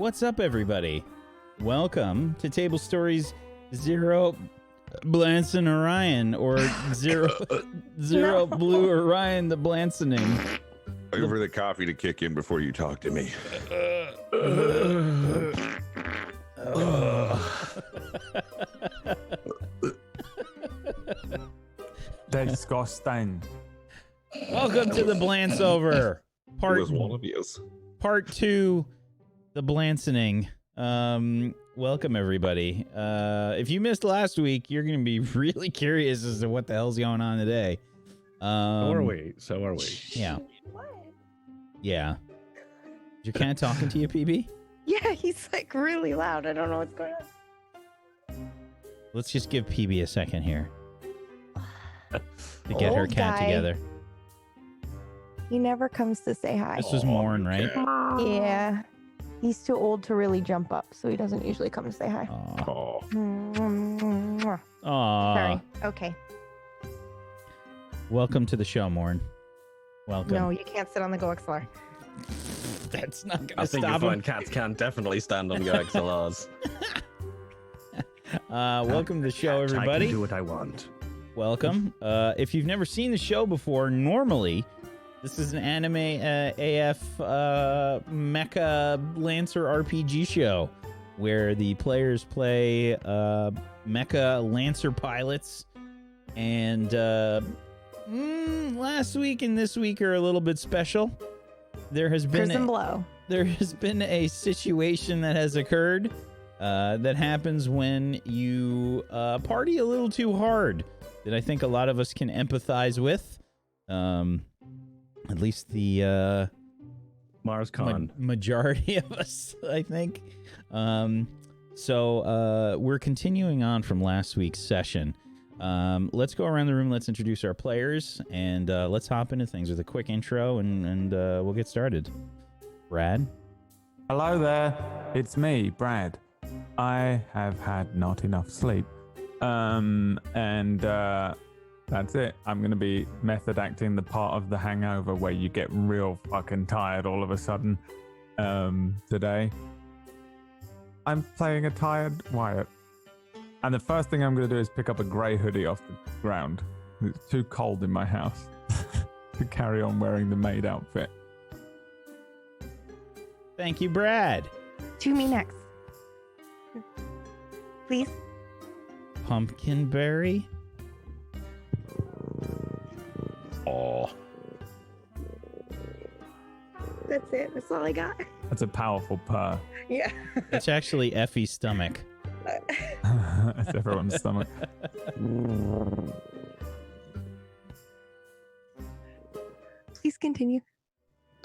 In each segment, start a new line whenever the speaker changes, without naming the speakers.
What's up, everybody? Welcome to Table Stories Zero.Blue.Orion, or Zero.Blue.Orion, the Blansoning.
Wait for the coffee to kick in before you talk to me.
Disgusting.
Welcome to the Blansover.
It was one of yous.
Part 2, the Blansoning. Welcome, everybody. If you missed last week, you're going to be really curious as to what the hell's going on today.
So are we.
Yeah.
What?
Yeah. Is your cat talking to you, PB?
Yeah, he's like really loud. I don't know what's going on.
Let's just give PB a second here to get her
Old
cat
guy.
together.
He never comes to say hi.
This was Morn, right?
Yeah. He's too old to really jump up, so he doesn't usually come to say hi.
Aw.
Oh,
Aw.
Sorry. Okay.
Welcome to the show, Morn. Welcome.
No, you can't sit on the GoXLR.
That's not going
I
to
think you'll
stop him.
find cats can definitely stand on GoXLRs.
Welcome to the show,
I
everybody.
can do what I want.
Welcome. If you've never seen the show before, normally this is an anime AF mecha Lancer RPG show where the players play mecha Lancer pilots, and last week and this week are a little bit special. There has been
Prison blow.
there has been a situation that has occurred that happens when you party a little too hard that I think a lot of us can empathize with. At least the
Mars Khan.
majority of us, I think. So we're continuing on from last week's session. Let's go around the room. Let's introduce our players, and let's hop into things with a quick intro, and we'll get started. Brad?
Hello there. It's me, Brad. I have had not enough sleep. That's it. I'm going to be method acting the part of The Hangover where you get real fucking tired all of a sudden. Today, I'm playing a tired Wyatt. And the first thing I'm going to do is pick up a grey hoodie off the ground. It's too cold in my house to carry on wearing the maid outfit.
Thank you, Brad.
To me next. Please.
Pumpkinberry?
oh.
That's it. That's all I got.
That's a powerful purr.
Yeah.
It's actually Effie's stomach.
That's everyone's stomach.
Please continue.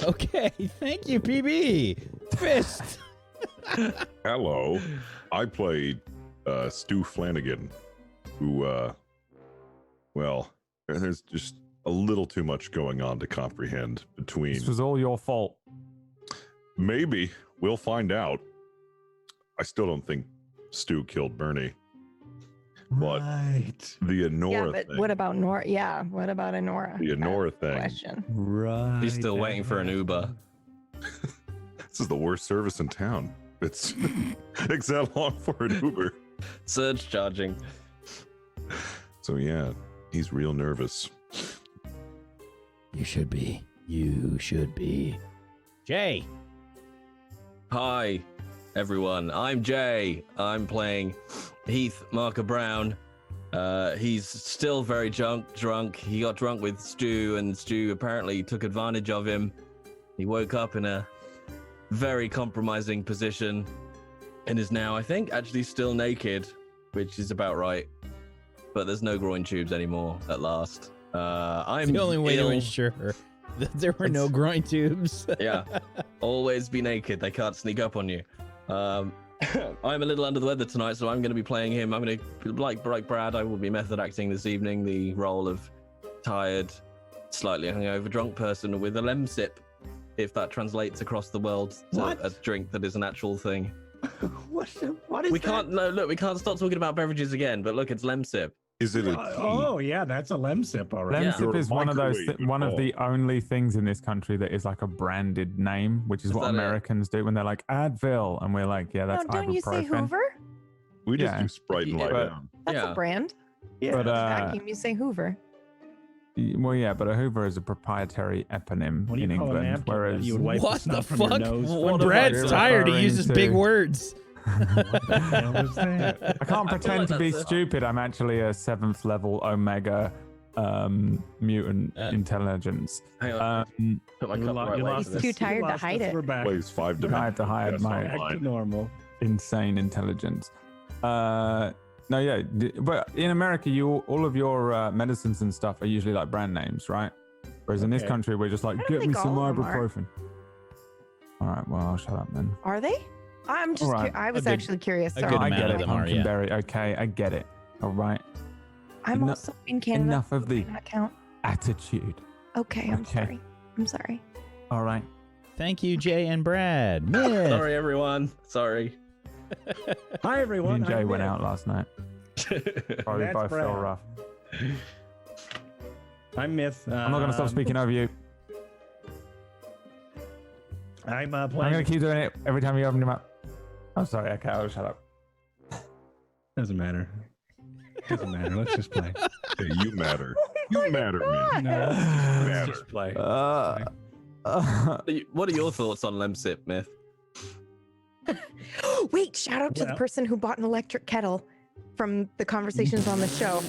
Okay, thank you, PB. Fist.
Hello. I played Stu Flanagan, who, well, there's just a little too much going on to comprehend between.
This was all your fault.
Maybe. We'll find out. I still don't think Stu killed Bernie. But the Honora
Yeah, but
thing.
what about Nora? Yeah, what about a Nora?
The Honora
That's the
thing.
question.
Right.
He's still waiting for an Uber.
This is the worst service in town. It's takes that long for an Uber.
Surge charging.
So yeah, he's real nervous.
You should be. You should be. Jay.
Hi, everyone. I'm Jay. I'm playing Heath Marker Brown. He's still very drunk. He got drunk with Stu, and Stu apparently took advantage of him. He woke up in a very compromising position and is now, I think, actually still naked, which is about right. But there's no groin tubes anymore at last. I'm
The only way to
ill.
ensure that there were no groin tubes.
Yeah, always be naked. They can't sneak up on you. I'm a little under the weather tonight, so I'm going to be playing him. I'm going to, like Brad, I will be method acting this evening the role of tired, slightly hungover drunk person with a lemsip, if that translates across the world to
What?
a drink that is an actual thing.
What is
We
that?
can't, no, look, we can't stop talking about beverages again, but look, it's lemsip.
Is it a tea?
Oh yeah, that's a lemsip, all right.
Yeah.
Lemsip
You're a
is one of those,
microwave
one of the
ball.
only things in this country that is like a branded name, which is
Is
what
that it?
Americans do when they're like Advil, and we're like, yeah,
No,
that's
don't you say
ibuprofen.
Hoover?
We just
Yeah.
do Sprite and lie
But-
down.
That's
Yeah.
a brand.
Yeah.
But
Vacuum, you say Hoover.
well, yeah, but a Hoover is a proprietary eponym
What do
in
you call a
England,
napkin that
whereas
you would wipe
What the
snuff from your
fuck?
nose
When
from?
Brad's
you're
tired, he
referring
uses
to-
big words.
What the hell is that?
I can't pretend
like
to be
that's it.
stupid. I'm actually a 7th level Omega mutant intelligence.
Hang on. Put my
You
cup
lo-
right
you
way
lost
for
He's
us.
too
this.
tired
You
to
lost
hide
us.
it.
We're back.
Plays 5
I
dimensions.
had to hide
Yes,
my
Back to
online.
normal.
insane intelligence. No, yeah, but in America, all of your medicines and stuff are usually like brand names, right? Whereas in this
Okay.
country, we're just like,
I don't
get me
think
some
all of them are.
ibuprofen. All right, well, I'll shut up then.
Are they? I'm just.
Alright.
I was
A good-
actually curious.
a
Sorry.
good
I
amount
get
of
it,
them are, yeah.
Pumpkinberry. Okay, I get it. All right.
I'm
Eno-
also in Canada.
enough of the
Does that count?
attitude.
Okay, I'm
Okay.
sorry. I'm sorry.
All right.
Thank you, Jay and Brad. Myth.
Sorry, everyone. Sorry.
Hi
Me
everyone.
and Jay
I'm
went
Nick.
out last night. Probably
That's
both feel
Brad.
rough.
I'm Myth.
I'm not going to stop speaking over you.
I'm
I'm
playing.
going to keep doing it every time you open your mouth. I'm sorry. Okay, I'll shut up.
Doesn't matter. Doesn't matter. Let's just play.
Hey, you matter. You matter, man.
No, let's
Matter.
just play.
What are your thoughts on Lemsip, Myth?
Wait! Shout out to the
Well-
person who bought an electric kettle from the conversations on the show.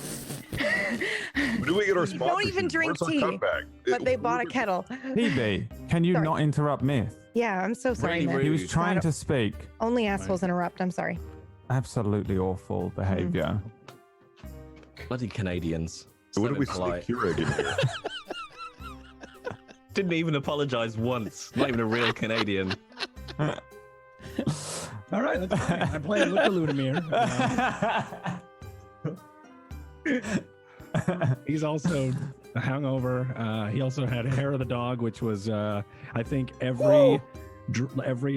When do we get our
Don't
sponsorship?
even drink
Where's our
tea,
comeback?
But they bought a kettle.
PB, can you
Sorry.
not interrupt Myth?
Yeah, I'm so sorry,
Really
man.
rude.
He was trying
Shout
to speak.
Only assholes interrupt. I'm sorry.
Absolutely awful behavior.
Bloody Canadians.
So what
So
do we
impolite.
stick Keurig in here?
Didn't even apologize once. Not even a real Canadian.
All right, let's play. I'm playing Luca Ludimir. He's also hungover. He also had hair of the dog, which was, I think, every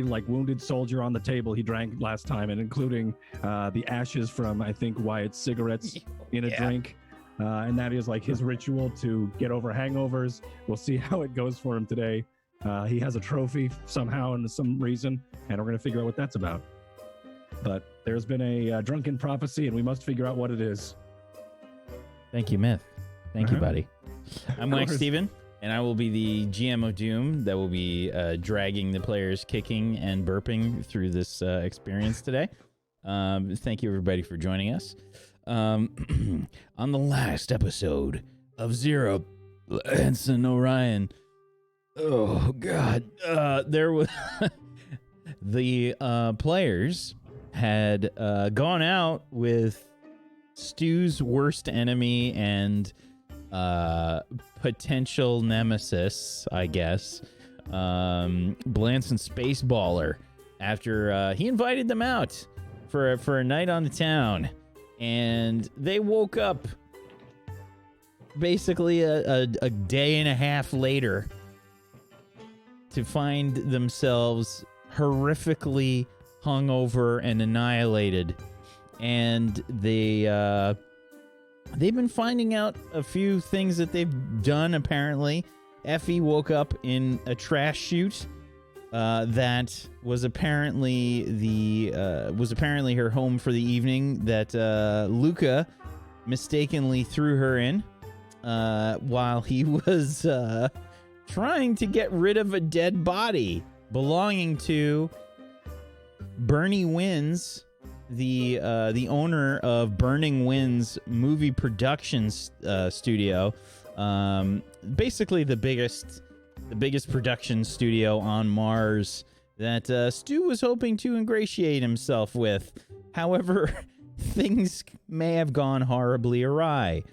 like wounded soldier on the table he drank last time, and including the ashes from I think Wyatt's cigarettes in a drink. And that is like his ritual to get over hangovers. We'll see how it goes for him today. He has a trophy somehow and some reason, and we're going to figure out what that's about. But there's been a drunken prophecy, and we must figure out what it is.
Thank you, Myth. Thank you,
Uh-huh.
buddy. I'm Wax
course.
Steven, and I will be the GM of Doom that will be dragging the players kicking and burping through this experience today. Thank you, everybody, for joining us. On the last episode of Zero.Blue.Orion, oh, God, there was... the players had gone out with Stu's worst enemy and potential nemesis, I guess, Blanson Spaceballer, after he invited them out for a night on the town, and they woke up basically a day and a half later to find themselves horrifically hungover and annihilated, and they've been finding out a few things that they've done. Apparently, Effie woke up in a trash chute that was apparently her home for the evening. That Luca mistakenly threw her in while he was trying to get rid of a dead body belonging to Bernie Winds, the owner of Burning Winds movie productions studio, basically the biggest production studio on Mars that Stu was hoping to ingratiate himself with. However, things may have gone horribly awry.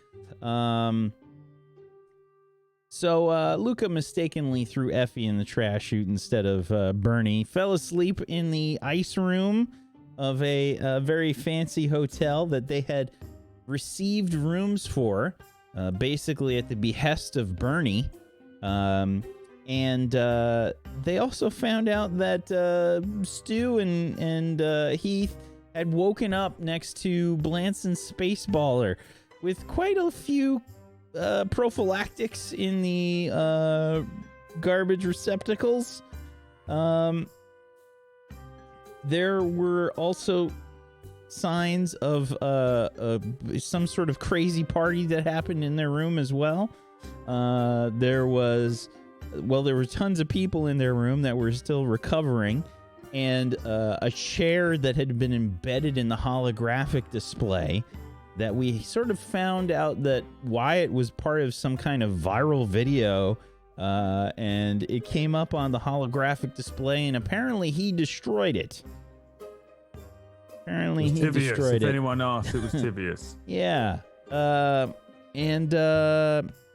So Luca mistakenly threw Effie in the trash chute instead of Bernie, fell asleep in the ice room of a very fancy hotel that they had received rooms for, basically at the behest of Bernie. And they also found out that Stu and Heath had woken up next to Blanson Spaceballer. with quite a few prophylactics in the garbage receptacles. There were also signs of some sort of crazy party that happened in their room as well. There were tons of people in their room that were still recovering, and a chair that had been embedded in the holographic display that we sort of found out that Wyatt was part of some kind of viral video, and it came up on the holographic display, and apparently he destroyed it. Apparently he
Tibius.
destroyed
If
it.
anyone asked, it was Tibius.
Yeah.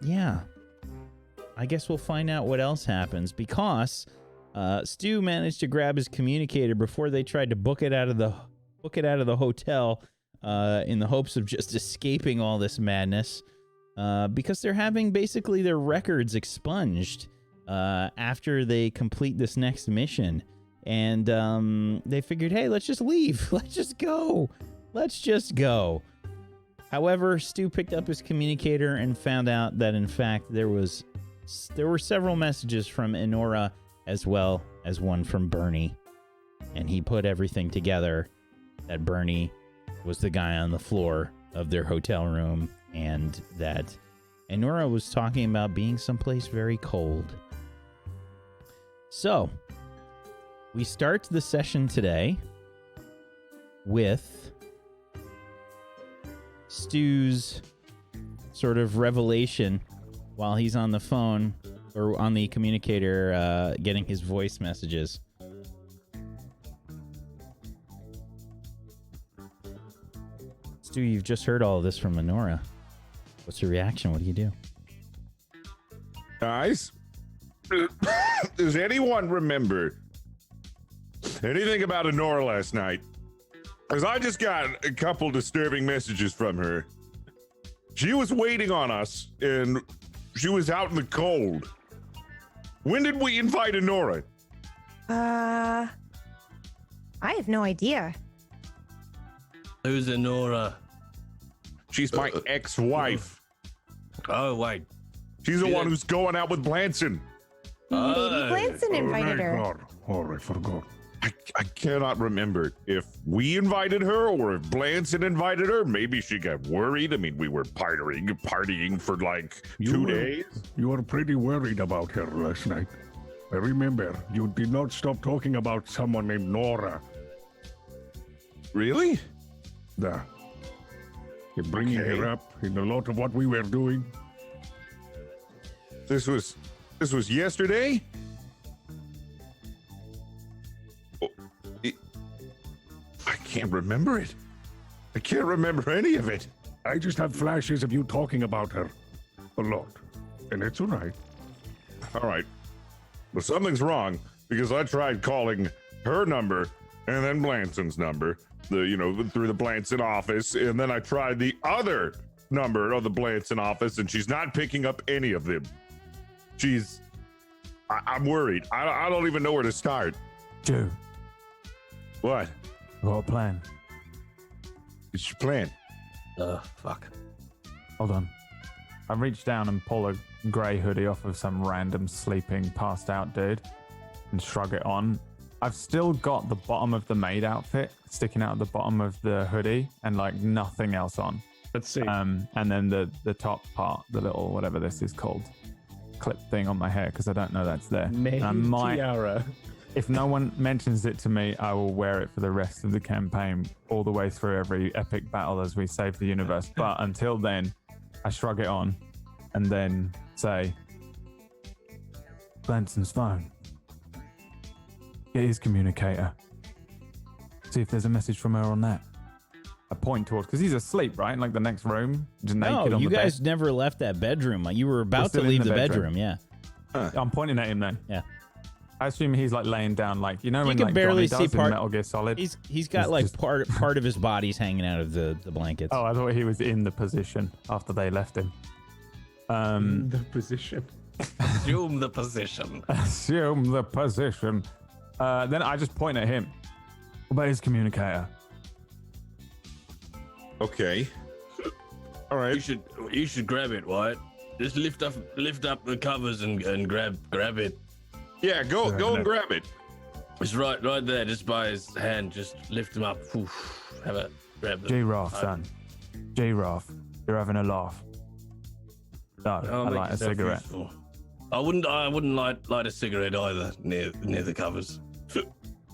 Yeah. I guess we'll find out what else happens, because Stu managed to grab his communicator before they tried to book it out of the hotel in the hopes of just escaping all this madness, because they're having basically their records expunged after they complete this next mission. And they figured, hey, let's just leave. Let's just go. However, Stu picked up his communicator and found out that, in fact, there were several messages from Enora as well as one from Bernie. And he put everything together that Bernie was the guy on the floor of their hotel room, and that Enora was talking about being someplace very cold. So, we start the session today with Stu's sort of revelation while he's on the phone or on the communicator getting his voice messages. Stu, you've just heard all of this from Enora. What's your reaction? What do you do?
Guys, does anyone remember anything about Enora last night? Because I just got a couple disturbing messages from her. She was waiting on us, and she was out in the cold. When did we invite Enora?
I have no idea.
Who's Enora?
She's my ex-wife.
Oh, wait.
She's the one who's going out with Blanson.
Maybe Blanson invited her.
Oh, I forgot.
I cannot remember if we invited her or if Blanson invited her. Maybe she got worried. I mean, we were partying for like 2 days.
You were pretty worried about her last night. I remember you did not stop talking about someone named Nora.
Really?
You're bringing
Okay.
her up in a lot of what we were doing.
This was yesterday? Oh, I can't remember it. I can't remember any of it.
I just have flashes of you talking about her a lot. And it's all right.
All right. But something's wrong because I tried calling her number and then Blanson's number, through the Blanson office, and then I tried the other number of the Blanson office, and she's not picking up any of them. I'm worried. I don't even know where to start.
Joe,
What?
I've got a plan.
What's your plan?
Fuck.
Hold on. I reach down and pull a grey hoodie off of some random sleeping, passed out dude and shrug it on. I've still got the bottom of the maid outfit sticking out of the bottom of the hoodie and like nothing else on.
Let's see.
And then the top part, the little whatever this is called, clip thing on my hair because I don't know that's there.
Maid
And I might,
tiara.
if no one mentions it to me, I will wear it for the rest of the campaign, all the way through every epic battle as we save the universe. But until then, I shrug it on and then say, Blanson's phone. Get his communicator. See if there's a message from her on that. I point towards, because he's asleep, right? In like the next room, just naked
No,
on
you
the
guys
bed.
never left that bedroom. You were about to
still in
leave
the
the
bedroom.
bedroom. Yeah.
I'm pointing at him then.
Yeah.
I assume he's like laying down, like when
can
like
barely
Johnny
see
does in
part-
Metal Gear Solid.
He's got
He's
like
just-
part of his body's hanging out of the blankets.
Oh, I thought he was in the position after they left him.
The position.
Assume the position.
Assume the position. Then I just point at him. What about his communicator?
Okay. All right.
You should grab it, Wyatt. Just lift up the covers and grab it.
Yeah, go and grab it.
It's right there, just by his hand. Just lift him up. Have a grab the
G-Roth, son. G-Roth, you're having a laugh. No, I light a cigarette.
Useful. I wouldn't light a cigarette either near the covers.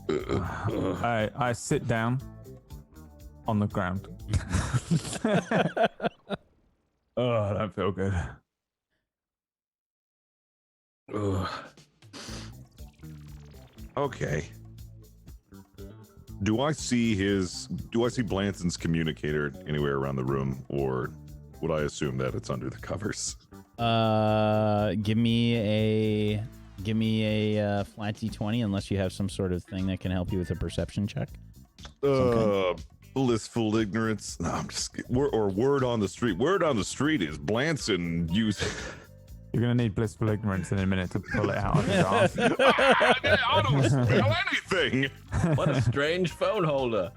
I sit down on the ground. Oh, I don't feel good.
Ugh.
Okay. Do I see Blanson's communicator anywhere around the room, or would I assume that it's under the covers?
Give me a flat D20 unless you have some sort of thing that can help you with a perception check.
Blissful ignorance. No, I'm just or word on the street. Word on the street is Blanson used.
You're gonna need blissful ignorance in a minute to pull it out of his ass.
I don't spell anything.
What a strange phone holder.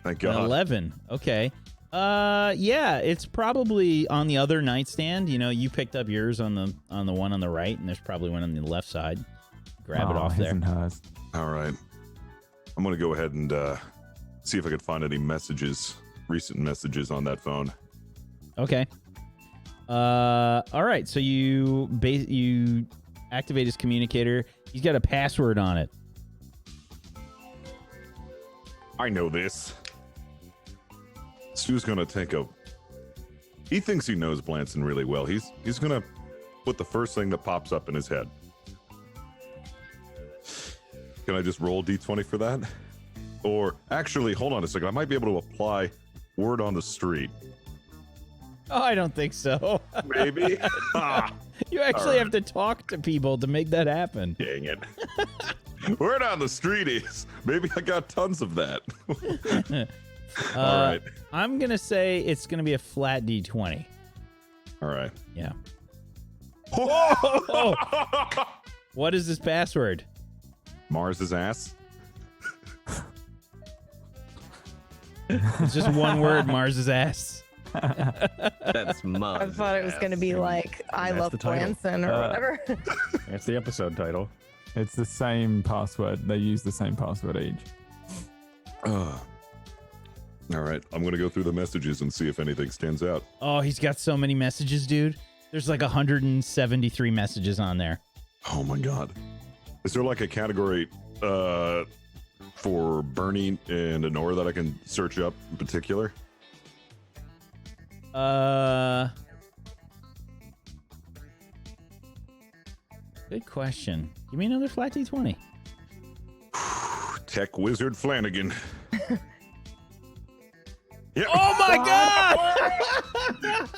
Thank
An
God.
11. Okay. Yeah, it's probably on the other nightstand. You know, you picked up yours on the one on the right, and there's probably one on the left side. Grab it off
his
there.
and hers.
All right. I'm gonna go ahead and see if I can find any recent messages on that phone.
Okay. All right. So you activate his communicator. He's got a password on it.
I know this. Stu's gonna take a. He thinks he knows Blanson really well. He's gonna put the first thing that pops up in his head. Can I just roll D20 for that? Or actually, hold on a second. I might be able to apply word on the street.
Oh, I don't think so.
Maybe.
You actually have to talk to people to make that happen.
Dang it. Word on the street is maybe I got tons of that. All right.
I'm going to say it's going to be a flat D20.
All right.
Yeah. What is his password?
Mars's ass.
It's just one word, Mars's ass.
That's Mars.
I thought it was going to be like, I
That's
love
the title.
Branson or whatever.
That's the episode title.
It's the same password. They use the same password each.
All right. I'm going to go through the messages and see if anything stands out.
Oh, he's got so many messages, dude. There's like 173 messages on there.
Oh my God. Is there like a category for Bernie and Honora that I can search up in particular?
Good question. Give me another flat D20.
Tech Wizard Flanagan. Yeah.
Oh my God!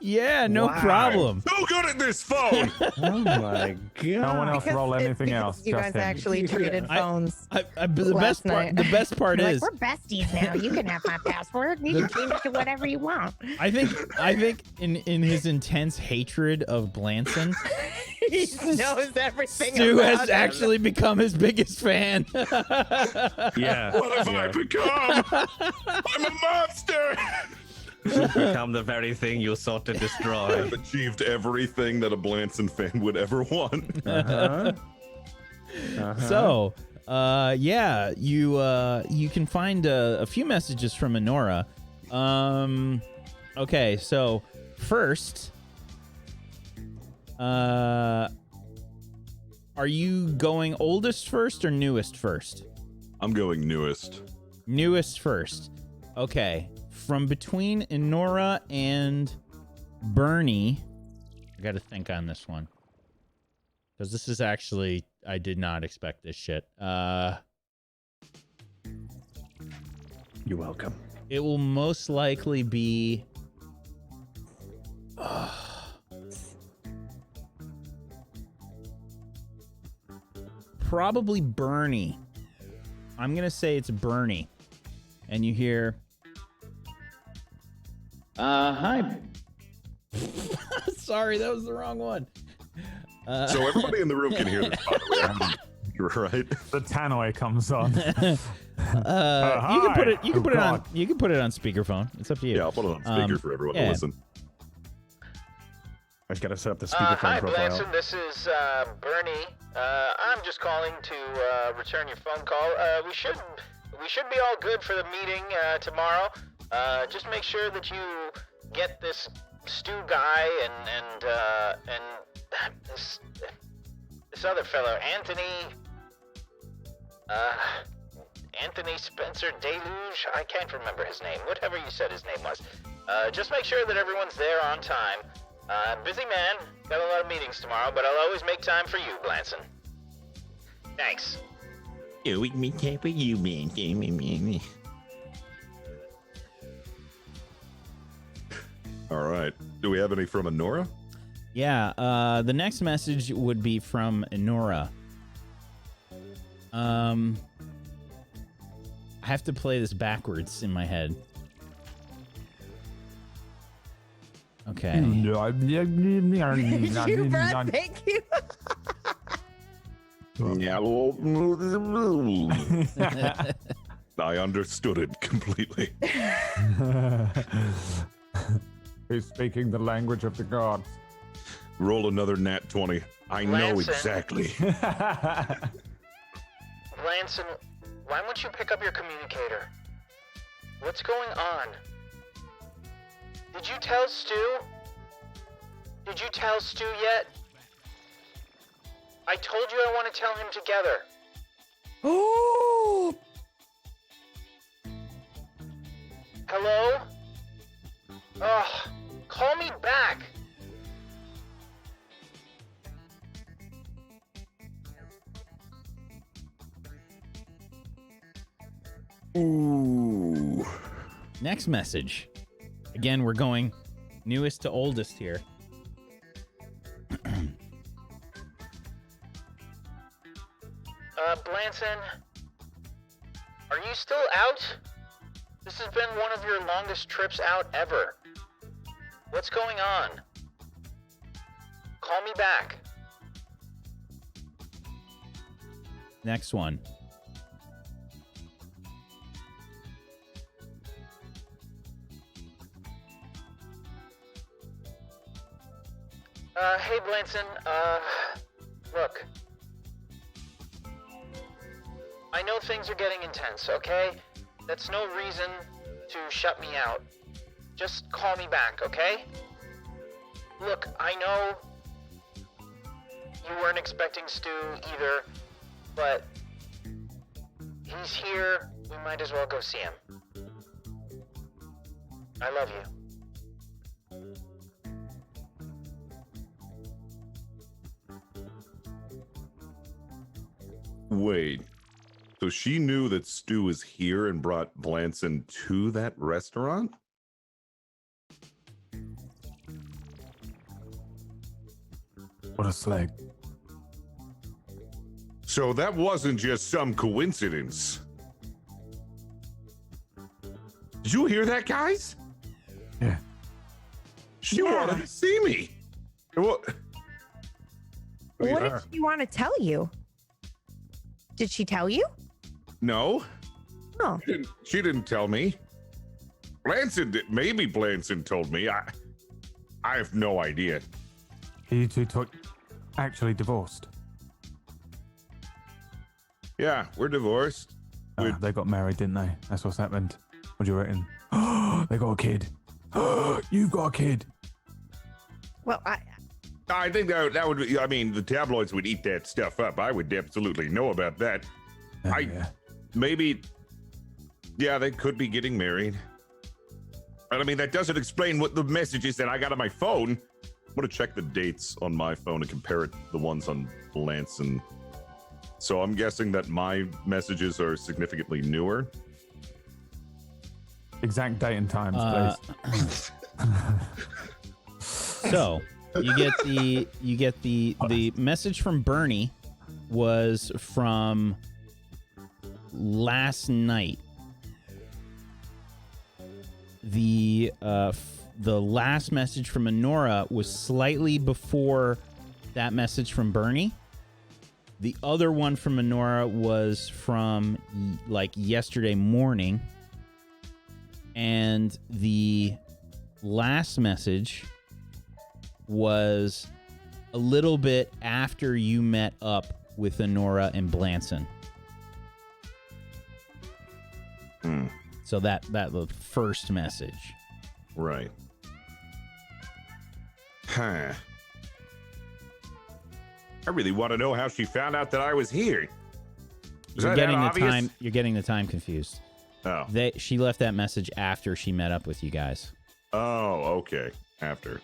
Yeah, no problem.
So good at this phone.
Oh my God.
No one else
Because
roll
it's
anything
because
else.
You
just
guys
him.
actually traded phones.
The
Last
best part
You're
is
like, we're besties now. You can have my password. You can change it to whatever you want.
I think in his intense hatred of Blanson,
He knows everything.
Stu
about
has
him.
actually become his biggest fan.
Yeah.
What have I become? I'm a monster.
Become the very thing you sought to destroy.
I've achieved everything that a Blanson fan would ever want.
So, yeah, you can find a few messages from Honora. Okay, so first, are you going oldest first or newest first?
I'm going newest.
Newest first. Okay. From between Honora and Bernie, I got to think on this one. Because this is actually, I did not expect this shit.
You're welcome.
It will most likely be... probably Bernie. I'm going to say it's Bernie. And you hear... hi. Sorry, that was the wrong one.
So everybody in the room can hear this, by the way. Right.
The tannoy comes on.
You can put it. You can
Oh,
put it on.
God.
You can put it on speakerphone. It's up to you.
Yeah, I'll put it on speaker for everyone to
yeah.
listen.
I just gotta set up the speakerphone
Hi,
profile.
Blanson. This is Bernie. I'm just calling to return your phone call. We should be all good for the meeting tomorrow. Just make sure that you get this Stu guy and this other fellow, Anthony Spencer Deluge. I can't remember his name. Whatever you said his name was. Just make sure that everyone's there on time. Busy man. Got a lot of meetings tomorrow, but I'll always make time for you, Blanson. Thanks.
We can make time for you, man.
All right. Do we have any from Honora?
Yeah. The next message would be from Nora. I have to play this backwards in my head. Okay.
you, Brad. Thank you.
I understood it completely.
He's speaking the language of the gods.
Roll another nat 20. I know
Lanson.
exactly.
Blanson, why won't you pick up your communicator? What's going on? Did you tell Stu? Did you tell Stu yet? I told you I want to tell him together.
Oh.
Hello? Ugh, call me back.
Ooh.
Next message. Again, we're going newest to oldest here.
Blanson, are you still out? This has been one of your longest trips out ever. What's going on? Call me back.
Next one.
Hey Blanson, look. I know things are getting intense, okay? That's no reason to shut me out. Just call me back, okay? Look, I know you weren't expecting Stu either, but he's here. We might as well go see him. I love you.
Wait. So she knew that Stu was here and brought Blanson to that restaurant?
What a slag.
So that wasn't just some coincidence. Did you hear that, guys?
Yeah.
She
Yeah.
wanted to see me. What?
What did she want to tell you? Did she tell you?
No.
Oh.
She didn't tell me. Blanson did. Maybe Blanson told me. I have no idea.
You two actually divorced.
Yeah, we're divorced.
They got married, didn't they? That's what's happened. What do you reckon? They got a kid. You've got a kid.
Well,
I think that would be, I mean, the tabloids would eat that stuff up. I would absolutely know about that. Maybe, yeah, they could be getting married. But I mean, that doesn't explain what the messages that I got on my phone. I'm going to check the dates on my phone and compare it to the ones on Blanson. So I'm guessing that my messages are significantly newer.
Exact date and times, please.
So you get the message from Bernie was from last night. The last message from Honora was slightly before that message from Bernie. The other one from Honora was from like yesterday morning. And the last message was a little bit after you met up with Honora and Blanson. So that the first message.
Right. Huh. I really want to know how she found out that I was here.
You're getting the time confused.
Oh.
She left that message after she met up with you guys.
Oh, okay. After.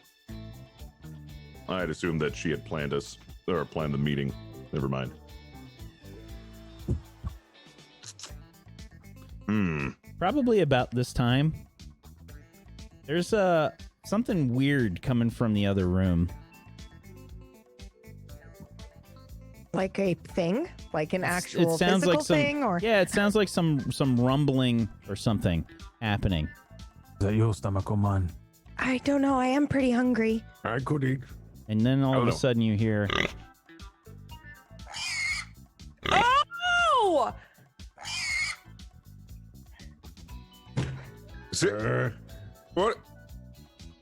I had assumed that she had planned the meeting. Never mind.
Probably about this time. There's something weird coming from the other room.
Like a thing? Like an actual
It sounds
physical
like some
thing? Or
yeah, it sounds like some rumbling or something happening.
Is that your stomach or mine?
I don't know. I am pretty hungry.
I could eat.
And then all of a sudden you hear
Oh!
What?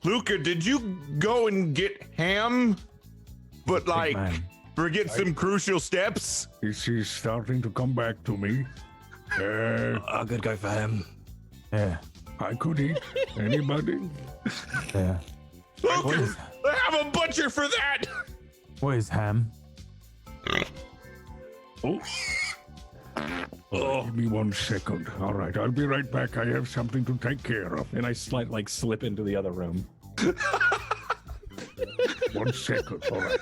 Luca, did you go and get ham? But like, forget some crucial steps?
She's starting to come back to me.
I could go for him.
Yeah.
I could eat. Anybody?
Yeah.
Luca, I have a butcher for that!
What is ham?
Give me 1 second. All right, I'll be right back. I have something to take care of.
And I slip into the other room.
1 second. All right.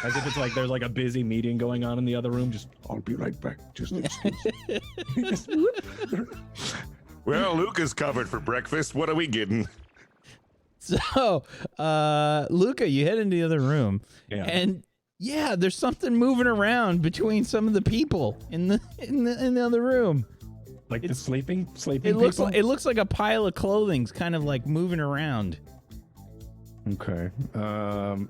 As if it's like there's like a busy meeting going on in the other room.
I'll be right back. Just
Well, Luca's covered for breakfast. What are we getting?
So, Luca, you head into the other room, and yeah, there's something moving around between some of the people in the other room.
Like the sleeping
It looks like a pile of clothing's kind of like moving around.
Okay.
all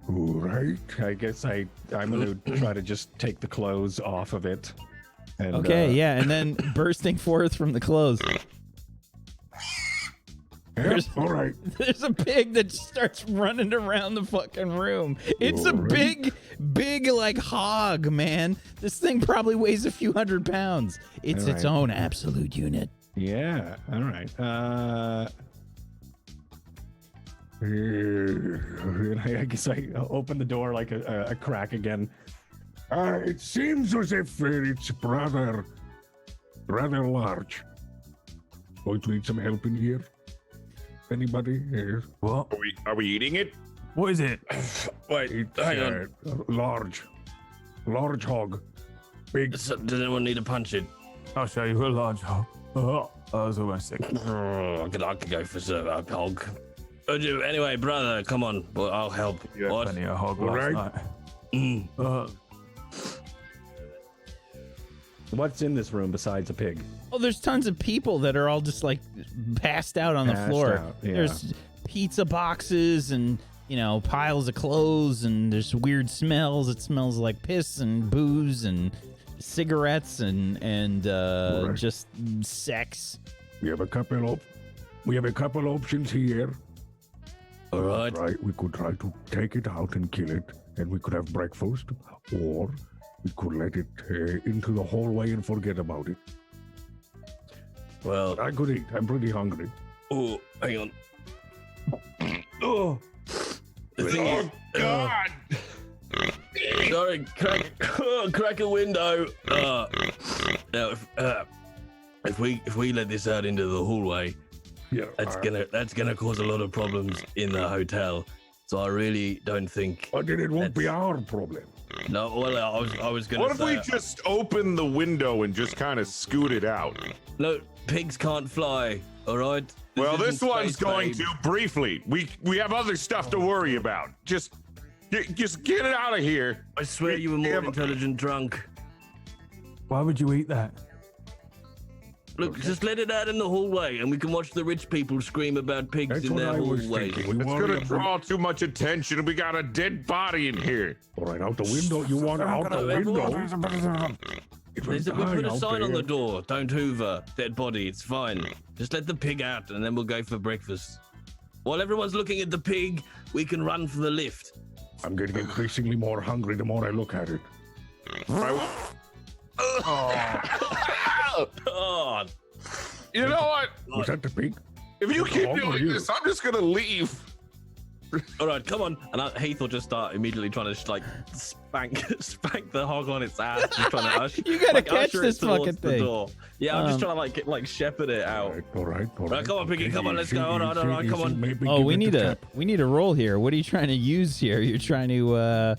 right.
I guess I'm gonna try to just take the clothes off of it. And,
Okay, and then bursting forth from the clothes.
All right.
There's a pig that starts running around the fucking room. It's a big like hog, man. This thing probably weighs a few hundred pounds. It's its own absolute unit.
Yeah. All right. I guess I open the door like a crack again.
It seems as if it's rather large. Going to need some help in here? Anybody here?
What?
Are we eating it?
What is it?
Wait, hang on.
Large hog. Big.
Does anyone need to punch it?
I'll show you a large hog. Oh, I was almost sick.
I could go for a hog. Anyway, brother, come on. Well, I'll help.
You had plenty of hog last night.
What's in this room besides a pig?
Oh, there's tons of people that are all just like passed out on the floor. There's pizza boxes and piles of clothes, and there's weird smells. It smells like piss and booze and cigarettes and just sex.
We have a couple options here.
All right.
Right, we could try to take it out and kill it, and we could have breakfast, or we could let it into the hallway and forget about it.
Well,
I could eat. I'm pretty hungry.
Oh, hang on. Oh,
God!
Sorry, crack a window. Now, if we let this out into the hallway, that's gonna cause a lot of problems in the hotel. So I really don't think.
But then it won't be our problem.
No, well, I was gonna.
What if we just open the window and just kind of scoot it out?
No, pigs can't fly. All right.
This one's going to briefly. We have other stuff to worry about. Just get it out of here.
I swear you were more intelligent drunk.
Why would you eat that?
Look, just let it out in the hallway, and we can watch the rich people scream about pigs
That's
in
what
their
I was
hallway.
thinking.
It's gonna draw too much attention. We got a dead body in here.
All right, out the window. You want out the window? It was
We put
dying
a
out
sign on
there.
the door. Don't hoover. Dead body. It's fine. Just let the pig out, and then we'll go for breakfast. While everyone's looking at the pig, we can run for the lift.
I'm getting increasingly more hungry the more I look at it.
Oh,
You know what?
Was that the pig?
If you keep
How are
doing
you?
this, I'm just gonna leave.
all right, come on. And Heath will just start immediately trying to like spank the hog on its ass. Just trying to
You gotta
like,
catch
usher
this
it towards
fucking
the
thing.
door. Yeah, I'm just trying to like shepherd it out.
All right.
Right, come on, Piggy, come on, let's go. All right, come on.
Oh, we need a roll here. What are you trying to use here? You're trying to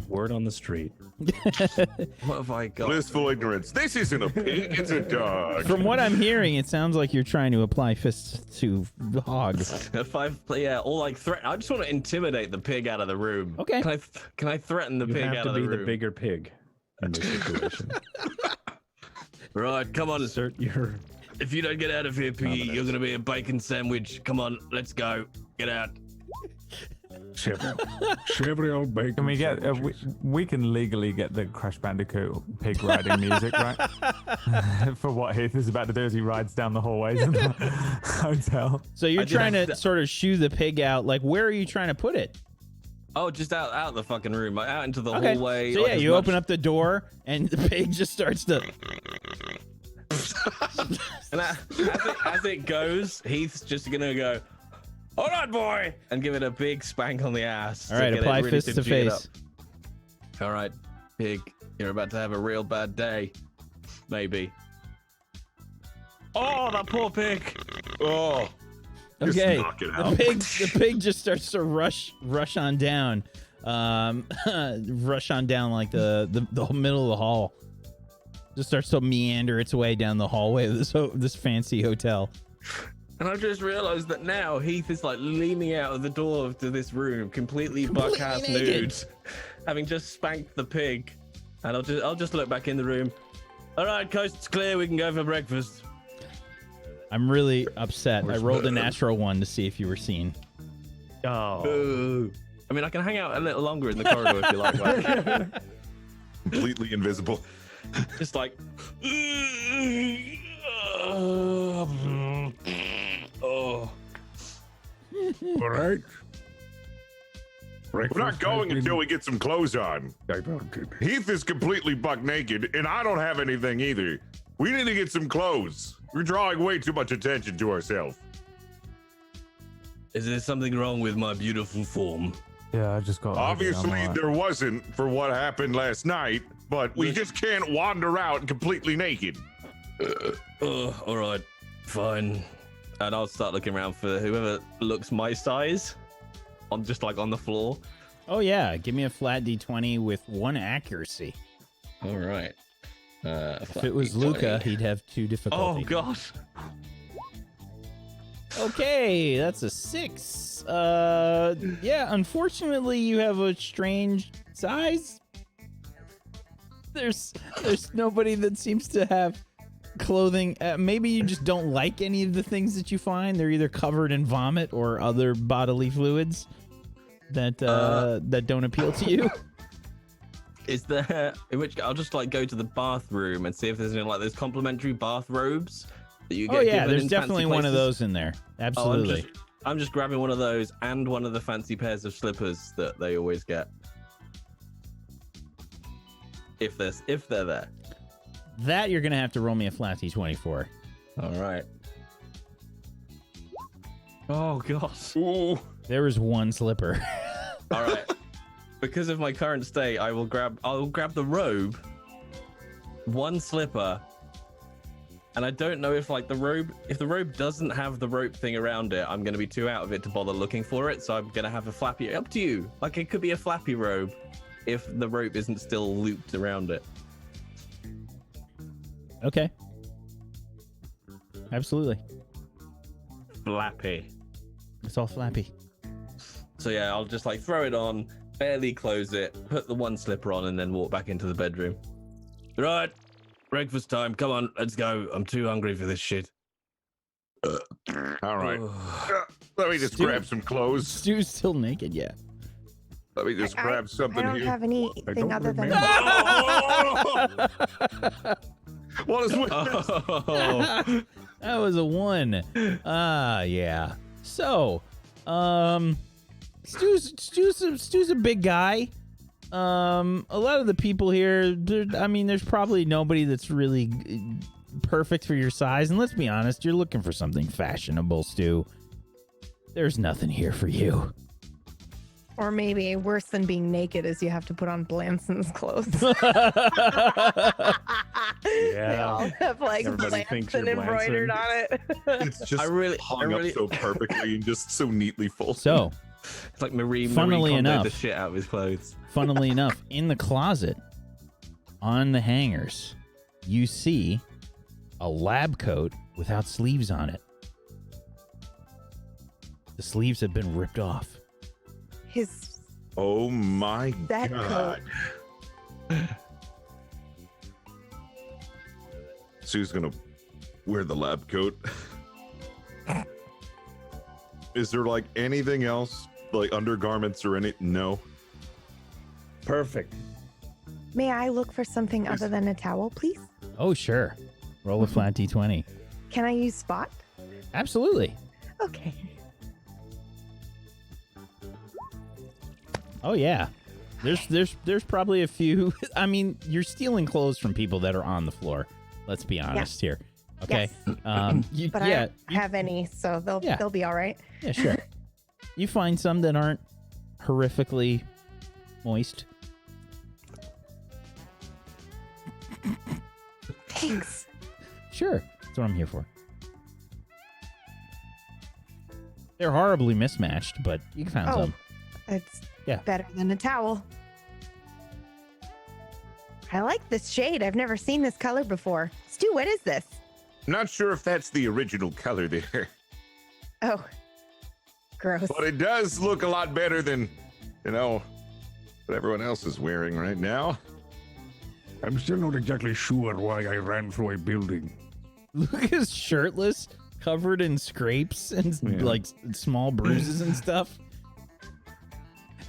Word on the street.
What have I got?
Blissful ignorance. This isn't a pig. It's a dog.
From what I'm hearing, it sounds like you're trying to apply fists to the hog.
If I or like threaten, I just want to intimidate the pig out of the room.
Okay.
Can I threaten the
You
pig
have
out
to
of the
be
room?
the bigger pig in this situation.
Right, come on.
Insert your.
If you don't get out of here, Piggy, you're gonna be a bacon sandwich. Come on, let's go. Get out.
Several bacon.
Can we get? We can legally get the Crash Bandicoot pig riding music, right? For what Heath is about to do as he rides down the hallways in the hotel.
So you're trying to sort of shoo the pig out. Like, where are you trying to put it?
Oh, just out the fucking room, like, out into the
Okay.
hallway.
So
like,
yeah,
as
you
much-
open up the door, and the pig just starts to.
And as it goes, Heath's just gonna go, "All right, boy," and give it a big spank on the ass.
All right,
get it
apply
really
fist to
jig it
face.
up. All right, pig, you're about to have a real bad day. Maybe. Oh, that poor pig.
Oh. Just
Okay,
knock it
the
out.
pig just starts to rush on down, rush on down like the middle of the hall. Just starts to meander its way down the hallway of this fancy hotel.
And I just realized that now Heath is like leaning out of the door to this room, completely buck-ass
naked.
nude, having just spanked the pig. And I'll just look back in the room. All right, coast's clear. We can go for breakfast.
I'm really upset. I rolled a natural one to see if you were seen.
Oh.
I mean, I can hang out a little longer in the corridor if you like. Right?
Completely invisible.
Just like. Oh.
All right.
We're not going until we get some clothes on. Heath is completely buck naked, and I don't have anything either. We need to get some clothes. We're drawing way too much attention to ourselves.
Is there something wrong with my beautiful form?
Yeah, I just got.
Obviously, there wasn't for what happened last night, but we just can't wander out completely naked.
All right, fine. And I'll start looking around for whoever looks my size. On just like on the floor.
Oh yeah, give me a flat d20 with 1 accuracy.
All right.
If it was Luca, he'd have 2 difficulty.
Oh gosh.
Okay, that's a 6. Yeah, unfortunately, you have a strange size. There's nobody that seems to have clothing. Maybe you just don't like any of the things that you find. They're either covered in vomit or other bodily fluids that don't appeal to you.
Is there? In which I'll just like go to the bathroom and see if there's any like those complimentary bathrobes that you get.
Oh yeah,
given
there's
in
definitely
fancy
one of
places.
those in there.
Oh,
Absolutely.
I'm just grabbing one of those and one of the fancy pairs of slippers that they always get. If they're there.
That you're gonna have to roll me a flat d20 for.
All right. Oh gosh.
Ooh.
There is 1 slipper.
All right. Because of my current state, I'll grab the robe, 1 slipper, and I don't know if like if the robe doesn't have the rope thing around it, I'm gonna be too out of it to bother looking for it. So I'm gonna have a flappy. Up to you. Like it could be a flappy robe, if the rope isn't still looped around it.
Okay. Absolutely.
Flappy.
It's all flappy.
So yeah, I'll just like throw it on, barely close it, put the 1 slipper on, and then walk back into the bedroom. Right. breakfast time. Come on, let's go. I'm too hungry for this shit.
All right. Let me just grab some clothes.
Stu's still naked, yeah.
Let me just grab something
I don't
here.
have anything other than.
What is with this?
That was a 1. Yeah. So, Stu's a big guy. A lot of the people here, there's probably nobody that's really perfect for your size. And let's be honest, you're looking for something fashionable, Stu. There's nothing here for you.
Or maybe worse than being naked is you have to put on Blanson's clothes. They all have like Blanson embroidered on it.
It's just hung up so perfectly and just so neatly folded.
So,
it's like Marie
funnily enough,
the shit out of his clothes.
Funnily enough, in the closet, on the hangers, you see a lab coat without sleeves on it. The sleeves have been ripped off.
Oh my
that
God.
Coat.
Sue's gonna wear the lab coat. Is there like anything else, like undergarments or anything? No.
Perfect.
May I look for something other than a towel, please?
Oh, sure. Roll a flat D20.
Can I use Spot?
Absolutely.
Okay.
Oh yeah. There's probably a few. I mean, you're stealing clothes from people that are on the floor. Let's be honest here. Okay.
Yes. But I don't have any, so they'll be all right.
Yeah, sure. You find some that aren't horrifically moist.
Thanks.
Sure. That's what I'm here for. They're horribly mismatched, but you found some.
It's
Yeah.
better than a towel. I like this shade. I've never seen this color before. Stu, what is this?
Not sure if that's the original color there.
Oh, gross.
But it does look a lot better than, what everyone else is wearing right now.
I'm still not exactly sure why I ran through a building.
Luke is shirtless, covered in scrapes and like small bruises and stuff.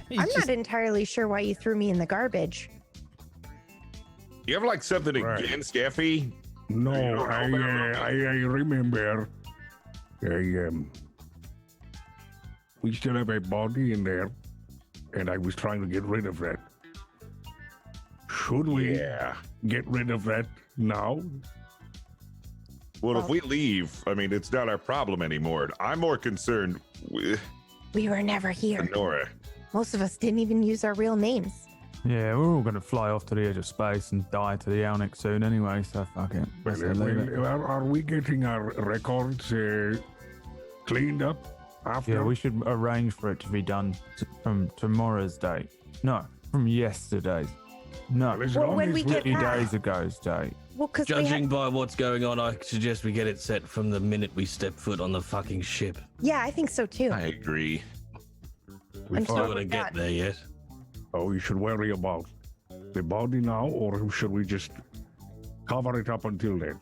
I'm not entirely sure why you threw me in the garbage.
You have like something against Effie?
No, I remember. We still have a body in there, and I was trying to get rid of that. Should we get rid of that now?
Well, if we leave, it's not our problem anymore. I'm more concerned with
We were never here.
Nora.
Most of us didn't even use our real names.
Yeah, we're all going to fly off to the edge of space and die to the Elnick soon anyway, so fuck it.
Are we getting our records cleaned up after?
Yeah, we should arrange for it to be done from tomorrow's date. No, from yesterday's. No,
when we get
3
back.
days ago's date.
Well, because
Judging by what's going on, I suggest we get it set from the minute we step foot on the fucking ship.
Yeah, I think so too.
I agree.
We're not going to get there yet.
Oh, you should worry about the body now, or should we just cover it up until then?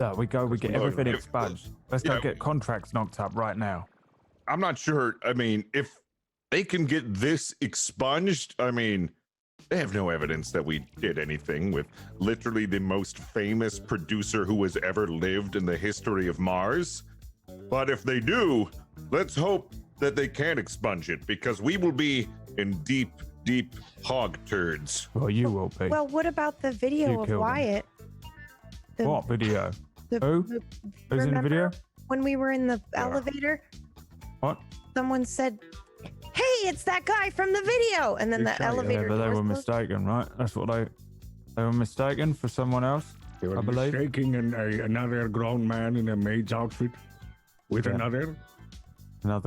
No, we get everything expunged. Let's go get contracts knocked up right now.
I'm not sure. If they can get this expunged, they have no evidence that we did anything with literally the most famous producer who has ever lived in the history of Mars. But if they do, let's hope that they can expunge it, because we will be in deep hog turds.
Well, you will be.
Well, what about the video of Wyatt?
What video? Who? Who's in the video?
When we were in the elevator?
What?
Someone said, "Hey, it's that guy from the video," and then the elevator.
Yeah, but they
doors
were
closed.
mistaken, right? That's what they were mistaken for someone else.
They were
I believe.
mistaking another grown man in a maid's outfit with another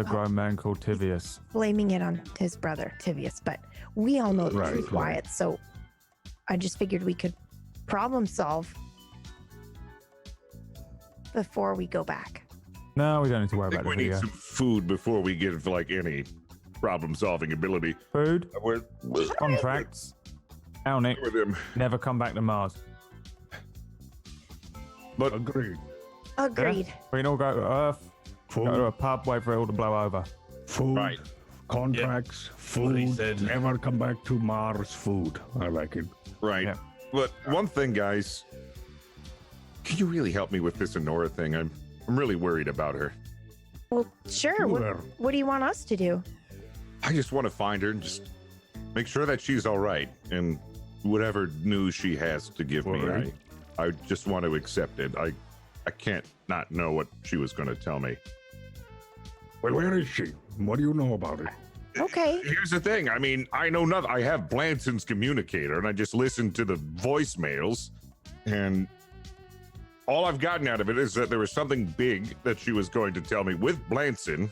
grown man called Tivius.
Blaming it on his brother Tivius, but we all know the truth, Wyatt. So I just figured we could problem solve before we go back.
No, we don't need to worry
I think
about
we
the
need
video.
some food before we get any problem-solving ability.
Food,
We're
contracts, Elnick,
with him.
never come back to Mars.
But
Agreed.
Agreed.
We can all go to Earth, go to
Food,
a pub, wait for it all to blow over.
food,
Right.
contracts,
What he
food.
said.
Never come back to Mars. Food. I like it.
right.
Yeah.
But one thing, guys, can you really help me with this Honora thing? I'm really worried about her.
Well, sure. What,
Sure.
what do you want us to do?
I just want to find her and just make sure that she's all right, and whatever news she has to give me,
Alright.
I just want to accept it. I can't not know what she was going to tell me.
Well, where is she? What do you know about her?
Okay.
Here's the thing. I mean, I know nothing. I have Blanson's communicator, and I just listened to the voicemails, and all I've gotten out of it is that there was something big that she was going to tell me with Blanson.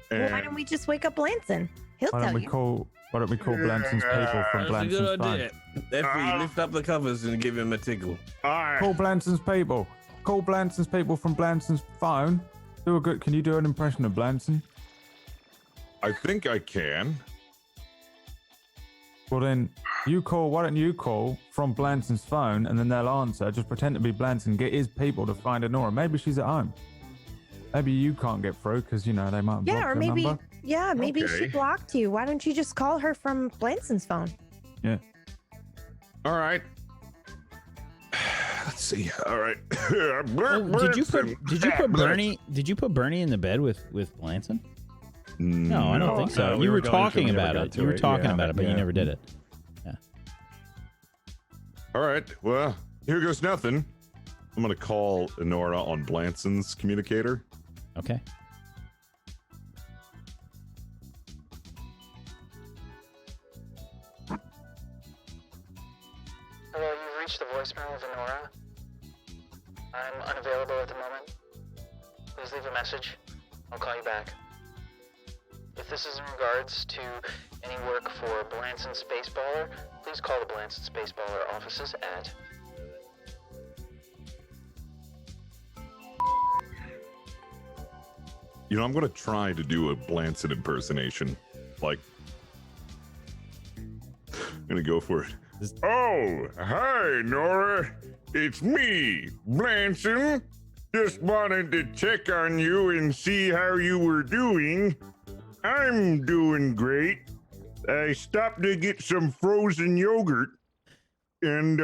Well, why don't we just wake up Blanson? He'll
Why don't
tell
we
you.
call Blanson's people from
That's a good
Blanson's phone?
idea. Effie, lift up the covers and give him a tickle.
Call Blanson's people. Call Blanson's people from Blanson's phone. Can you do an impression of Blanson?
I think I can.
Well then, why don't you call from Blanson's phone and then they'll answer. Just pretend to be Blanson. Get his people to find Honora. Maybe she's at home. Maybe you can't get through because, they might have blocked
Yeah, or
your
maybe,
number.
maybe she
Okay.
blocked you. Why don't you just call her from Blanson's phone?
Yeah.
All right. Let's see. All right.
Oh, did you put Bernie? Did you put Bernie in the bed with Blanson? No, I don't think so.
No,
you
we
were
were going to,
talking
we never
about
got
it.
to
You were
it.
talking
Yeah,
about it, but you
yeah.
never did it.
All right. Well, here goes nothing. I'm going to call Honora on Blanson's communicator.
Okay.
Hello, you've reached the voicemail of Honora. I'm unavailable at the moment. Please leave a message. I'll call you back. If this is in regards to any work for Blanson Spaceballer, please call the Blanson Spaceballer offices at...
I'm going to try to do a Blanson impersonation. Like, I'm going to go for it. Oh, hi, Nora. It's me, Blanson. Just wanted to check on you and see how you were doing. I'm doing great. I stopped to get some frozen yogurt. And,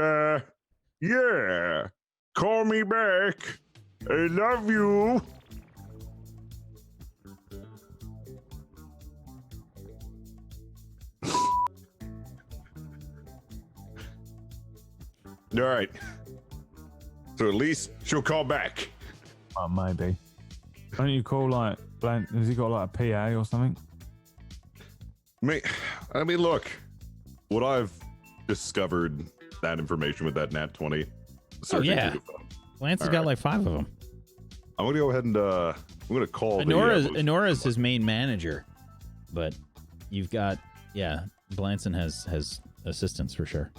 yeah. Call me back. I love you. All right. So at least she'll call back.
Well, maybe. Why don't you call has he got like a PA or something?
I mean, look, what I've discovered that information with that Nat 20. searching
yeah.
through the phone.
Blanson's
All
got
right.
like 5 of them.
I'm gonna go ahead and I'm gonna call
Honora's his main manager, but you've got Blanson has assistants for sure.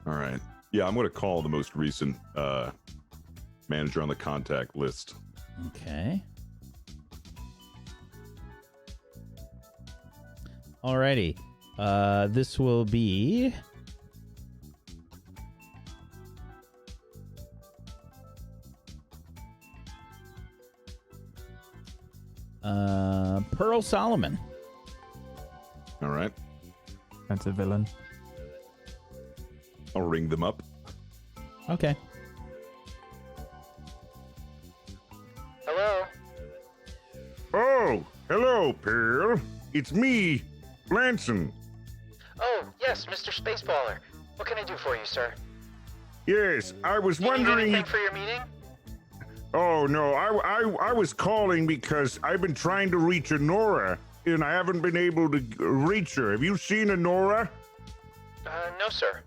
All right. Yeah, I'm gonna call the most recent manager on the contact list.
Okay. Alrighty. This will be Pearl Solomon.
All right.
That's a villain.
I'll ring them up.
Okay.
Hello?
Oh, hello, Pearl. It's me, Blanson.
Oh, yes, Mr. Spaceballer. What can I do for you, sir?
Yes, I was
You need
wondering.
anything for your meeting?
Oh no, I was calling because I've been trying to reach Honora and I haven't been able to reach her. Have you seen Honora?
No, sir.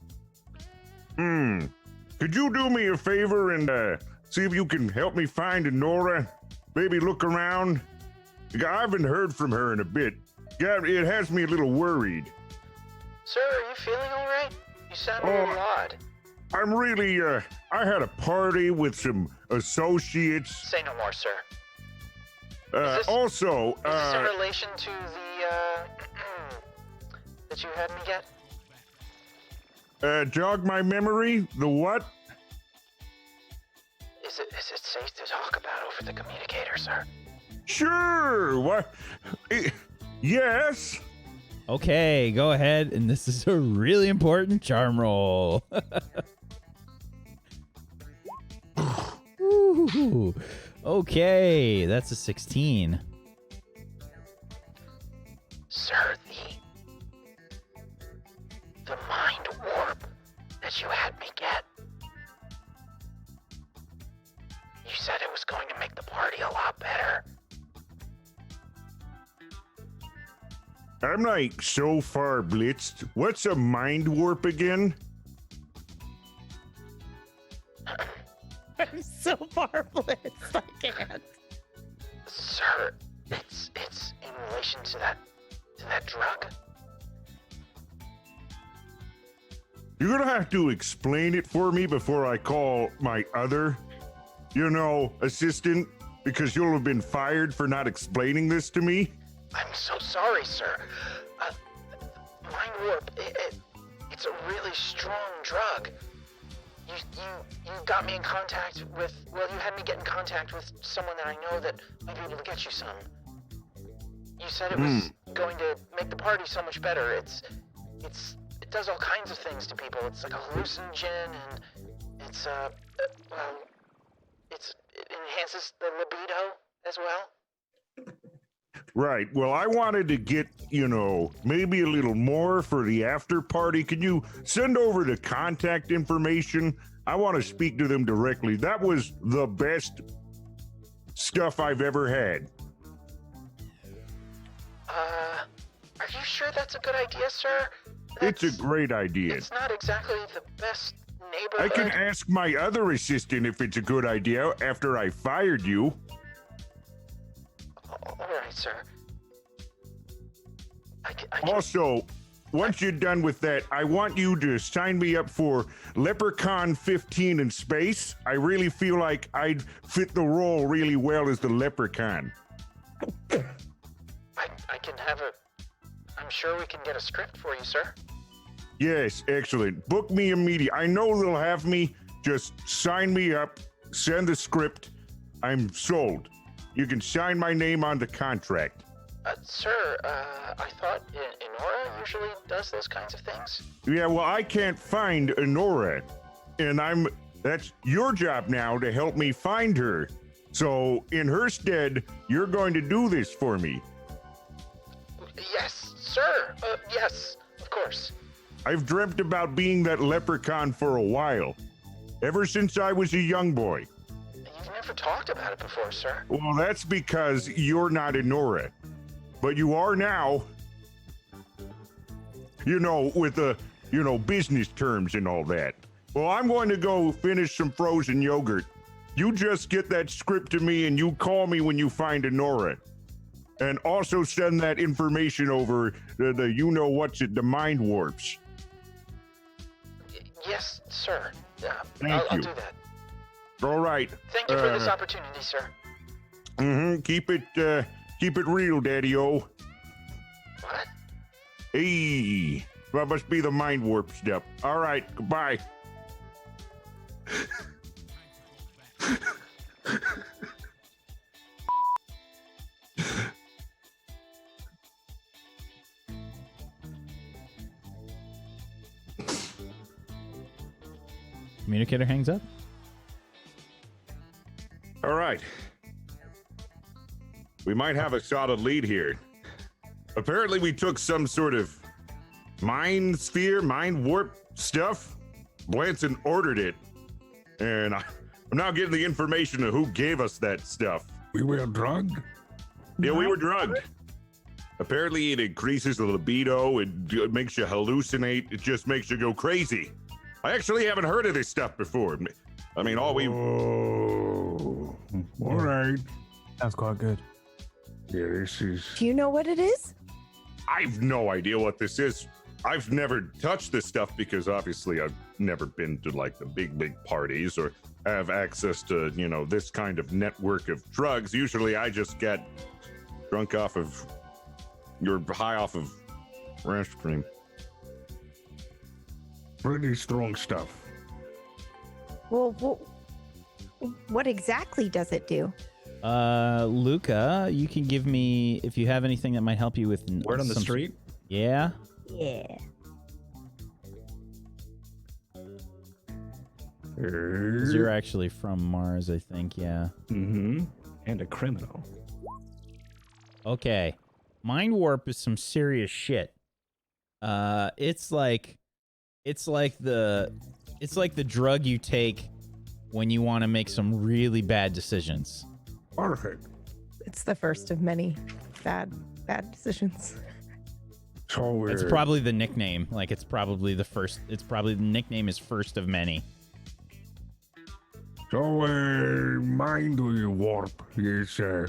Could you do me a favor and see if you can help me find Honora? Maybe look around. I haven't heard from her in a bit. Yeah, it has me a little worried.
Sir, are you feeling all right? You sound a little odd.
I'm really, I had a party with some associates.
Say no more, sir.
Also,
Is this in relation to the, that you had me get?
jog my memory, the what?
Is Is it safe to talk about over the communicator, sir?
Sure. What? Yes.
Okay, go ahead, and this is a really important charm roll. Ooh, okay, that's a 16.
Sir, the mind warp that you had me get. You said it was going to make the party a lot better.
I'm like so far blitzed. What's a mind warp again?
I'm so far blitzed, I can't.
Sir, it's in relation to that drug.
You're gonna have to explain it for me before I call my other, assistant, because you'll have been fired for not explaining this to me.
I'm so sorry, sir. Mind warp, it's a really strong drug. You got me in contact with, you had me get in contact with someone that I know that might be able to get you some. You said it was going to make the party so much better. It does all kinds of things to people. It's like a hallucinogen, and it enhances the libido as well.
Right. Well, I wanted to get, maybe a little more for the after party. Can you send over the contact information? I want to speak to them directly. That was the best stuff I've ever had.
Are you sure that's a good idea, sir?
It's a great idea.
It's not exactly the best neighborhood.
I can ask my other assistant if it's a good idea after I fired you.
All right, sir.
Also, once you're done with that, I want you to sign me up for Leprechaun 15 in space. I really feel like I'd fit the role really well as the Leprechaun.
I can have I'm sure we can get a script for you, sir.
Yes, excellent. Book me immediately. I know they'll have me. Just sign me up, send the script. I'm sold. You can sign my name on the contract.
Sir, I thought Enora usually does those kinds of things.
Yeah, well, I can't find Enora, and that's your job now to help me find her. So, in her stead, you're going to do this for me.
Yes, sir. Yes, of course.
I've dreamt about being that leprechaun for a while, ever since I was a young boy.
You've never talked about it before, sir.
Well, that's because you're not Enora. But you are now, with the, business terms and all that. Well, I'm going to go finish some frozen yogurt. You just get that script to me and you call me when you find Enora. And also send that information over the mind warps.
Yes, sir.
Thank you.
I'll do that.
All right.
Thank you for this opportunity, sir.
Keep it real, Daddy-O.
What?
Hey, that must be the mind warp step. All right, goodbye.
Communicator hangs up.
All right. We might have a solid lead here. Apparently we took some sort of mind sphere, mind warp stuff. Blanson ordered it. And I'm now getting the information of who gave us that stuff. We were drugged? Yeah, we were drugged. Apparently it increases the libido. It makes you hallucinate. It just makes you go crazy. I actually haven't heard of this stuff before. I mean, all right.
That's quite good.
Yeah, this is...
Do you know what it is?
I've no idea what this is. I've never touched this stuff because obviously I've never been to like the big parties or have access to, this kind of network of drugs. Usually I just get drunk high off of ice cream.
Pretty strong stuff.
Well, what exactly does it do?
Luca, you can give me if you have anything that might help you with
Word on the street?
Yeah.
Yeah.
You're actually from Mars, I think. Yeah.
Mm-hmm. And a criminal.
Okay. Mind warp is some serious shit. It's like the drug you take when you want to make some really bad decisions.
Perfect.
It's the first of many bad decisions.
So
It's probably the nickname. Like it's probably the nickname is first of many.
So, mind warp is a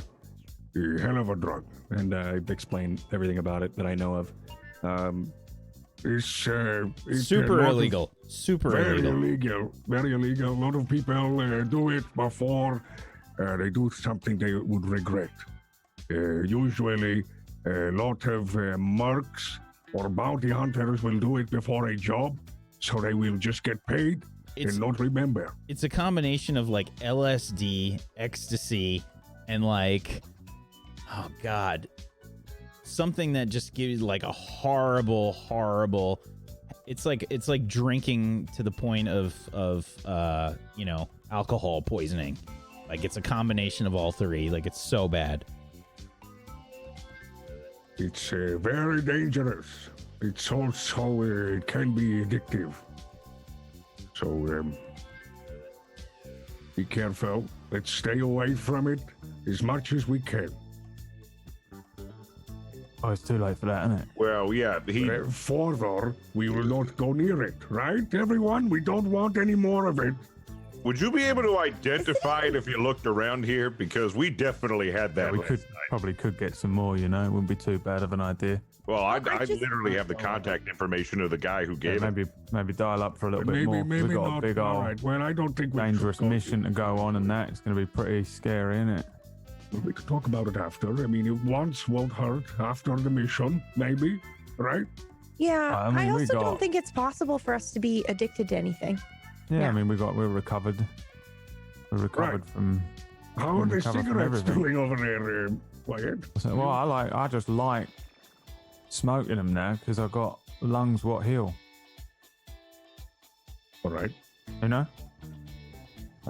hell of a drug. And I've explained everything about it that I know of. It's
Super illegal.
Very illegal. Very illegal. A lot of people do it before they do something they would regret. Usually, a lot of mercs or bounty hunters will do it before a job, so they will just get paid and not remember.
It's a combination of like LSD, ecstasy, and like, oh god, something that just gives like a horrible. It's like drinking to the point of alcohol poisoning. Like it's a combination of all three. Like it's so bad.
It's very dangerous. It's also it can be addictive. So be careful. Let's stay away from it as much as we can.
Oh, it's too late for that, isn't it?
Well, yeah.
Further, we will not go near it, right, everyone? We don't want any more of it.
Would you be able to identify it if you looked around here? Because we definitely had that.
We probably could get some more, you know. It wouldn't be too bad of an idea.
Well, I literally have the contact information of the guy who gave it.
Maybe dial up for a little bit more.
Maybe
We've got
not.
a big
All
old
right. Well, I don't think
dangerous mission to go on, and that it's going to be pretty scary, isn't it?
We could talk about it after. I mean, it once won't hurt. After the mission, maybe, right?
Yeah,
I mean,
I
we
also
got-
don't think it's possible for us to be addicted to anything.
Yeah,
Yeah.
I mean, we're recovered. We're recovered from.
How are the
recover from
cigarettes
everything.
doing over there, Wyatt?
Well, I just like smoking them now because I've got lungs what heal.
All right,
You know,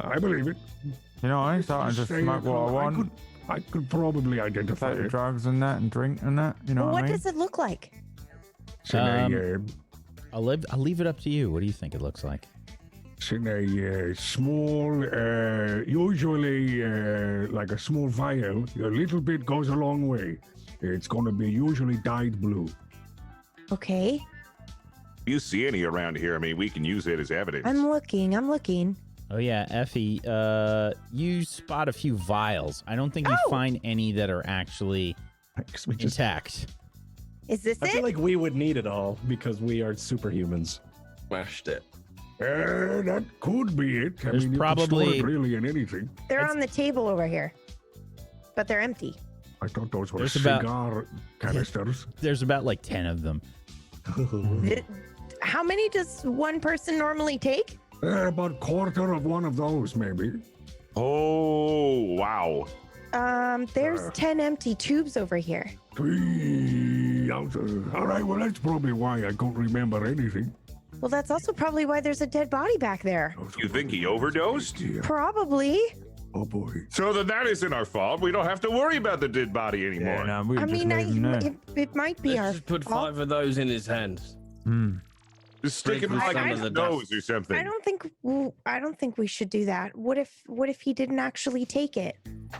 I believe it.
you know, I start and just
Say
smoke
it,
what I want,
I could probably identify
take the
it.
drugs and that, and drink and that. You know
Well,
what I
what
mean?
does it look like?
It's in
I'll leave it up to you. What do you think it looks like?
it's in a small, usually like a small vial. A little bit goes a long way. It's going to be usually dyed blue.
Okay,
If you see any around here, I mean, we can use it as evidence.
I'm looking.
Oh yeah, Effie, you spot a few vials. I don't think you
Oh!
find any that are actually
Thanks. We just,
intact.
Is this
I
it?
feel like we would need it all because we are superhumans.
Smashed it.
That could be it. I
There's
mean, you
probably-
could store it really in anything.
They're on the table over here, but they're empty.
I thought those were
There's about-
cigar canisters.
There's about like 10 of them.
How many does one person normally take?
About quarter of one of those, maybe.
Oh, wow.
There's 10 empty tubes over here.
3 ounces. All right, well, that's probably why I don't remember anything.
Well, that's also probably why there's a dead body back there.
You think he overdosed?
Probably.
Oh, boy.
So then that isn't our fault. We don't have to worry about the dead body anymore.
Yeah, no, we
I
just
mean,
leave them there.
it might be our
Let's just put
fault.
5 of those in his hands.
Just stick him
Sprinkle
like
some
in
of
his
the dust.
nose or something.
I don't think we should do that. What if he didn't actually take it?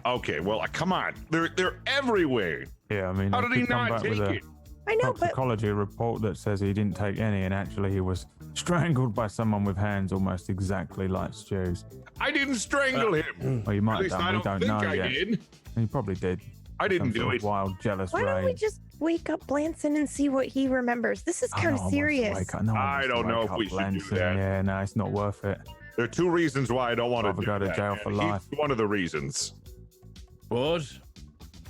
Okay, well, come on. They're everywhere.
Yeah, I mean,
How
they
did he
could come
not
back
take
with a
it?
I know, but
toxicology report that says he didn't take any, and actually he was strangled by someone with hands almost exactly like Stu's.
I didn't strangle him.
Well, you might
At
have
least
done.
I
We
don't
don't
think
know
I
yet.
did.
He probably did.
I didn't
Some
do
sort
it.
of wild, jealous
why don't we
rage.
just wake up Blanson and see what he remembers? This is
I
kind
know,
of
I
serious.
wants to wake up- no one
I
wants to
don't know
wake
if
up
we should do
Blanson.
that.
Yeah, no, it's not worth it.
There are 2 reasons why I don't want
Rather
to
go to
that,
jail
man.
for
He's
life.
one of the reasons.
What?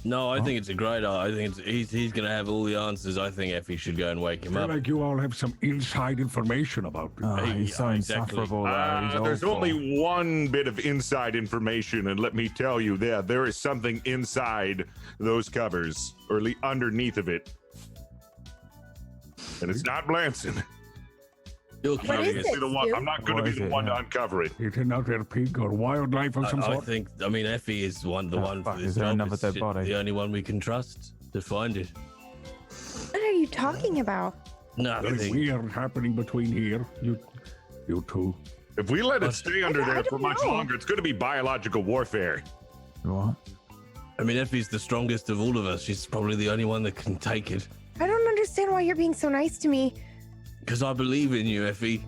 No, I think it's a great idea. I think he's going to have all the answers. I think Effie should go and wake him
I
up.
feel like you all have some inside information about me.
Oh, he's so
exactly.
insufferable. Though. He's
There's
awful.
only one bit of inside information, and let me tell you, there is something inside those covers, or underneath of it, and it's not Blanson.
You're
What is
curious.
it, Stu?
I'm not going to
What
be the
is it,
one to
yeah?
uncover it.
Is it not a pig or wildlife of some
I
sort?
think. I mean, Effie is the
Oh,
one
fuck,
for this
is there
job.
another
It's
dead body?
the only one we can trust to find it.
What are you talking about?
Something
Nothing.
weird happening between here. You two.
If we let it stay under
I
there for
don't
much
know.
longer, it's going to be biological warfare.
What?
I mean, Effie's the strongest of all of us. She's probably the only one that can take it.
I don't understand why you're being so nice to me.
Because I believe in you, Effie.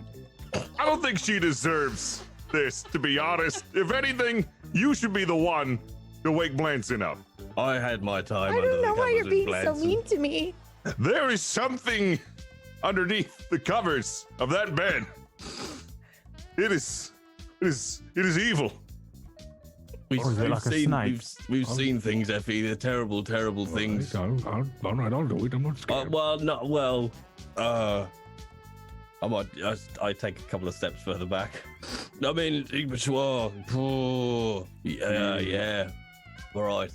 I don't think she deserves this, to be honest. If anything, you should be the one to wake Blanson up.
I had my time
I
under
don't
the
know why
covers
you're
of
being so
Blanson.
mean to me.
There is something underneath the covers of that bed. It is evil.
We've,
Or is it
we've
like a
seen,
snake?
we've seen things, Effie. They're terrible, terrible things.
All right, I'll do it. I'm not scared.
I take a couple of steps further back. I mean, yeah. All right.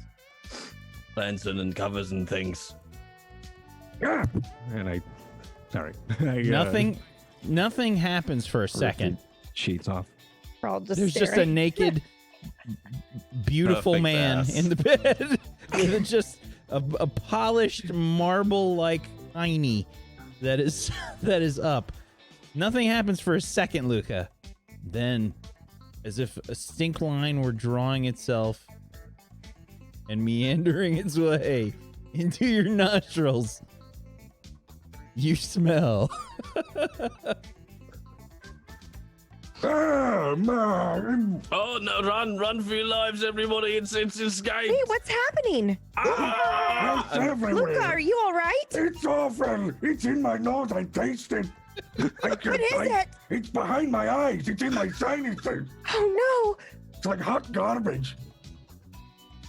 Blanson and covers and things.
And sorry.
Nothing happens for a second.
Sheets off.
We're all just
There's just a
staring.
naked, beautiful
Perfect
man
ass.
in the bed with just a polished marble-like hiney that is up. Nothing happens for a second, Luca. Then, as if a stink line were drawing itself and meandering its way into your nostrils, you smell.
Man.
Oh no! Run for your lives, everybody! It's escape.
Hey, what's happening?
It's everywhere.
Luca, are you all right?
It's awful. It's in my nose. I taste it.
What is it?
It's behind my eyes. It's in my sinuses.
Oh
It's like hot garbage.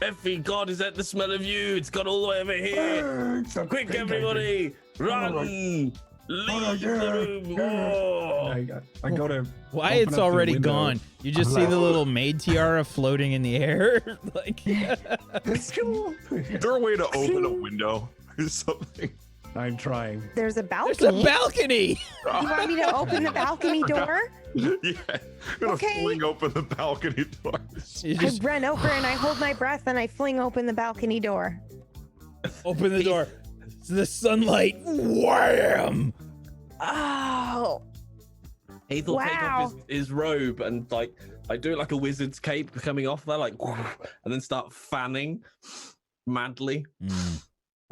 Effie, God, is that the smell of you? It's got all the way over here.
It's a
Quick,
pig, I
everybody! Run!
All
Leave
right,
the room!
yeah.
Oh.
I go to.
Wyatt's
open up the
already
window.
gone. You just see the little maid tiara floating in the air. Like,
Is there a way to open a window or something?
I'm trying.
no! There's a
there's
balcony.
a balcony.
You want me to open the balcony door?
Yeah, gonna
Okay.
fling open the balcony door.
You
I
just
run over and I hold my breath and I fling open the balcony door.
open the door. The sunlight. Wham!
Oh,
Heath will take
Wow.
off his robe and I do like a wizard's cape coming off there, and then start fanning madly.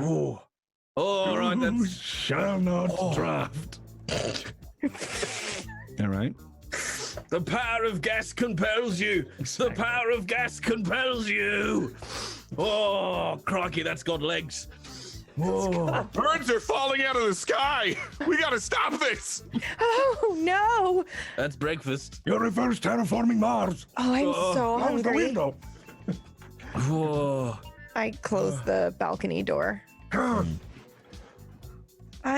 Oh, all right,
You
that's
shall not draft.
All right.
the power of gas compels you. The power of gas compels you. Oh, crikey, that's got legs. Oh.
Birds are falling out of the sky. We gotta stop this.
oh no!
That's breakfast.
You reverse terraforming Mars.
Oh, I'm so
Close the
hungry.
window.
Oh,
I close the balcony door. I'm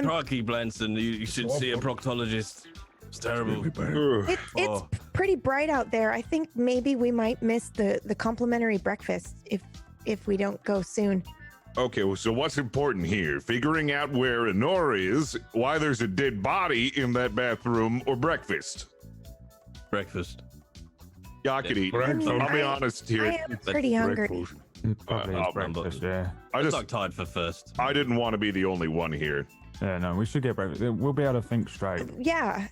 crikey, Blanson, you should see a proctologist. It's terrible.
It's pretty bright out there. I think maybe we might miss the complimentary breakfast if we don't go soon.
Okay, well, so what's important here? Figuring out where Honora is, why there's a dead body in that bathroom, or breakfast?
Breakfast.
Yeah, I could eat.
Breakfast.
I'll be honest here.
I am pretty hungry.
Breakfast.
It probably is
I'll
breakfast, yeah.
I
I'm
just,
not tired for first.
I didn't want to be the only one here.
Yeah, no, we should get breakfast. We'll be able to think straight.
Yeah.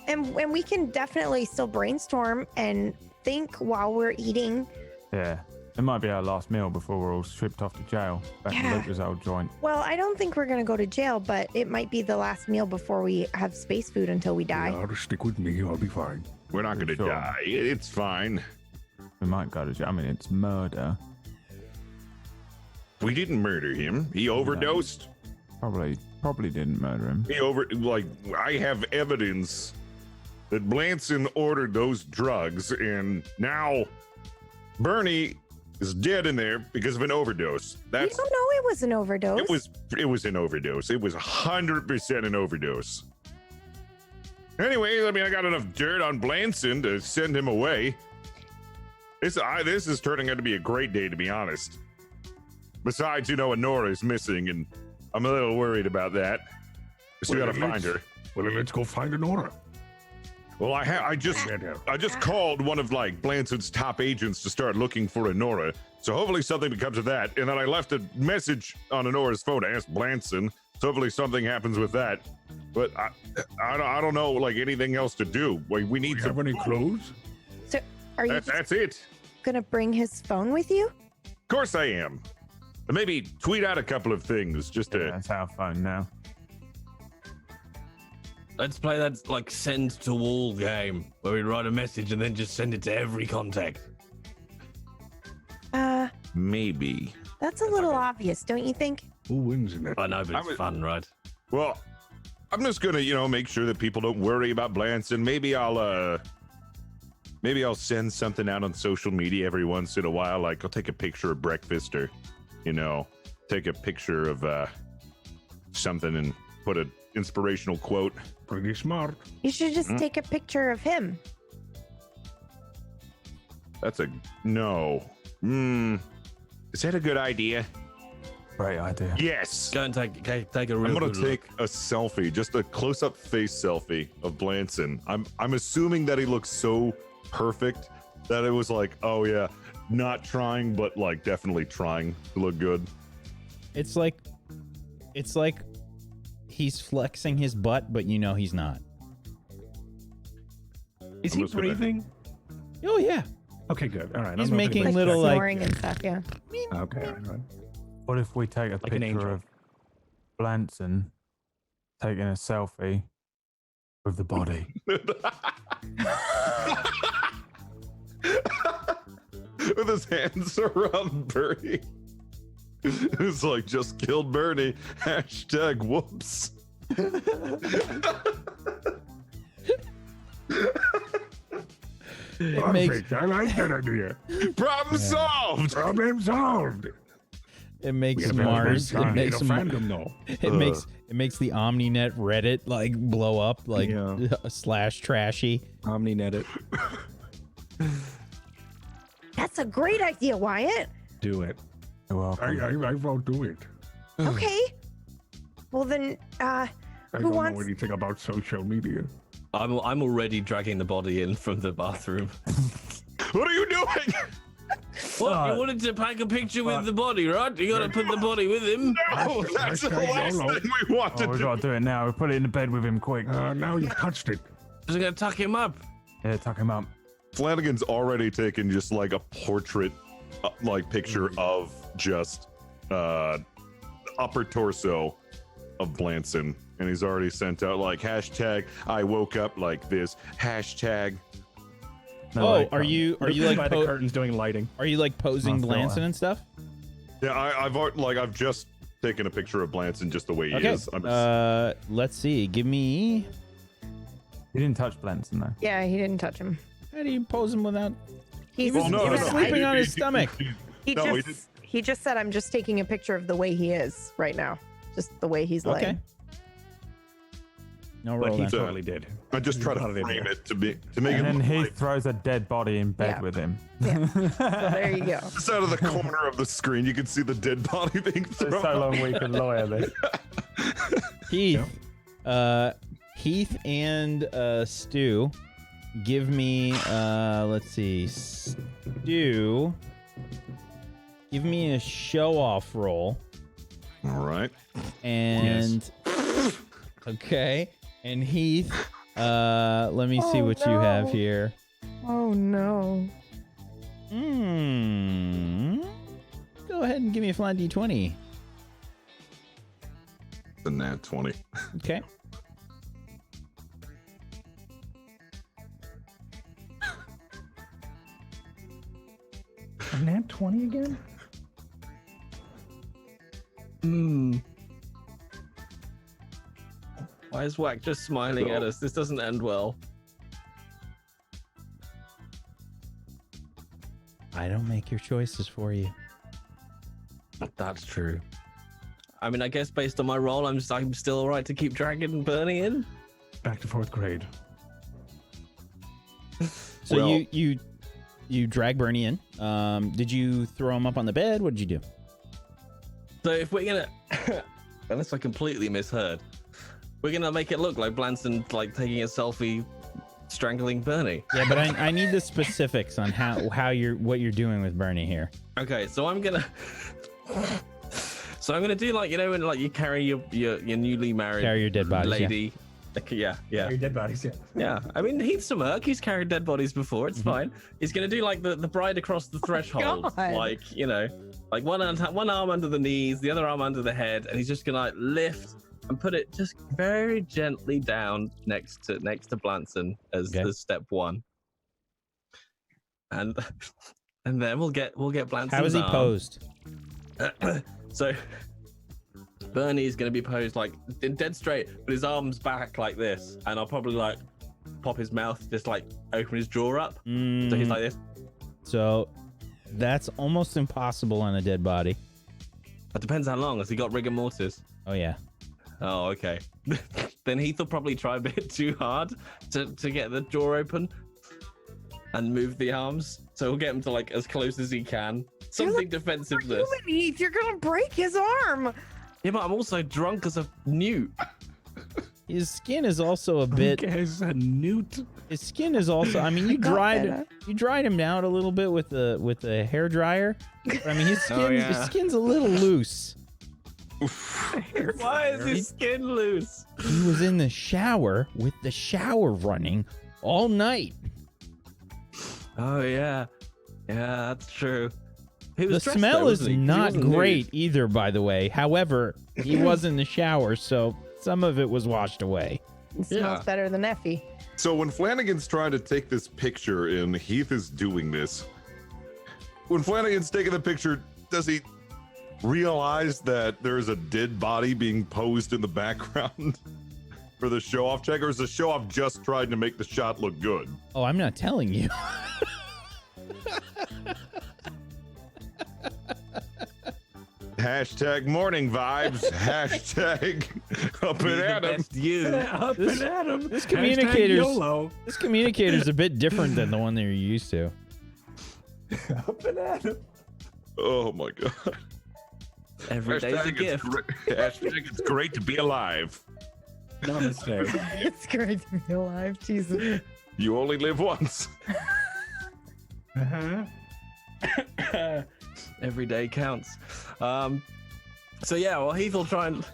And we can definitely still brainstorm and think while we're eating.
Yeah. It might be our last meal before we're all stripped off to jail. Back
Yeah.
in Luca's old joint.
Well, I don't think we're going to go to jail, but it might be the last meal before we have space food until we die.
Yeah, stick with me. I'll be fine.
We're not gonna
Sure.
die. It's fine.
We might go to jail. I mean, it's murder.
We didn't murder him. He overdosed.
Probably didn't murder him.
I have evidence that Blanson ordered those drugs, and now Bernie is dead in there because of an overdose.
You
That's
don't know it was an overdose.
it was an overdose. It was 100% an overdose. Anyway, I mean, I got enough dirt on Blanson to send him away. This is turning out to be a great day, to be honest. Besides, Honora is missing, and I'm a little worried about that. So we gotta find her.
Well, let's go find Honora.
Well, I just called one of Blanson's top agents to start looking for Honora. So hopefully something becomes of that. And then I left a message on Honora's phone to ask Blanson. So hopefully something happens with that. But I don't know anything else to do. We need
have any clues?
So are you
that's it.
gonna bring his phone with you?
Of course I am. And maybe tweet out a couple of things just to.
That's our phone now.
Let's play that send to all game where we write a message and then just send it to every contact.
Maybe.
That's a little obvious, don't you think?
Who wins in that?
I know, but it's fun, right?
Well, I'm just gonna, make sure that people don't worry about Blanson. Maybe I'll send something out on social media every once in a while. I'll take a picture of breakfast or, take a picture of something and put an inspirational quote.
Pretty smart.
You should just take a picture of him.
That's a no. Is that a good idea?
Great idea.
Yes.
Go and take a real
I'm gonna
good
take a selfie, just a close-up face selfie of Blanson. I'm assuming that he looks so perfect that it was oh yeah, not trying, but definitely trying to look good.
It's like he's flexing his butt, but he's not.
Is he breathing?
Oh yeah.
Okay, good. All right.
He's making little
snoring and stuff. Yeah.
Okay. All right.
What if we take a
an
picture
angel.
of Blanson taking a selfie with the body?
With his hands around Bernie. It's just killed Bernie. Hashtag whoops.
Perfect. I like that idea.
Problem solved.
Problem solved.
It makes
We have
Mars.
a
It makes
fandom though.
it makes the OmniNet Reddit blow up slash trashy.
OmniNet it.
That's a great idea, Wyatt.
Do it.
You're welcome.
I won't do it.
Okay. Well then,
I
who
don't
wants?
know anything about social media.
I'm already dragging the body in from the bathroom.
What are you doing?
What? You wanted to pack a picture with the body, right? You gotta put the body with him.
No, that's the last thing we want to
We
do.
gotta do it now. We put it in the bed with him quick.
Now you've touched it.
Just gonna tuck him up.
Yeah, tuck him up.
Flanagan's already taken just a portrait picture of just upper torso of Blanson, and he's already sent out hashtag I woke up like this, hashtag.
No, are you
by the curtains doing lighting?
Are you posing
No,
Blanson and stuff?
Yeah, I've just taken a picture of Blanson just the way he
Okay.
is. I'm just,
Let's see. Give me.
You didn't touch Blanson though.
Yeah, he didn't touch him.
How do you pose him without?
He's,
Well, no,
he
no,
was
no.
sleeping on his
He-
stomach.
He
No, he
he just said, "I'm just taking a picture of the way he is right now, just the way he's
Okay.
laying."
No
But
roll
he
then.
totally did.
I just try to
Not an
frame
idea.
it to make
And
it
then
look
he
like
throws a dead body in bed
Yeah.
with him.
So there you go.
just out of the corner of the screen, you can see the dead body being thrown.
It's so long we can lawyer this.
Heath, Heath and Stu, give me. Let's see, Stu, give me a show-off roll,
All right.
and okay, and Heath, let me see
Oh,
what you have
no.
here.
Oh no.
Go ahead and give me a flat d20.
The nat 20.
Okay.
A nat 20 again?
Why is Whack just smiling at us? This doesn't end well.
I don't make your choices for you.
That's true. I mean, I guess based on my role, I'm still all right to keep dragging Bernie in.
Back to 4th grade.
So
Well-
you drag Bernie in. Did you throw him up on the bed? What did you do?
So if we're gonna, unless I completely misheard, we're gonna make it look like Blanson's like taking a selfie, strangling Bernie.
Yeah, but I need the specifics on what you're doing with Bernie here.
Okay, so I'm gonna do like, you know, when like you carry your newly married
Carry your dead bodies,
lady. Yeah.
Your dead bodies, yeah.
Yeah, I mean, Heath's a merc. He's carried dead bodies before. It's fine. He's gonna do like the bride across the threshold,
God.
like, you know, like one arm under the knees, the other arm under the head, and he's just gonna like lift and put it just very gently down next to Blanson as step one, and then we'll get Blanson's
How is he
arm.
posed?
So Bernie's gonna be posed like dead straight, but his arms back like this, and I'll probably like pop his mouth, just like open his jaw up, so he's like this.
So that's almost impossible on a dead body.
It depends how long. Has he got rigor mortis?
Oh yeah.
Oh, okay. Then Heath will probably try a bit too hard to get the jaw open and move the arms. So we'll get him to like as close as he can. Something defensiveness.
Heath, you're gonna break his arm.
Yeah, but I'm also drunk as a newt.
His skin is also a bit.
As a newt.
His skin is also. I mean, you dried him out a little bit with the hair dryer. But, I mean, his skin's a little loose.
Why is his skin loose?
He was in the shower with the shower running all night.
Oh yeah, that's true.
The smell is not great either, by the way. However, he was in the shower, so some of it was washed away.
It smells better than Effie.
So when Flanagan's trying to take this picture and Heath is doing this, when Flanagan's taking the picture, does he realize that there's a dead body being posed in the background for the show-off check, or is the show-off just trying to make the shot look good?
Oh, I'm not telling you.
Hashtag morning vibes. Hashtag up and at 'em.
Up and at 'em.
This communicator's a bit different than the one that you're used to.
Up and at 'em.
Oh my god.
Every day's a gift.
Hashtag it's great to be alive.
Namaste.
It's great to be alive, Jesus.
You only live once.
Every day counts. So yeah, well, Heath will try and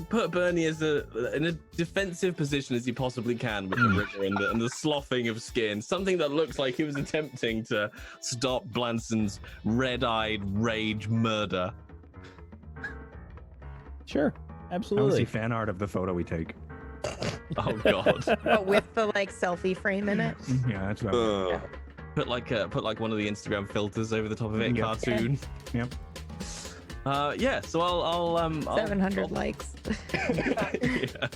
put Bernie in a defensive position as he possibly can with the rigor and the sloughing of skin, something that looks like he was attempting to stop Blanson's red-eyed rage murder.
Sure,
I
absolutely.
want to see fan art of the photo we take.
Oh god.
But with the selfie frame in it.
Yeah, that's what I
Put like one of the Instagram filters over the top of it,
Yep.
cartoon.
Yep.
Yeah. So I'll
700 likes.
Yeah.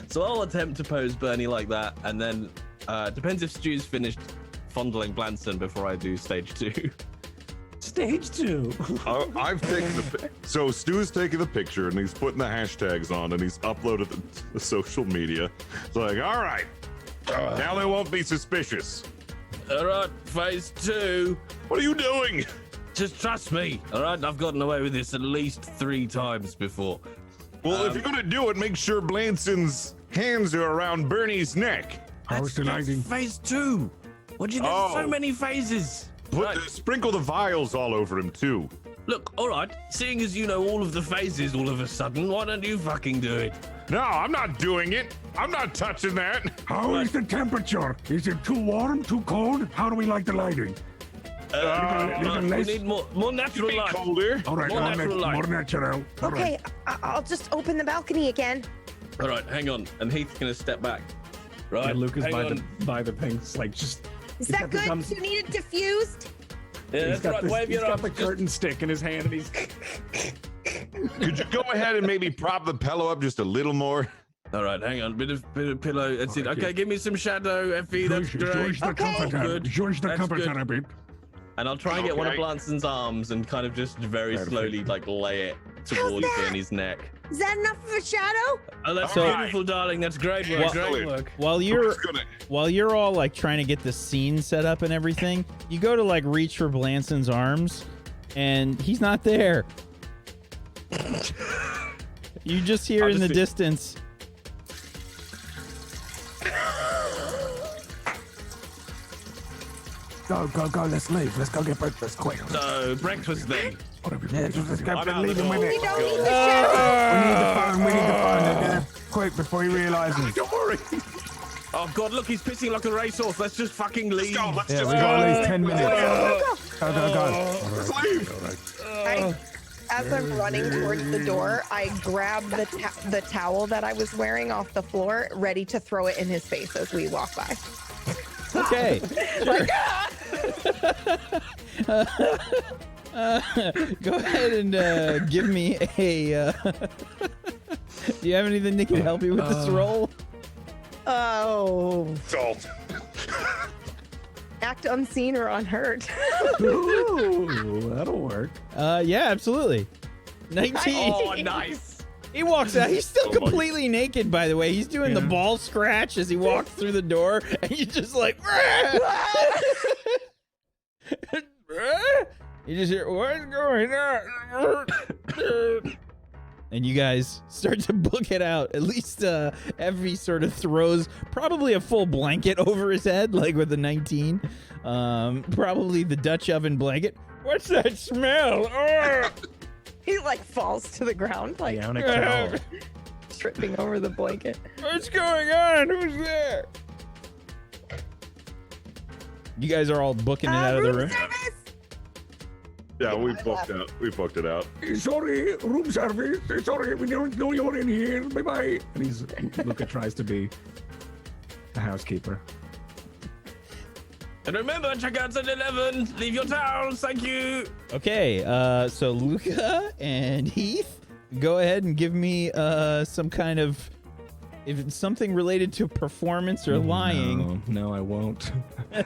So I'll attempt to pose Bernie like that, and then depends if Stu's finished fondling Blanson before I do stage 2.
Stage 2.
I've taken so Stu's taking the picture and he's putting the hashtags on and he's uploaded the social media. It's like, all right, now they won't be suspicious.
All right, phase 2.
What are you doing?
Just trust me. All right, I've gotten away with this at least 3 times before.
Well, if you're gonna do it, make sure Blanson's hands are around Bernie's neck.
How's the lighting?
Phase 2. What do you? There's so many phases.
Sprinkle the vials all over him too.
Look, all right. Seeing as you know all of the phases, all of a sudden, why don't you fucking do it?
No, I'm not doing it. I'm not touching that.
How is the temperature? Is it too warm, too cold? How do we like the lighting? Little
We
less?
need more natural light.
Colder.
All right,
more natural light.
more natural. All
Okay,
right.
I'll just open the balcony again.
All right, hang on. And Heath's gonna step back. Right,
And Luke is
hang on.
by the things, like just.
Is
He's
that
got the
good?
thumbs-
You need it diffused?
Yeah,
He's
that's
got
right.
this-
Wave
he's
your
got
arms.
the curtain stick in his hand, and he's.
Could you go ahead and maybe prop the pillow up just a little more?
All right, hang on. Bit of pillow. That's it. Okay, give me some shadow, Effie. That's
George
great.
the comforter.
Good.
George the
That's
comforter
good.
a bit.
And I'll try and get one of
Okay.
Blanson's arms and kind of just very slowly like lay it towards
that?
Bernie's neck.
Is that enough of a shadow?
Oh, that's
So-
beautiful, darling. That's great work.
Well-
Great work.
While you're all like trying to get the scene set up and everything, you go to like reach for Blanson's arms, and he's not there. You just hear in the distance.
Go, let's leave. Let's go get breakfast quick.
So, breakfast then.
Yeah, just go
I'm out
leave
the
him with
door.
it.
We don't need the shadow.
We need the phone. Get it quick before he realizes.
Don't worry.
Oh, God, look, he's pissing like a racehorse. Let's just fucking leave.
Yeah, we got at least 10 minutes. Go.
Let's leave.
As I'm running towards the door, I grab the towel that I was wearing off the floor, ready to throw it in his face as we walk by.
Okay.
Like,
Go ahead and give me a. Do you have anything that can help you with this roll?
oh,
Salt.
act unseen or unheard.
Ooh, that'll work.
Yeah, absolutely. 19.
Oh, nice.
He walks out. He's still
Oh my-
completely naked, by the way. He's doing the ball scratch as he walks through the door, and you just like. You just hear, what's going on? And you guys start to book it out. At least Evie sort of throws probably a full blanket over his head, like with the 19. Probably the Dutch oven blanket. What's that smell?
He like falls to the ground, like
Bionic towel.
tripping over the blanket.
What's going on? Who's there? You guys are all booking it out of the room.
Service!
Yeah, we booked it out.
Sorry, room service. Sorry, we don't know you're in here. Bye-bye.
And Luca tries to be a housekeeper.
And remember, check out at 11. Leave your towels. Thank you.
Okay, so Luca and Heath, go ahead and give me some kind of, if it's something related to performance or lying.
No, I won't.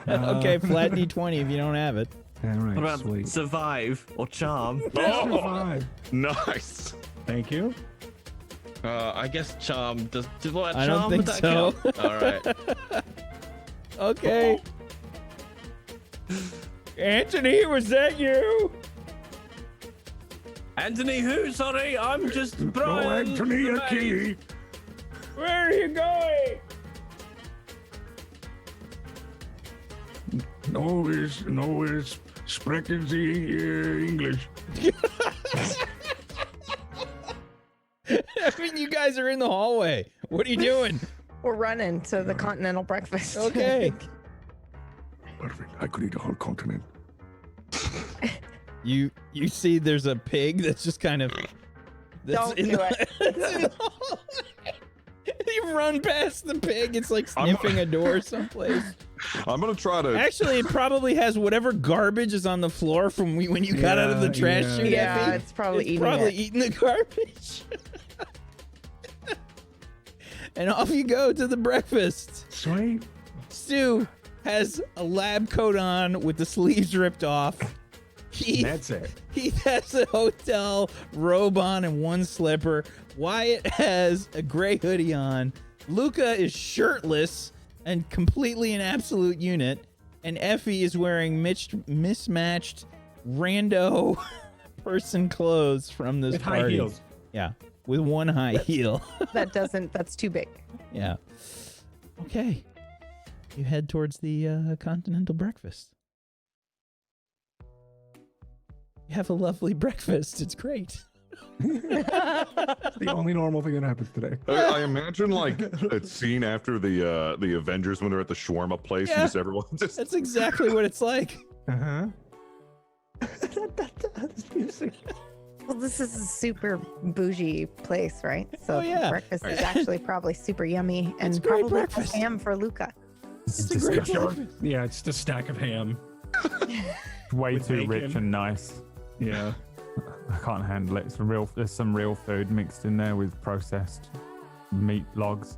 Okay, flat D20 if you don't have it.
All right,
What about
sweet.
survive or charm?
Oh, nice.
Thank you.
I guess charm does. What,
I
charm,
don't
would
think
that
so.
count? All right.
Okay. Anthony, was that you?
Anthony, who? Sorry, I'm just
No,
Brian.
Anthony,
the
a
maid.
key.
Where are you going?
No, it's sprechen Sie English.
I mean, you guys are in the hallway. What are you doing?
We're running to the continental breakfast.
Okay.
Perfect. I could eat a whole continent.
You see there's a pig that's just kind of
Don't do it.
that's in the hallway. You run past the pig, it's like sniffing a door someplace.
I'm gonna try to.
Actually, it probably has whatever garbage is on the floor from when you got out of the trash chute.
Yeah,
Effie.
it's probably
It's
eating
probably
it.
eating the garbage. And off you go to the breakfast.
Sweet.
Stu has a lab coat on with the sleeves ripped off.
That's it.
Heath has a hotel robe on and one slipper. Wyatt has a gray hoodie on. Luca is shirtless and completely an absolute unit. And Effie is wearing mismatched rando person clothes from this
With
party.
high heels.
Yeah, with one high heel.
That's too big.
Yeah. Okay. You head towards the continental breakfast. You have a lovely breakfast. It's great.
The only normal thing that happens today.
I imagine like a scene after the Avengers when they're at the shawarma place
Yeah.
and just everyone just.
That's exactly what it's like.
Uh-huh.
Well, this is a super bougie place, right? So
Oh, yeah.
breakfast is actually probably super yummy and
It's great
probably
breakfast.
ham for Luca.
It's a great breakfast.
Yeah, it's just a stack of ham.
Way
With
too rich
bacon.
and nice.
Yeah.
I can't handle it. There's some real food mixed in there with processed. meat logs.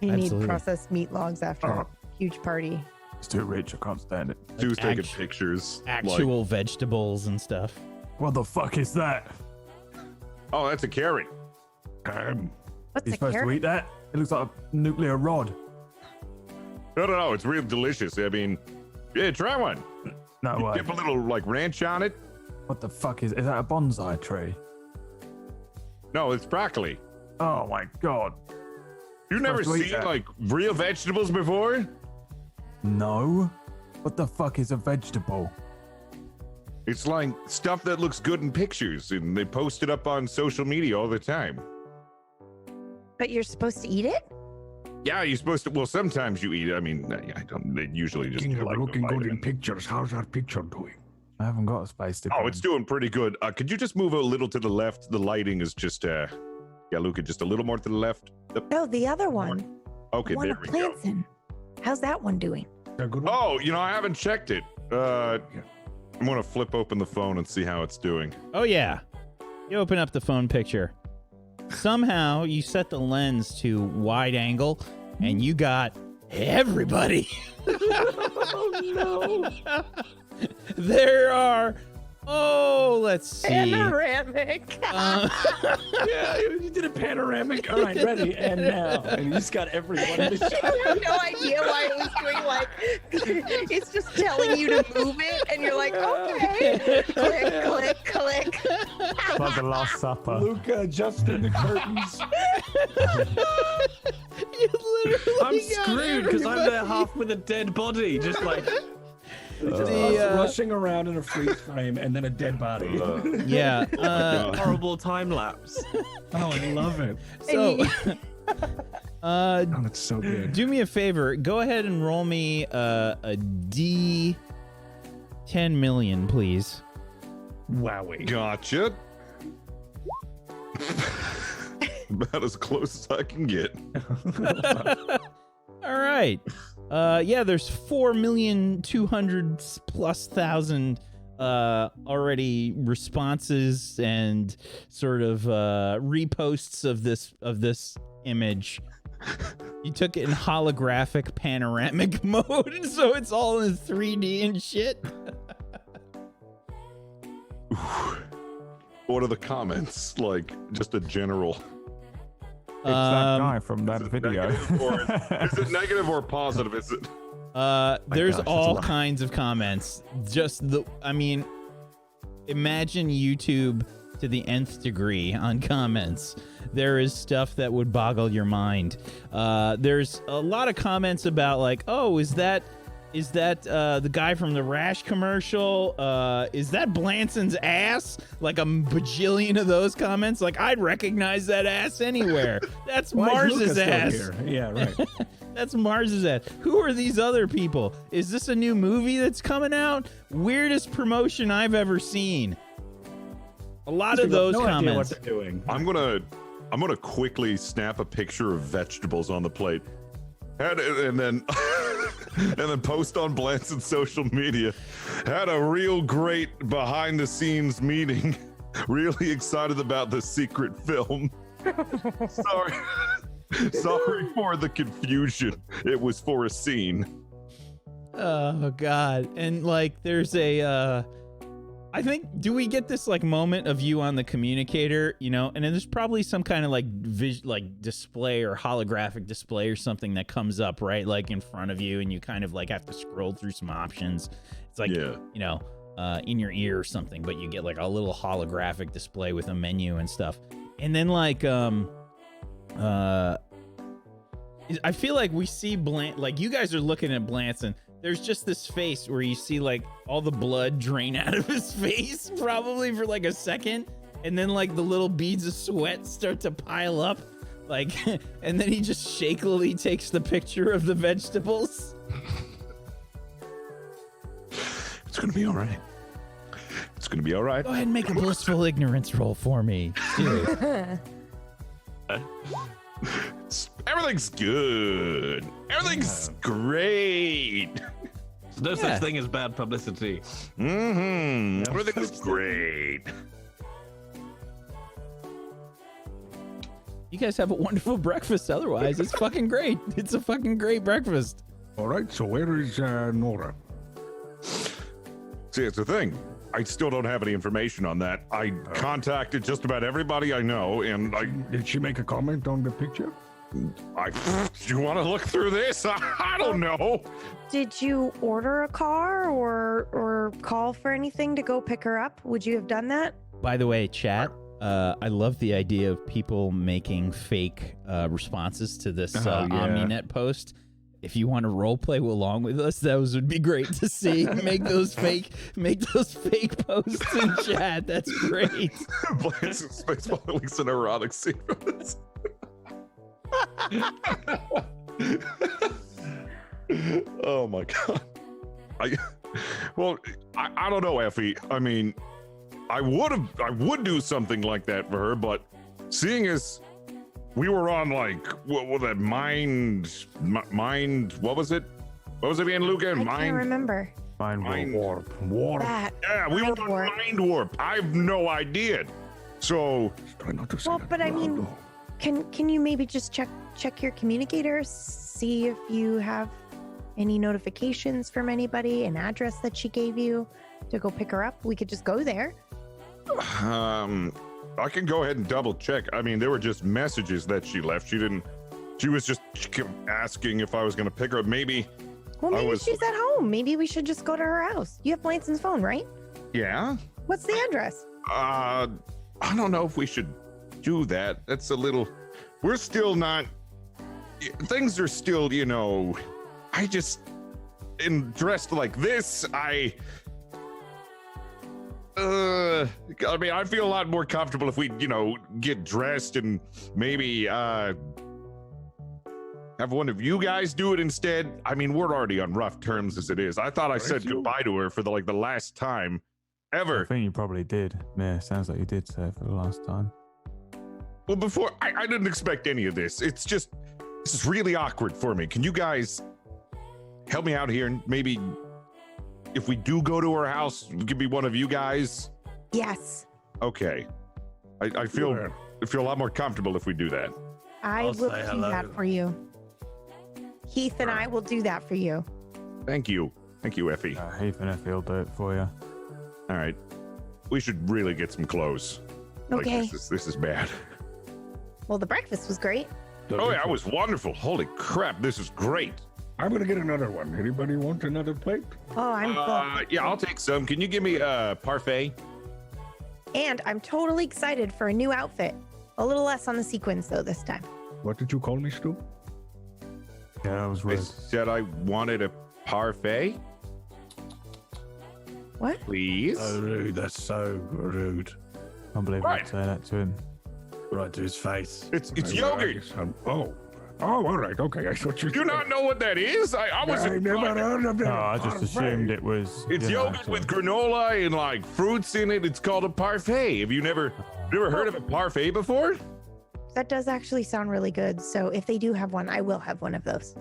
You
Absolutely.
need processed meat logs after a huge party.
It's too rich. I can't stand it.
Stu's taking
act-
pictures.
Actual vegetables and stuff.
What the fuck is that?
Oh, that's a carrot.
What's
You
a
supposed to
carrot?
eat that? It looks like a nuclear rod.
No. It's real delicious. I mean, yeah, try one.
No way.
Dip a little like ranch on it.
What the fuck is that? A bonsai tree?
No, it's broccoli.
Oh my god.
You've never
Supposed to eat
seen
that.
like real vegetables before?
No. What the fuck is a vegetable?
It's like stuff that looks good in pictures, and they post it up on social media all the time.
But you're supposed to eat it?
Yeah, you're supposed to. Well, sometimes you eat it. I mean, I don't. They usually just.
Looking good in pictures. How's our picture doing?
I haven't got a space to.
Oh, it's doing pretty good. Could you just move a little to the left? The lighting is just. Yeah, Luca, just a little more to the left.
No, the other one.
Okay,
One
there
of
we go.
Planson. How's that one doing?
A good one?
Oh, I haven't checked it. I'm gonna flip open the phone and see how it's doing.
Oh yeah. You open up the phone picture. Somehow you set the lens to wide angle and you got everybody.
Oh no.
There are let's see.
Panoramic.
Yeah, you did a panoramic. All right, ready, and now. And you just got everyone in the shot.
I have no idea why it was doing like it's just telling you to move it and you're like, okay. Click, click, click.
It's like the Last Supper.
Luca adjusting the curtains.
You literally
I'm
got
screwed because I'm there half with a dead body, just like.
Rushing around in a freeze frame and then a dead body.
Yeah.
Horrible time lapse.
Oh, I love it.
So
Oh, that's so good.
do me a favor. Go ahead and roll me a D 10 million, please.
Wowie.
Gotcha. About as close as I can get.
All right. Yeah, there's 4,200,000+ already responses and sort of reposts of this image. You took it in holographic panoramic mode, so it's all in 3D and shit.
What are the comments? Like, just a general.
It's that guy from that video.
Is it negative or positive? Is it?
There's
gosh, that's a
all
lot.
kinds of comments. Imagine YouTube to the nth degree on comments. There is stuff that would boggle your mind. There's a lot of comments about like, oh, is that the guy from the Rash commercial? Is that Blanson's ass? Like a bajillion of those comments. Like, I'd recognize that ass anywhere. That's
Why is
Mars's
Luca still
ass.
here? Yeah, right.
That's Mars's ass. Who are these other people? Is this a new movie that's coming out? Weirdest promotion I've ever seen. A lot of those
no idea what
comments.
they're doing.
I'm gonna quickly snap a picture of vegetables on the plate, and then and then post on Blanson's social media. Had a real great behind the scenes meeting. Really excited about the secret film. Sorry. Sorry for the confusion. It was for a scene.
Oh God. And like there's a I think, do we get this like moment of you on the communicator, and then there's probably some kind of like display or holographic display or something that comes up right like in front of you, and you kind of like have to scroll through some options. It's like in your ear or something, but you get like a little holographic display with a menu and stuff. And then like I feel like we see like you guys are looking at Blanson. There's just this face where you see like all the blood drain out of his face probably for like a second, and then like the little beads of sweat start to pile up, like, and then he just shakily takes the picture of the vegetables.
It's gonna be all right. It's gonna be all right.
Go ahead and make a blissful ignorance roll for me.
Everything's good. Everything's great.
There's no such thing as bad publicity.
Mm-hmm. Everything's great.
You guys have a wonderful breakfast. Otherwise, it's fucking great. It's a fucking great breakfast.
All right, so where is Nora?
See, it's the thing. I still don't have any information on that. I contacted just about everybody I know, and
Did she make a comment on the picture?
do you want to look through this? I don't know.
Did you order a car or call for anything to go pick her up? Would you have done that?
By the way, chat, I love the idea of people making fake responses to this OmniNet post. If you want to role play along with us, those would be great to see. Make those fake posts in chat. That's great.
Blanc's Spaceball released an erotic scene from this. Oh my god. I don't know, Effie. I mean, I would do something like that for her, but seeing as we were on like what was that mind what was it again, Luca?
I can't remember.
Mind warp. Warp.
That.
Yeah, we were on mind warp. I have no idea. So
Try not to say
Well,
that
but I
out
mean,
loud.
can you maybe just check your communicators, see if you have any notifications from anybody, an address that she gave you to go pick her up? We could just go there.
I can go ahead and double check. I mean, there were just messages that she left. She was just asking if I was going to pick her up. Maybe.
Well, maybe she's at home. Maybe we should just go to her house. You have Blanson's phone, right?
Yeah.
What's the address?
I don't know if we should do that. That's a little. We're still not. Things are still, I just. Dressed like this, I mean, I feel a lot more comfortable if we, get dressed and maybe have one of you guys do it instead. I mean, we're already on rough terms as it is. I thought I said goodbye to her for the last time ever.
I think you probably did. Yeah, sounds like you did say it for the last time.
Well, before I didn't expect any of this. It's just this is really awkward for me. Can you guys help me out here and maybe if we do go to her house, give me one of you guys?
Yes.
Okay. I feel a lot more comfortable if we do that.
I'll do that for you. Heath and I will do that for you.
Thank you. Thank you, Effie.
Heath and Effie will do it for you.
All right. We should really get some clothes.
Okay.
This is bad.
Well, the breakfast was great.
Oh, yeah, it was wonderful. Holy crap, this is great.
I'm gonna get another one. Anybody want another plate?
Oh, I'm full.
Yeah, I'll take some. Can you give me a parfait?
And I'm totally excited for a new outfit. A little less on the sequins, though, this time.
What did you call me, Stu?
Yeah, that was
I
rude.
said I wanted a parfait.
What?
Please.
So rude. That's so rude.
I can't believe I'd say that to him.
Right to his face.
It's yogurt.
All right. Okay. I thought you.
Do you not know what that is? I was.
I've never heard of that.
Oh, I just assumed it was.
It's yogurt with granola and fruits in it. It's called a parfait. Have you never heard of a parfait before?
That does actually sound really good. So if they do have one, I will have one of those.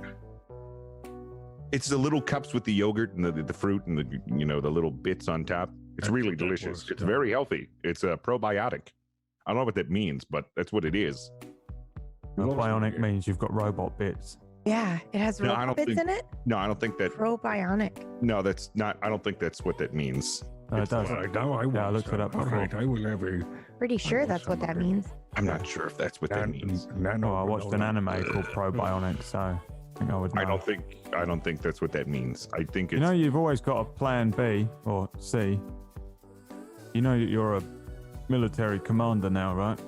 It's the little cups with the yogurt and the fruit and the little bits on top. It's really delicious. It's very healthy. It's a probiotic. I don't know what that means, but that's what it is.
Bionic means you've got robot bits.
Yeah, it has robot bits in it.
No, I don't think that.
Probionic.
No, that's not. I don't think that's what that means.
No, it does.
All right, now I
looked it up before.
All right, I will have a.
Pretty sure that's what that means.
I'm not sure if that's what that means.
I watched an anime called Probionic, so I think I would know.
I don't think that's what that means. I think it's.
You've always got a plan B or C. You know that you're a military commander now, right?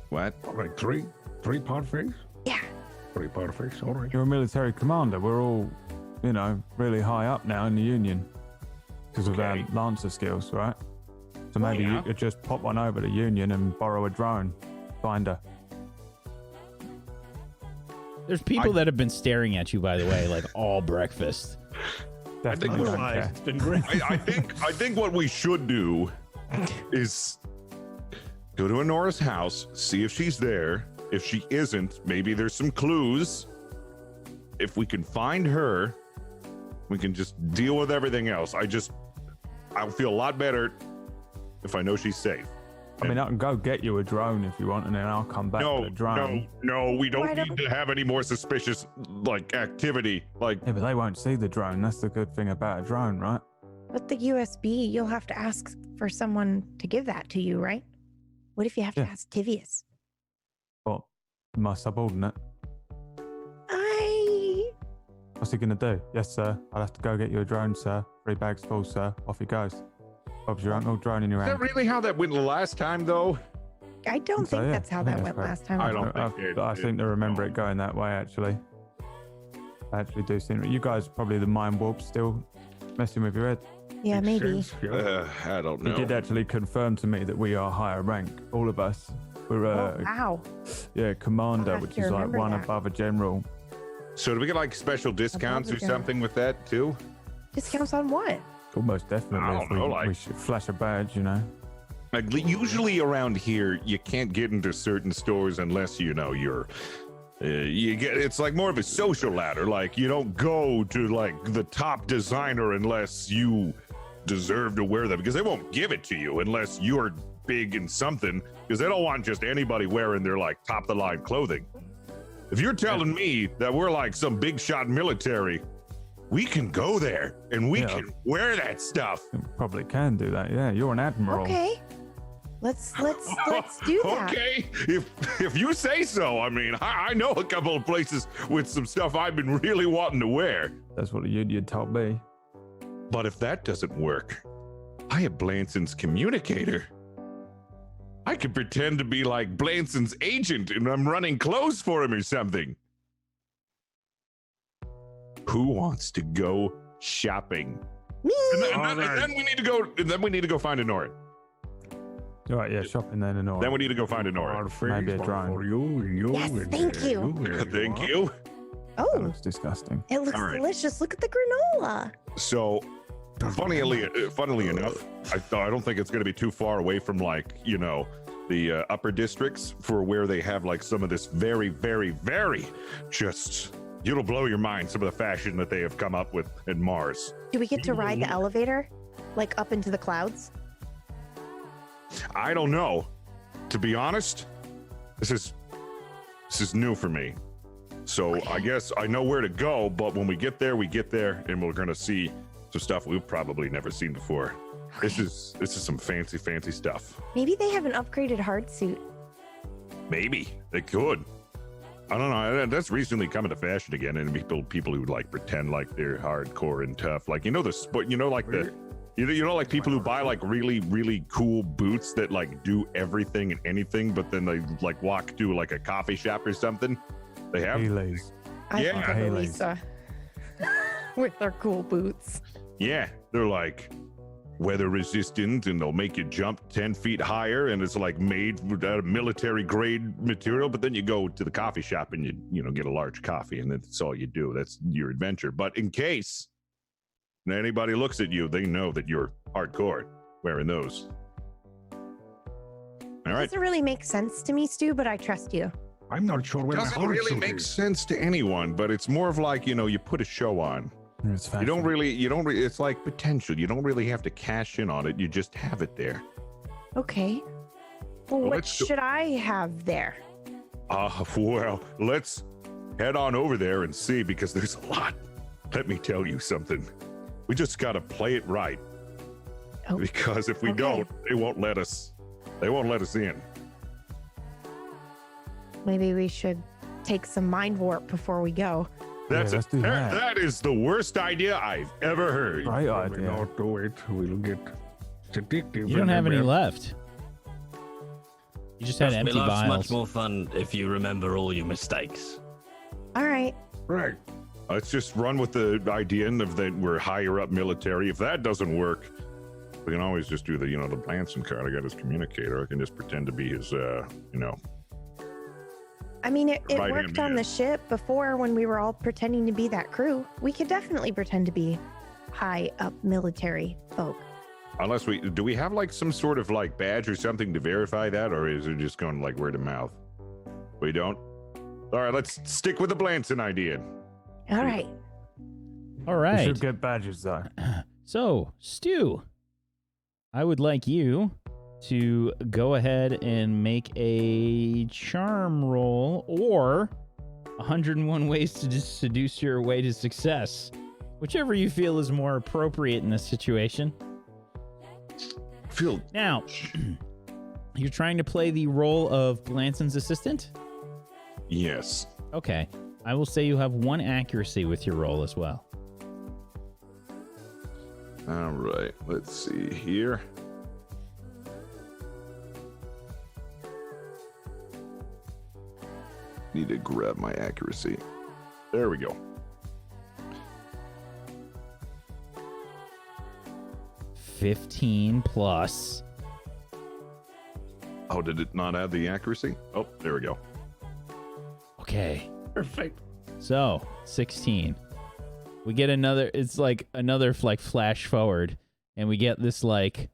What?
All right, three parfaits.
Yeah.
3 parfaits. All right.
You're a military commander. We're all, really high up now in the Union because of our Lancer skills, right? So maybe you could just pop one over to Union and borrow a drone, find her.
There's people that have been staring at you, by the way, all breakfast.
Definitely don't care.
It's been great.
I think what we should do is go to Honora's house, see if she's there. If she isn't, maybe there's some clues. If we can find her, we can just deal with everything else. I'll feel a lot better if I know she's safe.
I mean, I can go get you a drone if you want, and then I'll come back with a drone.
No, we don't
Why don't
need to have any more suspicious, like, activity. Like,
Yeah, but they won't see the drone. That's the good thing about a drone, right?
But the USB, you'll have to ask for someone to give that to you, right? What if you have to
Yeah.
ask Tivius?
What? My subordinate. What's he gonna do? Yes, sir. I'll have to go get you a drone, sir. 3 bags full, sir. Off he goes. Bob's your uncle, drone in your
is that
hand.
really how that went the last time, though?
I don't
So,
think
yeah,
that's how
I think
that
that's
went
right.
last time.
I don't think it-
I seem to remember it going that way, actually. I actually do seem. You guys probably the mind warp still messing with your head.
Yeah, maybe.
I don't
He
know.
did actually confirm to me that we are higher rank, all of us. We're
Oh, wow.
commander,
I'll have
which
to
is like
remember
one
that.
above a general.
So do we get like special discounts or
Above the
something with that too?
Discounts on what?
Almost definitely.
I
If
don't know,
we
like-
should flash a badge, you know.
Like usually around here, you can't get into certain stores unless you know you're. You get it's like more of a social ladder. Like you don't go to like the top designer unless you deserve to wear them because they won't give it to you unless you're big in something because they don't want just anybody wearing their like top of the line clothing. If you're telling me that we're like some big shot military, we can go there and we
Yeah.
can wear that stuff.
You probably can do that. Yeah, you're an admiral.
Okay. Let's do that.
Okay, if you say so. I mean, I know a couple of places with some stuff I've been really wanting to wear.
That's what you told me.
But if that doesn't work, I have Blanson's communicator. I could pretend to be like Blanson's agent and I'm running clothes for him or something. Who wants to go shopping?
Me.
And then we need to go. And then we need to go find a Nora.
All right, yeah, shopping then and all.
Then we need to go find a Nora.
Maybe a drone.
For you,
Yes,
and,
thank you.
Thank you.
That
Oh,
looks disgusting.
it looks
All right.
delicious. Look at the granola.
So, funnily enough, I don't think it's going to be too far away from like the upper districts for where they have like some of this very, very, very just. It'll blow your mind some of the fashion that they have come up with in Mars.
Do we get to ride the elevator, like up into the clouds?
I don't know. To be honest, this is new for me. So I guess I know where to go, but when we get there, and we're gonna see some stuff we've probably never seen before. This is some fancy stuff.
Maybe they have an upgraded hard suit.
Maybe they could. I don't know. That's recently coming to fashion again, and people who like pretend like they're hardcore and tough, like the sport. Like like people who buy like really, really cool boots that like do everything and anything, but then they like walk to like a coffee shop or something. They have.
Heelys.
I
Yeah.
think of
Haley.
Elisa with their cool boots.
Yeah, they're like weather resistant and they'll make you jump 10 feet higher and it's like made out of military grade material. But then you go to the coffee shop and you get a large coffee and that's all you do. That's your adventure. But in case anybody looks at you, they know that you're hardcore wearing those. All right.
Doesn't really make sense to me, Stu, but I trust you.
I'm not sure where my
Doesn't
hard
really
suit
make
is.
sense to anyone, but it's more of like, you put a show on.
It's
You don't really, it's like potential. You don't really have to cash in on it. You just have it there.
Okay. Well, what
let's go-
should I have there?
Well, let's head on over there and see because there's a lot. Let me tell you something. We just got to play it right.
Oh,
Because if we
okay.
don't, they won't let us in.
Maybe we should take some mind warp before we go.
That's
let's do that.
That is the worst idea I've ever heard.
Great
We
idea.
not do it. We'll get addictive.
You don't have any
and
left. You just had empty
Life's
vials.
much more fun if you remember all your mistakes.
All right.
Right.
Let's just run with the idea of that we're higher up military. If that doesn't work, we can always just do the Blanson card. I got his communicator. I can just pretend to be his,
I mean, it
Right
worked
hand
on
man.
the ship before when we were all pretending to be that crew. We could definitely pretend to be high up military folk.
Unless do we have like some sort of like badge or something to verify that, or is it just going like word of mouth? We don't. All right, let's stick with the Blanson idea.
All right.
All
We
right.
should get badges though.
So, Stu, I would like you to go ahead and make a charm roll or 101 ways to just seduce your way to success. Whichever you feel is more appropriate in this situation. Now, you're trying to play the role of Blanson's assistant?
Yes.
Okay. I will say you have 1 accuracy with your roll as well.
All right. Let's see here. Need to grab my accuracy. There we go.
15 plus.
Oh, did it not add the accuracy? Oh, there we go.
Okay.
Perfect.
So, 16. We get another, it's like another like flash forward, and we get this like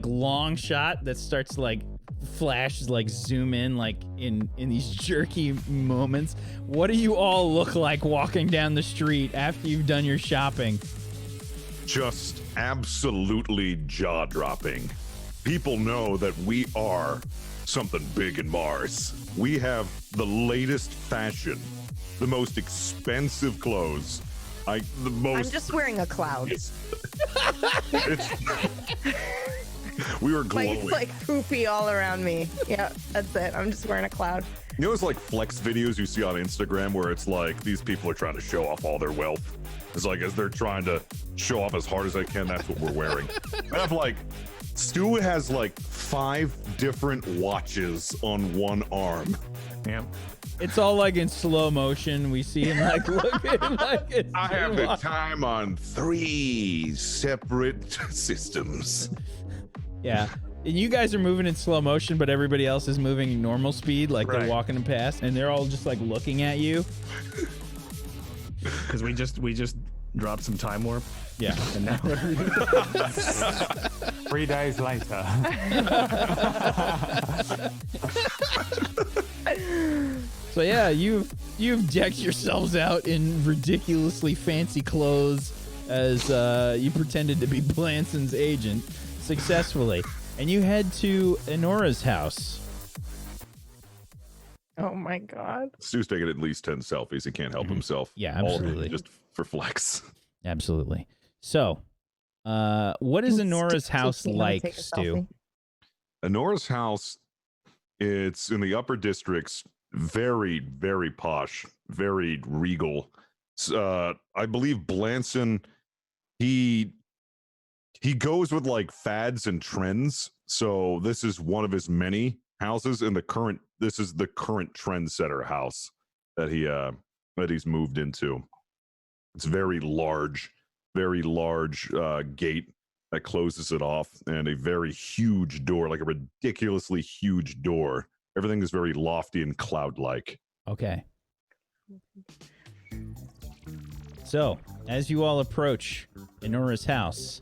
long shot that starts like flashes like zoom in like in these jerky moments. What do you all look like walking down the street after you've done your shopping?
Just absolutely jaw-dropping. People know that we are something big in Mars. We have the latest fashion, the most expensive clothes. I'm
just wearing a cloud.
We were glowing.
It's like poopy all around me. Yeah, that's it. I'm just wearing a cloud.
You know those like flex videos you see on Instagram where it's like these people are trying to show off all their wealth? It's like as they're trying to show off as hard as they can, that's what we're wearing. I have like, Stu has like 5 different watches on one arm.
Yeah.
It's all like in slow motion. We see him like looking like it's
I have the time on 3 separate systems.
Yeah. And you guys are moving in slow motion, but everybody else is moving normal speed, like they're walking past, and they're all just like looking at you.
Because we just dropped some time warp.
Yeah.
And now
3 days later.
So yeah, you've decked yourselves out in ridiculously fancy clothes as you pretended to be Blanson's agent successfully, and you head to Enora's house.
Oh my god.
Stu's taking at least 10 selfies. He can't help himself.
Yeah, absolutely.
Just for flex.
Absolutely. So, what is Enora's house like, Stu?
Enora's house, it's in the upper districts, very, very posh, very regal. I believe Blanson, he goes with like fads and trends. So this is one of his many houses in this is the current trendsetter house that he's moved into. It's very large gate that closes it off, and a very huge door, like a ridiculously huge door. Everything is very lofty and cloud-like.
Okay. So, as you all approach Enora's house,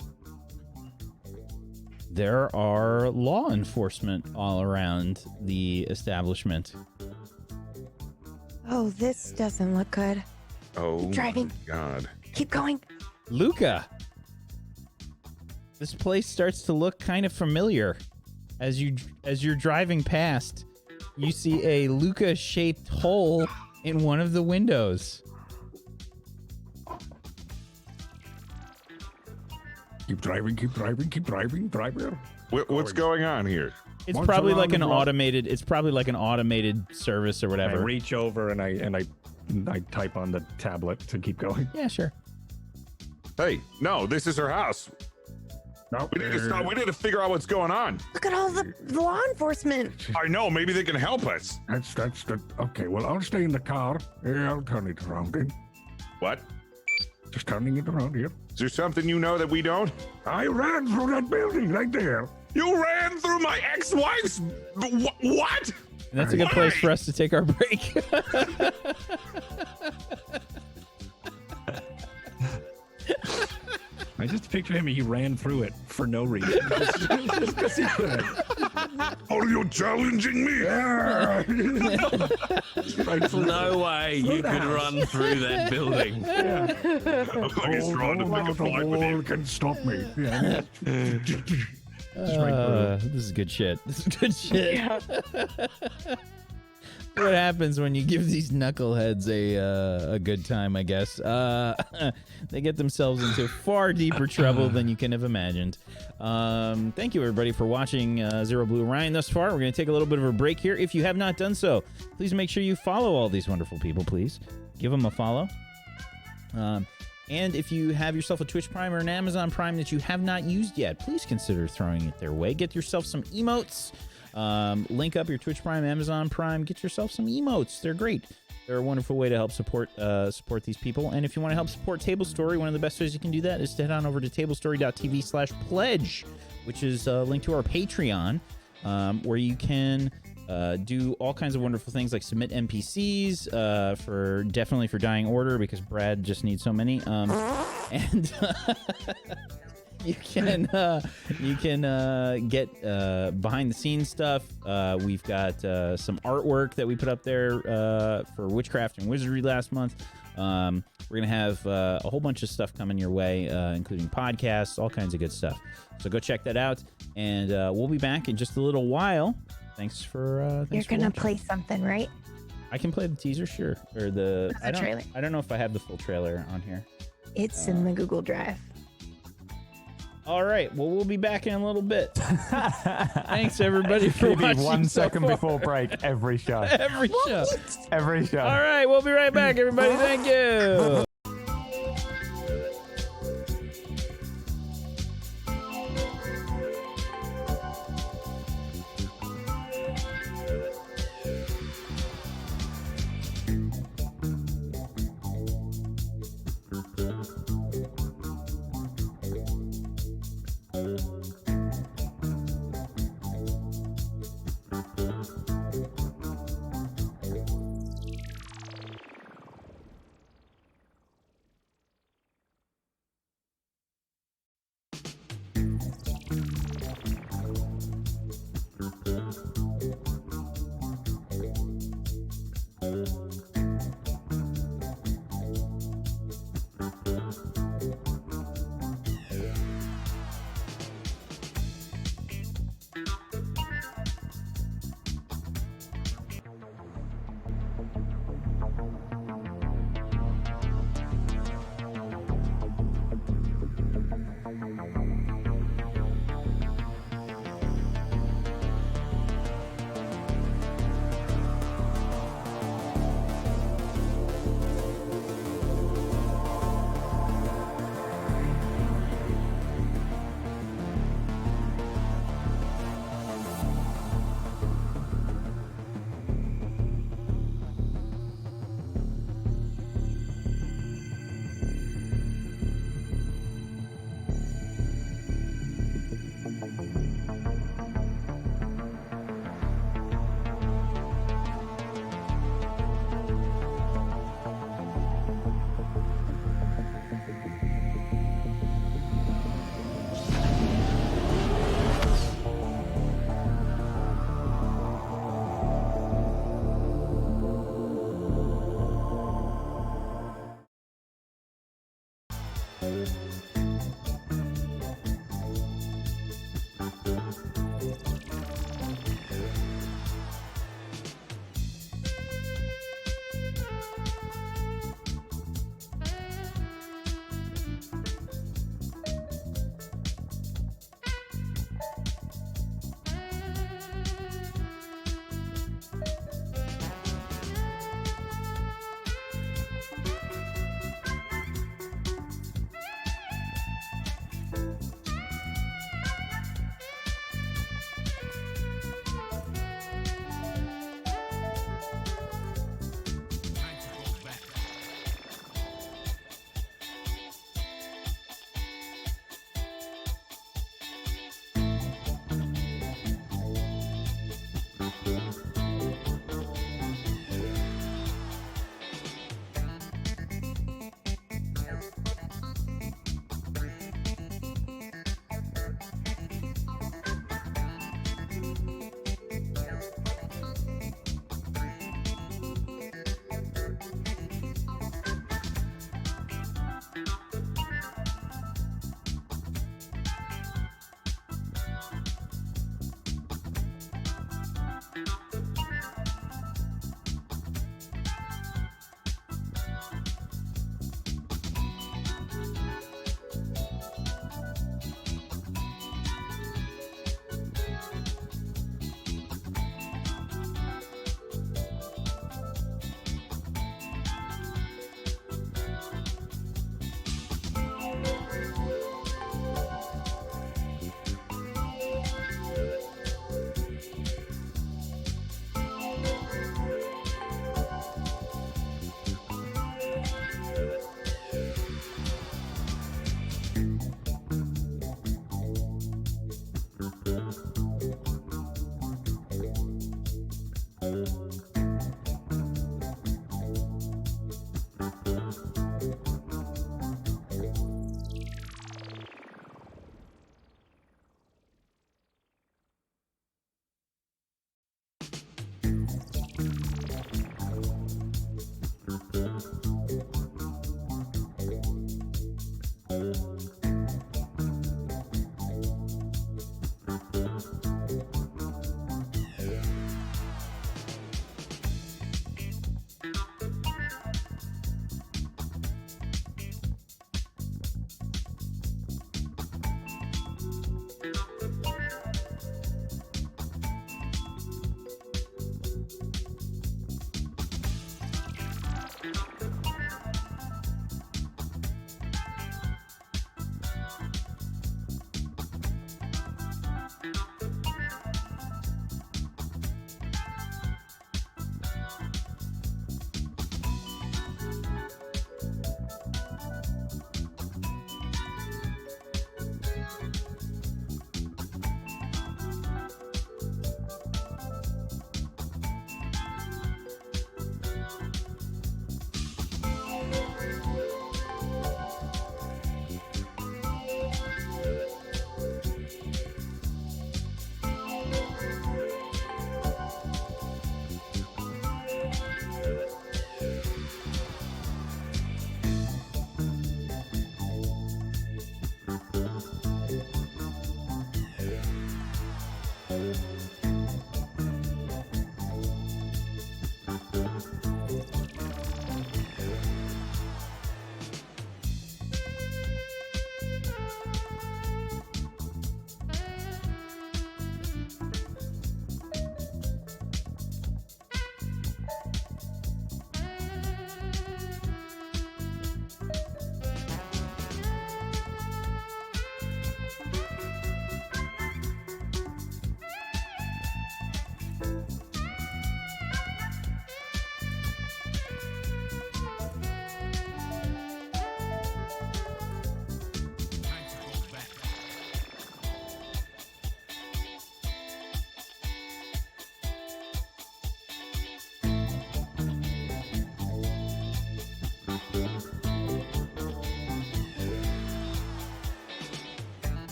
there are law enforcement all around the establishment.
Oh, this doesn't look good.
Oh,
keep driving.
My God.
Keep going.
Luca, this place starts to look kind of familiar. As you're driving past, you see a Luca-shaped hole in one of the windows.
Keep driving.
What's going on here?
It's probably like an automated. It's probably like an automated service or whatever.
I reach over and I type on the tablet to keep going.
Yeah, sure.
Hey, no, this is her house.
No,
we need to stop. We need to figure out what's going on.
Look at all the law enforcement.
I know. Maybe they can help us.
That's the okay. Well, I'll stay in the car. Here, I'll turn it around. Then.
What?
Just turning it around here.
Is there something you know that we don't?
I ran through that building right there.
You ran through my ex-wife's. What?
And that's a good place for us to take our break.
I just picture him. He ran through it for no reason. Just 'cause he could.
Are you challenging me?
No way you could run through that building.
No amount of wall can stop me. Yeah.
This is good shit. This is good shit. What happens when you give these knuckleheads a good time, I guess? They get themselves into far deeper trouble than you can have imagined. Thank you, everybody, for watching Zero.Blue.Orion thus far. We're going to take a little bit of a break here. If you have not done so, please make sure you follow all these wonderful people, please. Give them a follow. And if you have yourself a Twitch Prime or an Amazon Prime that you have not used yet, please consider throwing it their way. Get yourself some emotes. Link up your Twitch Prime, Amazon Prime. Get yourself some emotes. They're great. They're a wonderful way to help support these people. And if you want to help support Table Story, one of the best ways you can do that is to head on over to tablestory.tv/pledge, which is linked to our Patreon, where you can do all kinds of wonderful things like submit NPCs for Dying Order, because Brad just needs so many. And you can get behind the scenes stuff. We've got some artwork that we put up there for Witchcraft and Wizardry last month. We're gonna have a whole bunch of stuff coming your way, including podcasts, all kinds of good stuff. So go check that out, and we'll be back in just a little while. Thanks for.
You're gonna play something, right?
I can play the teaser, sure, or the
trailer.
I don't know if I have the full trailer on here.
It's in the Google Drive.
All right. Well, we'll be back in a little bit. Thanks, everybody, for
Give me
watching.
1
so
second
far.
before break. Every show.
Every show.
Every show.
All right. We'll be right back, everybody. Thank you.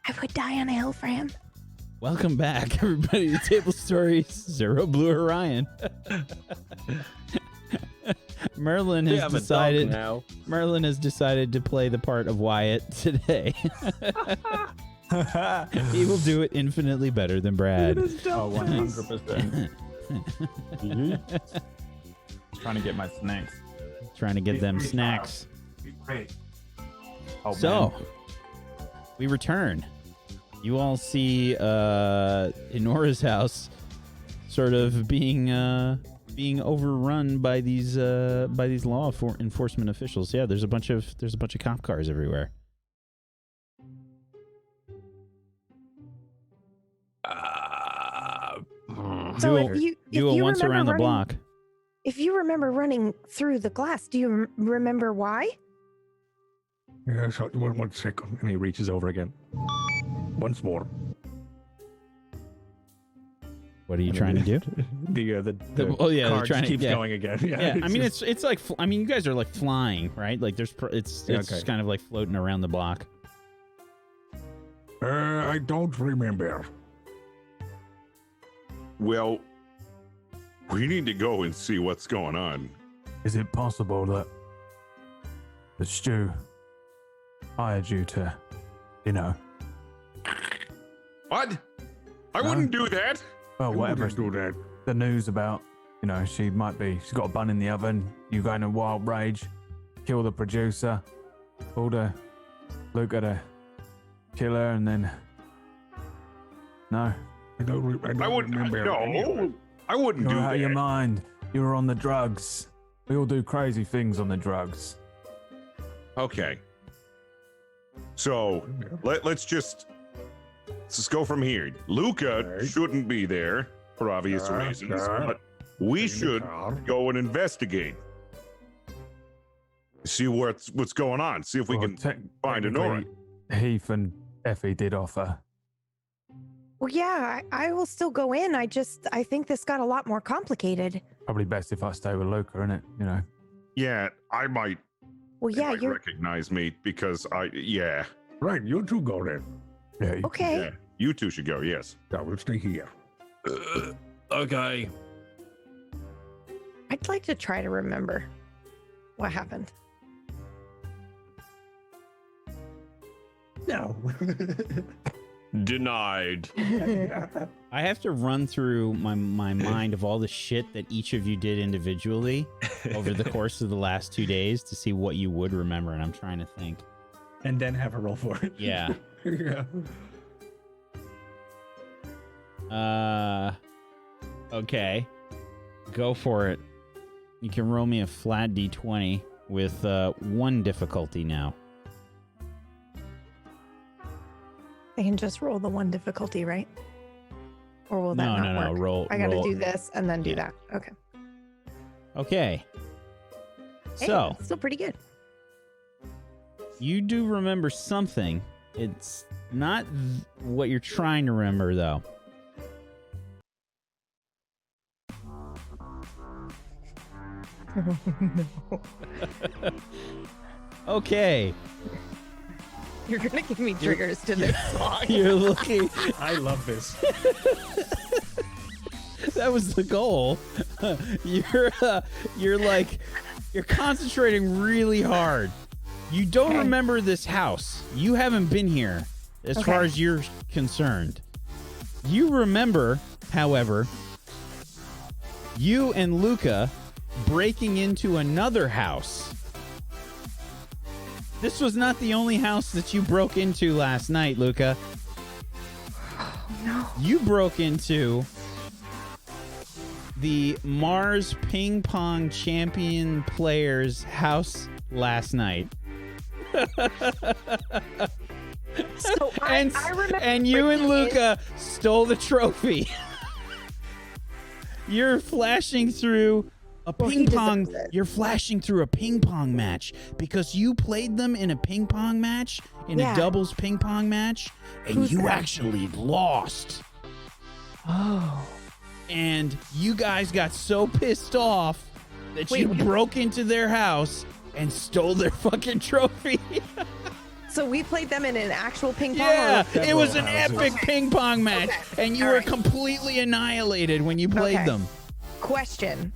I would die on a hill for him.
Welcome back, everybody, to Table Stories Zero.Blue.Orion. Merlin has decided to play the part of Wyatt today. He will do it infinitely better than Brad.
Oh, 100%. Trying to get my snacks.
Trying to get them snacks.
Oh,
so,
man.
we return. You all see Enora's house sort of being overrun by these law enforcement officials. Yeah, there's a bunch of cop cars everywhere.
So
do a once around the block.
If you remember running through the glass, do you remember why?
Yes, one second.
And he reaches over again.
Once more.
What are you trying to do?
The
they're
card keeps going again.
Yeah, I mean it's like you guys are like flying, right? Like it's just kind of like floating around the block.
I don't remember.
Well, we need to go and see what's going on.
Is it possible that Stu hired you to,
What? I wouldn't do that.
Well, whatever.
Do that.
The news about, she's got a bun in the oven, you go into wild rage, kill the producer, order Luca to kill her, and then... No.
I don't remember.
No, I wouldn't do
You're out
that.
of your mind. You were on the drugs. We all do crazy things on the drugs.
Okay. So let's just go from here. Luca shouldn't be there for obvious reasons, but we should go and investigate. See what's going on. See if we can find Enora.
Heath and Effie did offer.
Well, yeah, I will still go in. I think this got a lot more complicated.
Probably best if I stay with Luca, innit?
Yeah, I might.
Well, yeah,
you recognize me because
Right, you two go then.
Yeah.
Okay.
Yeah, you two should go. Yes.
I will stay here.
Okay.
I'd like to try to remember what happened.
No.
Denied.
I have to run through my mind of all the shit that each of you did individually over the course of the last 2 days to see what you would remember, and I'm trying to think.
And then have a roll for it.
Yeah. Okay. Go for it. You can roll me a flat d20 with 1 difficulty now.
I can just roll the 1 difficulty, right? Or will that not work?
No. Roll.
I got to do this and then do that. Okay.
Okay.
Hey,
So,
still pretty good.
you do remember something. It's not what you're trying to remember, though. Okay.
You're going to give me triggers to this song.
You're looking.
I love this.
That was the goal. You're concentrating really hard. You don't remember this house. You haven't been here as far as you're concerned. You remember, however, you and Luca breaking into another house. This was not the only house that you broke into last night, Luca.
Oh, no.
You broke into the Mars Ping Pong Champion player's house last night.
So I remember.
And you and Luca stole the trophy. You're flashing through a ping pong. You're flashing through a ping pong match because you played them in a ping pong match, in a doubles ping pong match, and you actually lost.
Oh.
And you guys got so pissed off that you broke into their house and stole their fucking trophy.
So we played them in an actual ping pong.
Yeah,
or-
it was an epic ping pong match, and you were completely annihilated when you played them.
Question.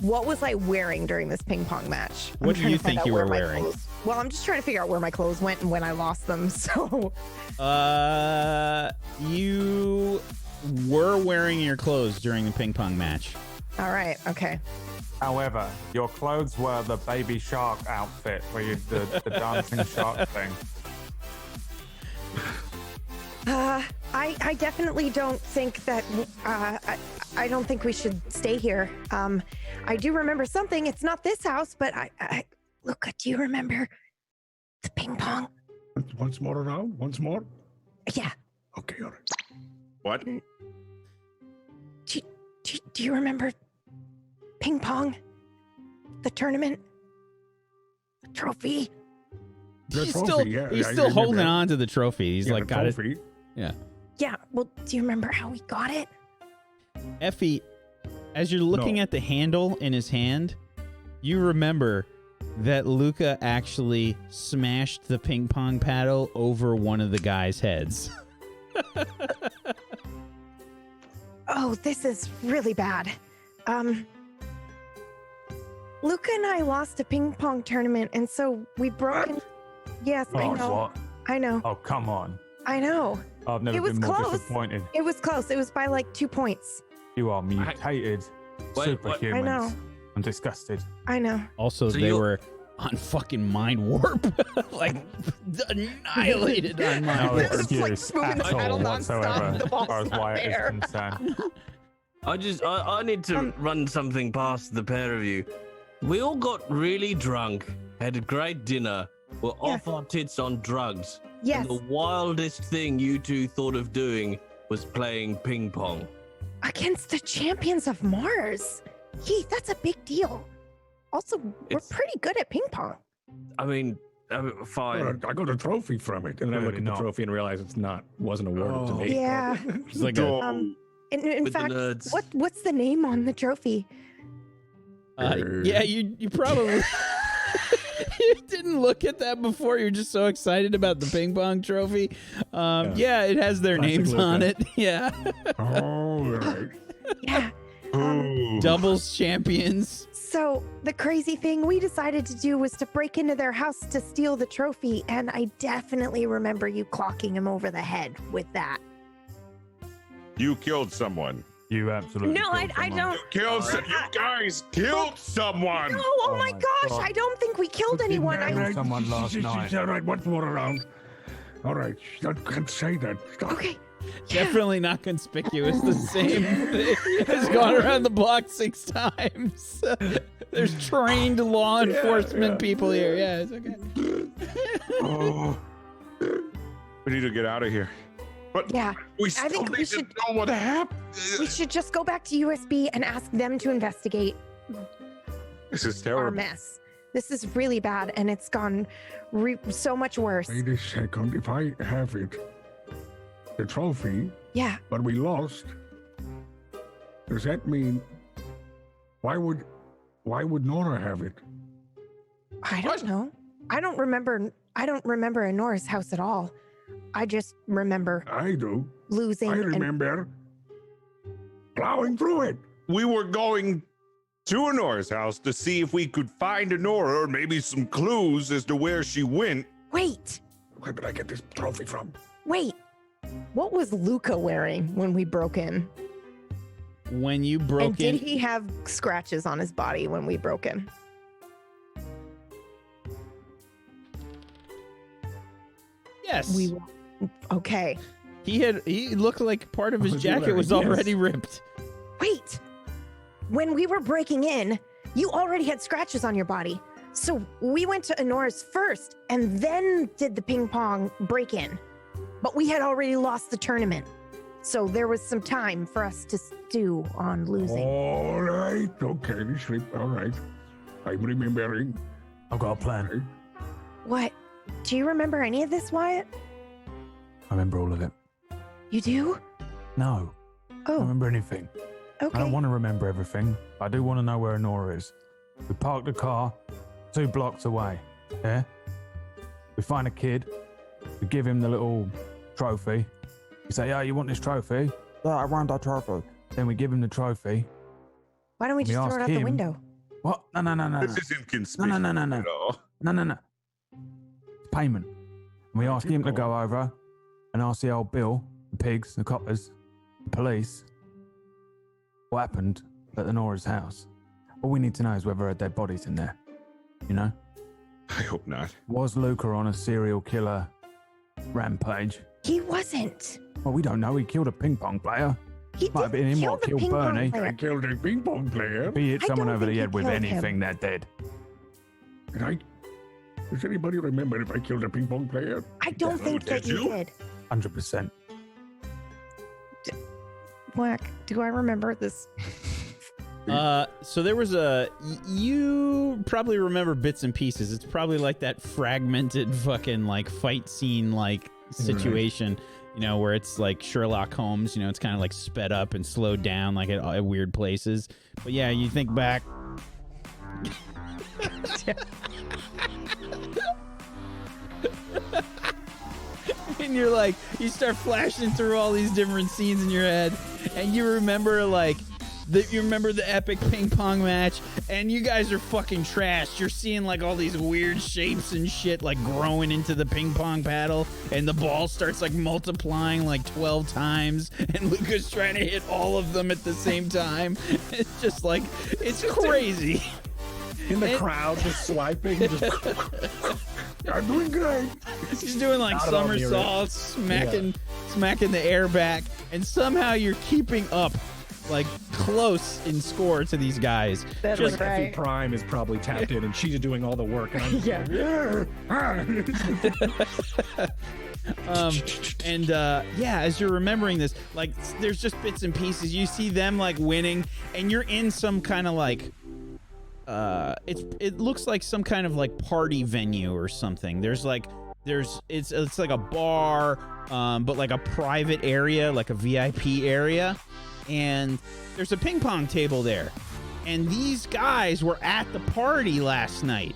What was I wearing during this ping pong match?
What do you think you were wearing?
Well, I'm just trying to figure out where my clothes went and when I lost them. So,
You were wearing your clothes during the ping pong match.
all right, okay.
However, your clothes were the baby shark outfit, where you the dancing shark thing.
I definitely don't think that I don't think we should stay here. I do remember something. It's not this house, but I Luca, do you remember the ping pong?
Once more around? Once more?
Yeah.
Okay, all right.
What?
Do you remember ping pong? The tournament? The trophy?
The
He's
trophy,
still,
yeah,
he's
I
still holding
remember.
on to the trophy. He's
Yeah,
like,
the
got
trophy.
it. Yeah.
Yeah. Well, do you remember how we got it?
Effie, as you're looking at the handle in his hand, you remember that Luca actually smashed the ping pong paddle over one of the guys' heads.
Oh, this is really bad. Luca and I lost a ping pong tournament, and so we broke in. Yes, I
Oh,
know.
what?
I know.
Oh, come on.
I know.
I've never
It was
been more
close.
disappointed.
It was close. It was by like 2 points.
You are mutated superhumans.
I know.
I'm disgusted.
I know.
Also,
So
they
you're-
were on fucking mind warp. Like, annihilated on mind
No
warp.
excuse at all whatsoever, as far as why it is concerned.
I need to run something past the pair of you. We all got really drunk, had a great dinner, were off our tits on drugs.
Yes.
And the wildest thing you two thought of doing was playing ping pong.
Against the champions of Mars. Heath, that's a big deal. Also, we're pretty good at ping pong.
I mean, fine.
I got a trophy from it.
And then I look
Clearly
at
not.
the trophy and realize wasn't awarded to me.
Yeah.
It's like
In
With the
fact,
nerds.
what's the name on the trophy?
Yeah, you probably you didn't look at that before. You're just so excited about the ping pong trophy. Yeah, it has their
Classic
names
Luca.
on it. Yeah.
All right.
Yeah.
Doubles champions.
So the crazy thing we decided to do was to break into their house to steal the trophy, and I definitely remember you clocking him over the head with that.
You killed someone.
You absolutely
No, I don't.
You guys killed someone.
No, oh my gosh,
God.
I don't think we killed anyone.
All right.
someone last night.
All right, once more around. All right, I can't say that. Stop.
Okay.
Definitely not conspicuous. The same thing has gone around the block 6 times. There's trained law enforcement people here. Yeah, it's okay.
Oh. We need to get out of here. But
Yeah.
we
I
still
think
need
we
to
should
know what happened.
we should just go back to USB and ask them to investigate
This is
our
terrible.
mess. This is really bad, and it's gone so much worse.
Wait a second. If I have it, the trophy,
Yeah.
but we lost, does that mean why would Nora have it?
I don't know. I don't remember Anora's house at all. I just remember
I do.
losing.
I
and-
remember plowing through it.
We were going to Honora's house to see if we could find Honora or maybe some clues as to where she went.
Wait,
Where did I get this trophy from?
wait. What was Luca wearing when we broke in?
When you broke
And did
in,
he have scratches on his body when we broke in?
yes,
Okay.
he looked like part of his
Oh,
jacket was
yes.
already ripped.
Wait. When we were breaking in, you already had scratches on your body. So we went to Anora's first and then did the ping pong break in. But we had already lost the tournament. So there was some time for us to stew on losing.
All right. Okay. All right. I'm remembering.
I've got a plan.
What? Do you remember any of this, Wyatt?
I remember all of it.
You do?
No, I don't
Oh,
remember anything. I
okay.
don't want to remember everything. I do want to know where Nora is. We parked the car 2 blocks away. Yeah? We find a kid. We give him the little trophy. We say, "Yeah, you want this trophy?" "Yeah, I want that trophy." Then we give him the trophy.
Why don't we just throw it out the window?
What? No.
This isn't conspicuous
No.
at all.
No. It's payment. And we ask him to go over and ask the old Bill, the pigs, the coppers, the police, what happened at the Nora's house. All we need to know is whether a dead body's in there. You know?
I hope not.
Was Luca on a serial killer rampage?
He wasn't.
Well, we don't know. He killed a ping pong player.
He
Might have been him what killed Bernie.
I killed a ping pong player.
If he hit
I
someone
don't
over the
think
head
he
with
killed
anything,
him.
they're dead.
Does anybody remember if I killed a ping pong player?
I don't think that you did.
100%.
Whack. Do I remember this?
So there was you probably remember bits and pieces. It's probably like that fragmented fucking like fight scene like situation, you know, where it's like Sherlock Holmes, you know, it's kind of like sped up and slowed down like at weird places. But yeah, you think back. And you're like, you start flashing through all these different scenes in your head, and you remember like you remember the epic ping pong match, and you guys are fucking trashed. You're seeing like all these weird shapes and shit like growing into the ping pong paddle, and the ball starts like multiplying like 12 times, and Luca's trying to hit all of them at the same time. It's just like, it's crazy.
In the crowd, just swiping. I'm doing great.
He's doing like somersaults, smacking the air back, and somehow you're keeping up, like close in score to these guys.
That's
Just
right.
Effie Prime is probably tapped in, and she's doing all the work. And I'm
yeah, as you're remembering this, like there's just bits and pieces. You see them like winning, and you're in some kind of like. It looks like some kind of like party venue or something. It's like a bar, but like a private area, like a VIP area, and there's a ping pong table there, and these guys were at the party last night,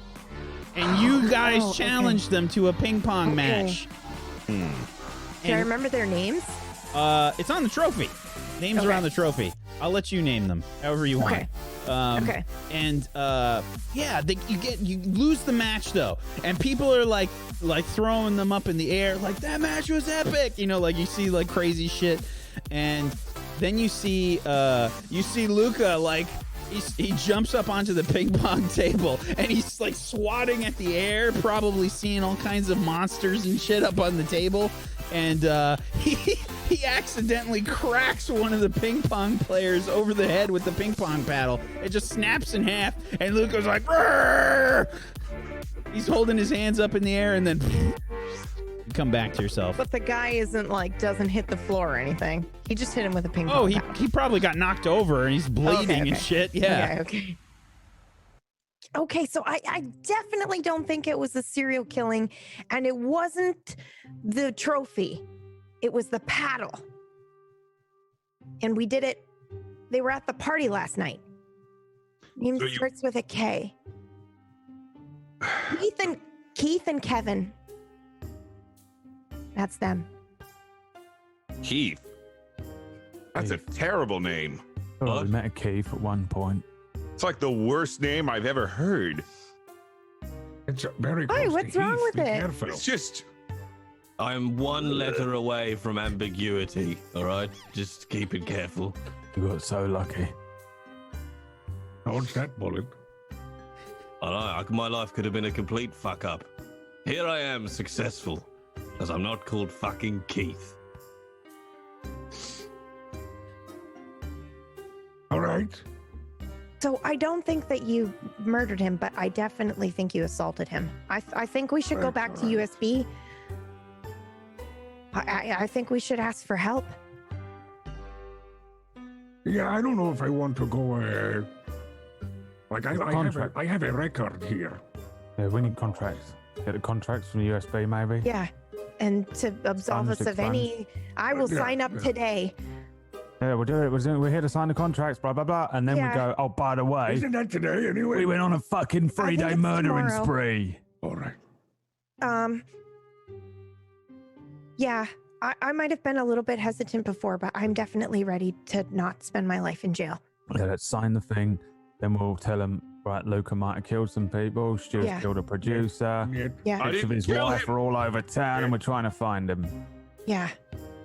and you guys challenged them to a ping pong match.
Do I remember their names?
It's on the trophy. Names are on the trophy. I'll let you name them however you want.
Okay.
And yeah, you lose the match though, and people are like throwing them up in the air, like that match was epic. You know, like you see like crazy shit, and then you see Luca like he jumps up onto the ping pong table and he's like swatting at the air, probably seeing all kinds of monsters and shit up on the table, and he accidentally cracks one of the ping pong players over the head with the ping pong paddle. It just snaps in half, and Luca's like, "Rrr!" He's holding his hands up in the air, and then you come back to yourself.
But the guy doesn't hit the floor or anything. He just hit him with a ping pong paddle.
He probably got knocked over and he's bleeding and shit. Yeah.
Okay, so I definitely don't think it was the serial killing, and it wasn't the trophy. It was the paddle. And we did it. They were at the party last night. Name starts with a K. Keith and Kevin. That's them.
Keith. That's a terrible name.
Oh, we met a Keith at one point.
It's like the worst name I've ever heard.
It's very
Hey, what's wrong with it?
Careful.
It's just.
I'm one letter away from ambiguity, all right? Just keep it careful.
You got so lucky.
Dodge that bullet.
I know, my life could have been a complete fuck up. Here I am, successful, because I'm not called fucking Keith.
All right.
So I don't think that you murdered him, but I definitely think you assaulted him. I think we should go back to USB. I think we should ask for help.
Yeah, I don't know if I want to go. I have a record here.
Yeah, we need contracts. Get the contracts from the USB, maybe.
Yeah, and to absolve us of any. I will sign up today.
Yeah, we'll do it. We're here to sign the contracts, blah, blah, blah. And then we go, oh, by the way.
Isn't that today anyway?
We went on a fucking 3-day murdering spree.
All right.
Yeah, I might have been a little bit hesitant before, but I'm definitely ready to not spend my life in jail.
Yeah, let's sign the thing. Then we'll tell him, right, Luca might have killed some people. Stu's
Yeah.
killed a producer.
Yeah.
I
Pictures of
didn't
his
kill
wife
him.
are all over town, and we're trying to find him.
Yeah.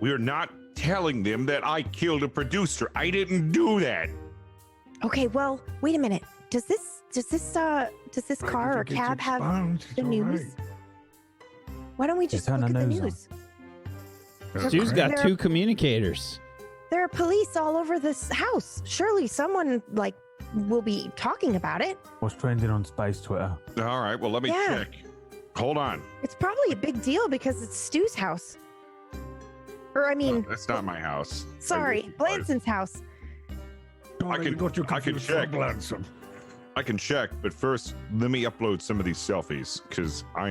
We're not telling them that I killed a producer. I didn't do that.
Okay, well, wait a minute. Does this car or cab have the news? Why don't we just
turn
look at
the
the
news on.
news?
Stu's got
There-
2 communicators.
There are police all over this house. Surely someone will be talking about it.
What's trending on space Twitter?
All right, well, let me
Yeah.
check. Hold on.
It's probably a big deal because it's Stu's house. Or I mean,
That's not my house.
sorry, Blanson's house.
I can check. I can check, but first, let me upload some of these selfies because I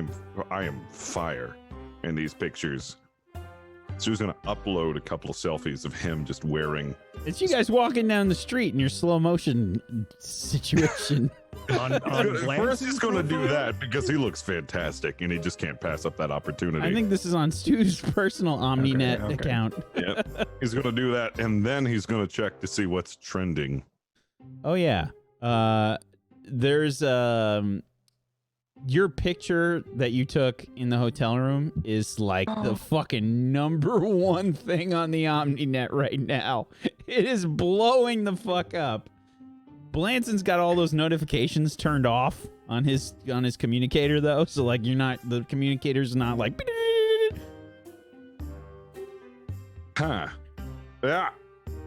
am fire in these pictures. Stu's gonna upload a couple of selfies of him just wearing.
It's you guys walking down the street in your slow motion situation.
First, he's gonna do that because he looks fantastic, and he just can't pass up that opportunity.
I think this is on Stu's personal OmniNet
Okay.
account.
Yep. He's gonna do that, and then he's gonna check to see what's trending.
Oh yeah. There's your picture that you took in the hotel room is like the fucking #1 thing on the OmniNet right now. It is blowing the fuck up. Blanson's got all those notifications turned off on his communicator though, so like the communicator's not like.
Huh. Yeah.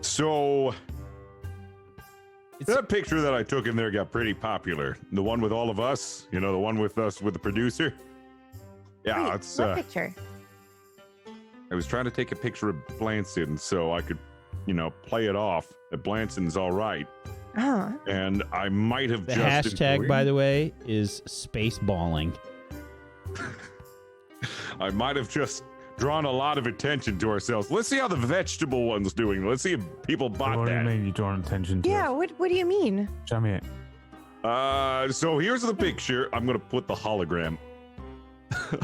So that picture that I took in there got pretty popular. The one with all of us, the one with us with the producer. Yeah,
Wait,
it's.
what picture?
I was trying to take a picture of Blanson so I could, play it off that Blanson's all right.
Oh.
And I might have
The
just.
hashtag, by the way, is spaceballing.
I might have just drawn a lot of attention to ourselves. Let's see how the vegetable one's doing. Let's see if people bought
What do you
that.
mean you're drawing attention to
Yeah,
us?
what do you mean?
Show me it.
So here's the picture. I'm gonna put the hologram.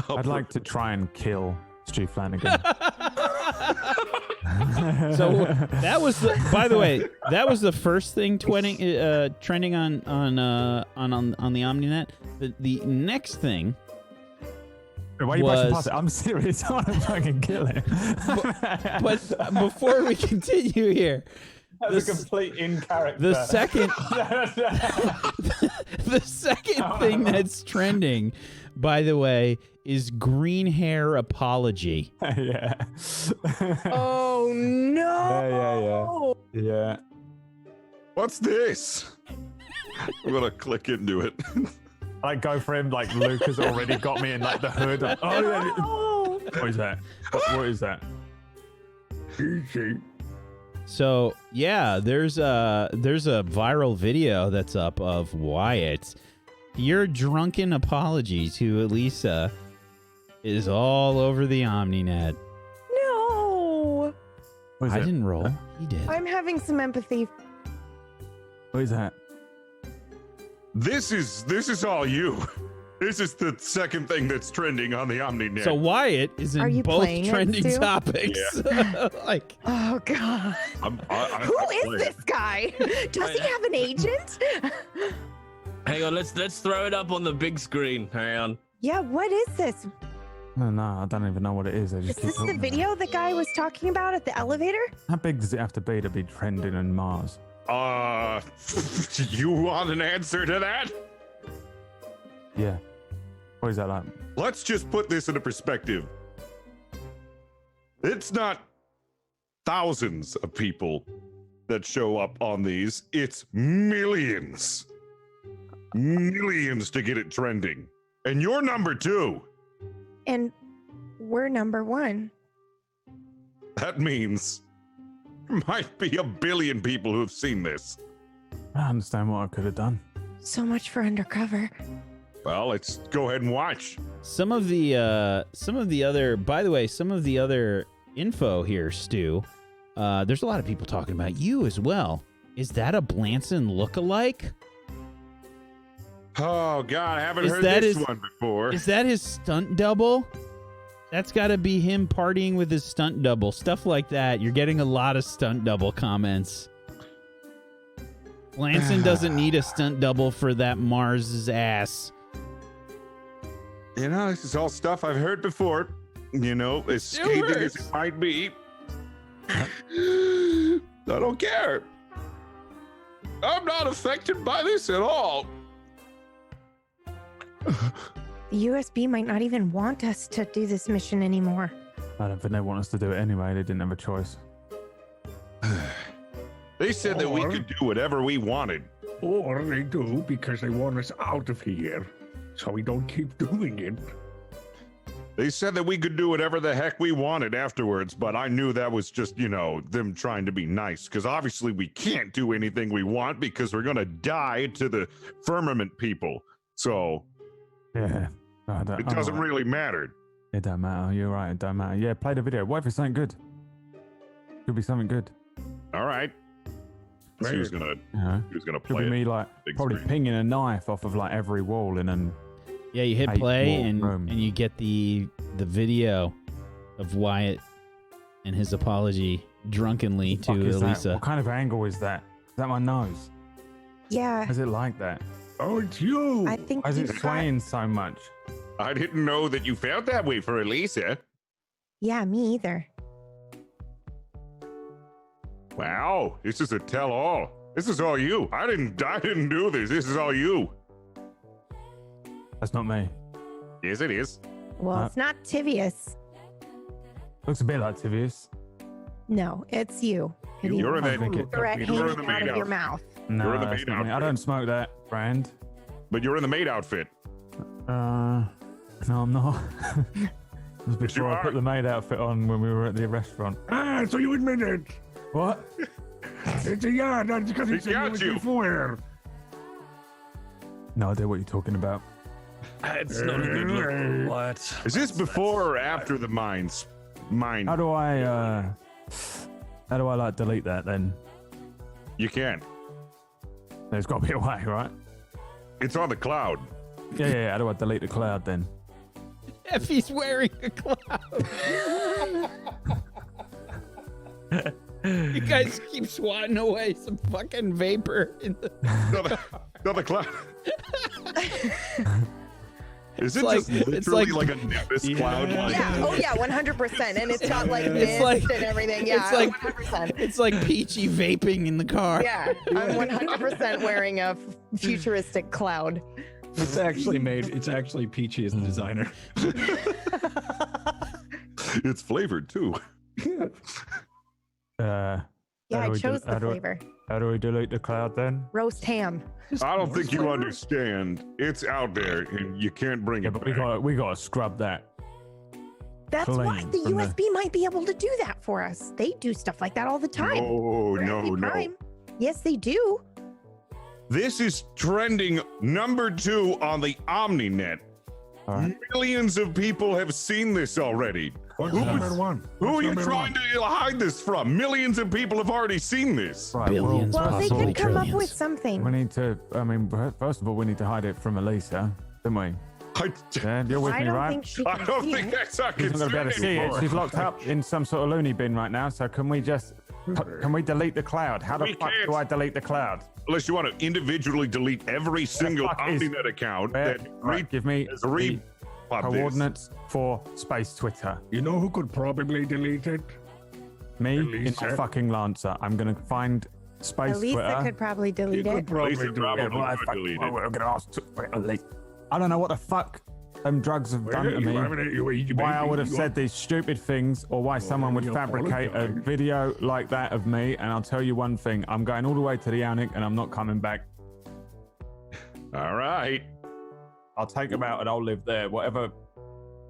I'd like to try and kill Stu Flanagan.
So that was by the way, that was the first thing trending on the OmniNet. The next thing.
Why are you brushing past it? I'm serious. I want to fucking kill it.
But before we continue here,
That's a complete in character.
the second thing that's trending, by the way, is green hair apology.
Yeah.
Oh no!
Yeah.
What's this? I'm gonna click into it.
I go for him like Luke has already got me in like the hood. Oh, yeah.
Oh.
What is that? What is that?
Easy.
So yeah, there's a viral video that's up of Wyatt. Your drunken apology to Elisa is all over the OmniNet.
No!
What is
I
it?
didn't roll. He did.
I'm having some empathy.
What is that?
This is all you. This is the second thing that's trending on the OmniNet.
So Wyatt is
Are
in
you
both
playing it,
trending
Stu?
topics. Like,
Oh god. Who is this guy? Does he have an agent?
Hang on, let's throw it up on the big screen. Hang on.
Yeah, what is this?
No, I don't even know what it is. I
Is
just keep
this the
talking about it.
video the guy was talking about at the elevator?
How big does it have to be trending on Mars?
You want an answer to that?
Yeah. What is that like?
Let's just put this into perspective. It's not thousands of people that show up on these. It's millions. Millions to get it trending. And you're number 2.
And we're number 1.
That means there might be a billion people who have seen this.
I understand what I could have done.
So much for undercover.
Well, let's go ahead and watch.
some of the other info here, Stu. There's a lot of people talking about you as well. Is that a Blanson lookalike?
Oh God, I haven't
Is
heard
that
this
his-
one before.
Is that his stunt double? That's got to be him partying with his stunt double. Stuff like that. You're getting a lot of stunt double comments. Lanson doesn't need a stunt double for that Mars's ass.
You know, this is all stuff I've heard before. You know, as scathing as it might be. I don't care. I'm not affected by this at all.
The USB might not even want us to do this mission anymore.
I don't think they want us to do it anyway. They didn't have a choice.
They said that we could do whatever we wanted.
Or they do because they want us out of here, so we don't keep doing it.
They said that we could do whatever the heck we wanted afterwards, but I knew that was just, you know, them trying to be nice, because obviously we can't do anything we want because we're going to die to the firmament people. So
Yeah.
it doesn't really matter.
It don't matter. You're right. It don't matter. Yeah, play the video. What if it's something good? Could be something good.
All right. So who's gonna
Could
play
be me
it?
like
Big
probably
screen.
pinging a knife off of like every wall in an
Yeah, you hit
8
play
wall
and
room.
you get the video of Wyatt and his apology drunkenly to
Fuck is that?
Elisa.
What kind of angle is that? Is that my nose?
Yeah,
Is it like that?
Oh, it's you.
I think
Why is
you
it
got-
swaying so much?
I didn't know that you felt that way for Elisa.
Yeah, me either.
Wow, this is a tell-all. This is all you. I didn't do this. This is all you.
That's not me.
Yes, it is.
Well, it's not Tivius.
Looks a bit like Tivius.
No, it's you.
You're in
I think
the
it-
Threat
you're in the
hanging out
maid
of your
outfit.
mouth.
No,
You're in the
that's
maid
not me. I
outfit.
don't smoke that brand.
But you're in the maid outfit.
No, I'm not. It was
Yes, you
before I
are.
put the maid outfit on when we were at the restaurant.
Ah, so you admit it.
What?
It's a yeah, that's because
He
it's a
got you.
before.
No idea what you're talking about.
It's not a good look. What?
Is this before or after the mine?
How do I like delete that then?
You can't.
There's got to be a way, right?
It's on the cloud.
Yeah. How do I delete the cloud then?
If he's wearing a cloud. You guys keep swatting away some fucking vapor in the.
No, the cloud. Is it
like-
just
it's
literally
like-
like a nimbus cloud? Like,
Yeah. Oh yeah, 100%. And it's got like
It's
mist
like-
and everything. Yeah,
it's like
100%.
it's like Peachy vaping in the car.
Yeah, I'm 100% wearing a futuristic cloud.
It's actually Peachy as the designer.
It's flavored too.
Yeah,
How
I
do we
chose
do-
the
how do I-
flavor.
How do we delete the cloud then?
Roast ham.
I don't think you understand. It's out there, and you can't bring
Yeah,
it
but
back.
we got to scrub that.
That's why
Clean
the
from the-
USB might be able to do that for us. They do stuff like that all the time.
No,
For
no,
SP
no.
Prime. Yes, they do.
This is trending #2 on the OmniNet.
All right.
Millions of people have seen this already.
What's
Who
number
is-
one?
Who are
What's
you
number
trying
one?
to hide this from? Millions of people have already seen this.
Right,
Billions,
Well, they
possibly
could come up
trillions.
with something.
We need to. I mean, first of all, we need to hide it from Elisa, don't we? Yeah, you're with
I
me,
don't
right?
think she
I
can
don't
see
think
it.
that's our
She's not gonna be able to
concern
see it.
anymore.
She's locked up in some sort of loony bin right now. So can we delete the cloud? How the
We
fuck
can't.
do I delete the cloud?
Unless you want to individually delete every single
fuck is-
OmniNet account
Where-
that
right, give me
has
the
repop this.
coordinates for space Twitter.
You know who could probably delete it?
Me in
Elisa.
my fucking Lancer. I'm gonna find space
Elisa
Twitter.
could probably
You
delete
could
it.
probably
Lisa
do
probably
it.
well, I
could
fuck-
delete
well,
it.
we're gonna ask Elisa. I don't know what the fuck them drugs have done to me. Why I would have said these stupid things, or why someone would
you
fabricate a
apologize.
video like that of me. And I'll tell you one thing: I'm going all the way to the Alnic, and I'm not coming back.
All right.
I'll take them out, and I'll live there. Whatever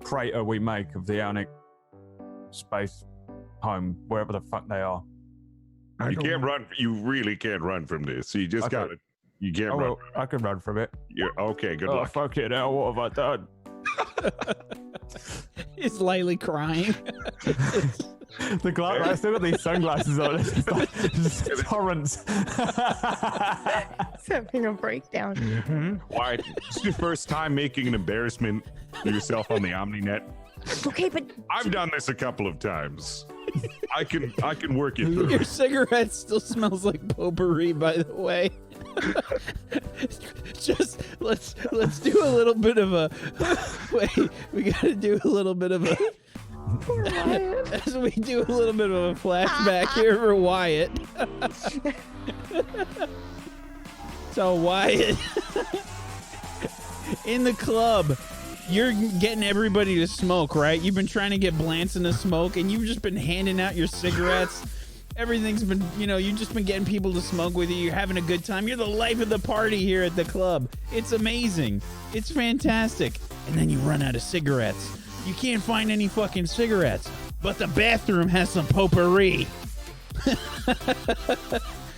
crater we make of the Alnic space home, wherever the fuck they are.
You can't run. You really can't run from this. You just
Okay.
got it. You can't
Oh,
run.
well, I can run from it.
You're, okay, good
Oh,
luck.
fuck it now. What have I done?
Is Lily crying?
I still got these sunglasses on. It's just like just torrents.
It's having a breakdown.
Why? It's your first time making an embarrassment of yourself on the OmniNet.
Okay, but
I've done this a couple of times. I can work it through.
Your cigarette still smells like potpourri, by the way. Just let's do a little bit of a wait. We gotta do a little bit of a as we do a little bit of a flashback here for Wyatt. So Wyatt, in the club, you're getting everybody to smoke, right? You've been trying to get Blanson to smoke, and you've just been handing out your cigarettes. Everything's been, you've just been getting people to smoke with you. You're having a good time. You're the life of the party here at the club. It's amazing. It's fantastic. And then you run out of cigarettes. You can't find any fucking cigarettes, but the bathroom has some potpourri.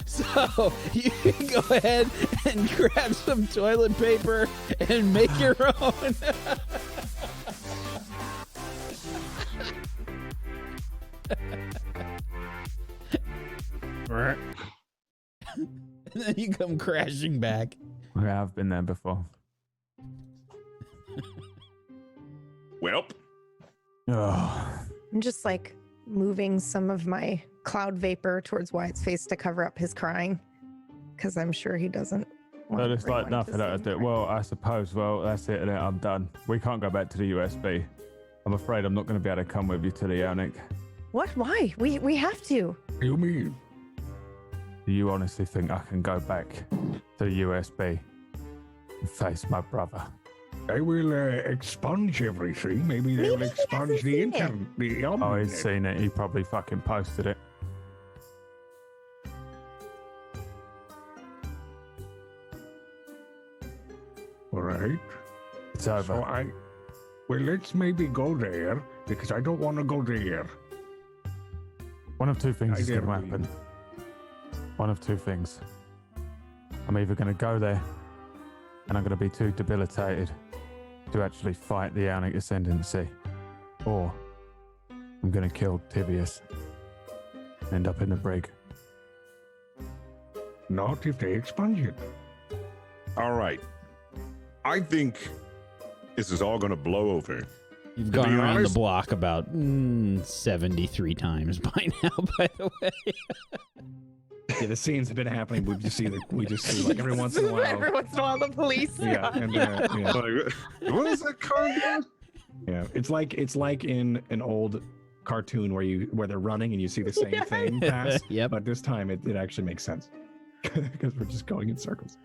So you can go ahead and grab some toilet paper and make your own. And then you come crashing back.
Yeah, I've been there before.
Welp.
Oh.
I'm just like moving some of my cloud vapor towards Wyatt's face to cover up his crying, because I'm sure he doesn't want
So it's like
everyone
nothing
to
I
see
do.
him
Well, I suppose. Well, that's it. I'm done. We can't go back to the USB. I'm afraid I'm not going to be able to come with you to the Yannick.
What? Why? We have to.
You mean?
Do you honestly think I can go back to the USB and face my brother?
They will expunge everything. Maybe they'll
Maybe he
expunge
hasn't
the
seen it.
internet.
Oh, he's seen it. He probably fucking posted it.
All right.
It's over.
So well, let's maybe go there, because I don't want to go there.
One of two things
I
is going to
never leave.
happen. One of two things. I'm either going to go there and I'm going to be too debilitated to actually fight the Yannick Ascendancy, or I'm going to kill Tibius and end up in the brig.
Not if they expunge it.
All right. I think this is all going to blow over.
You've
To
gone
be
around
honest-
the block about 73 times by now, by the way.
Yeah, the scenes have been happening. We just see like every once in a while.
Every once in a while, the police.
Yeah, and yeah.
What is that card?
Yeah, it's like in an old cartoon where they're running and you see the same thing pass.
Yep.
But this time it actually makes sense because we're just going in circles.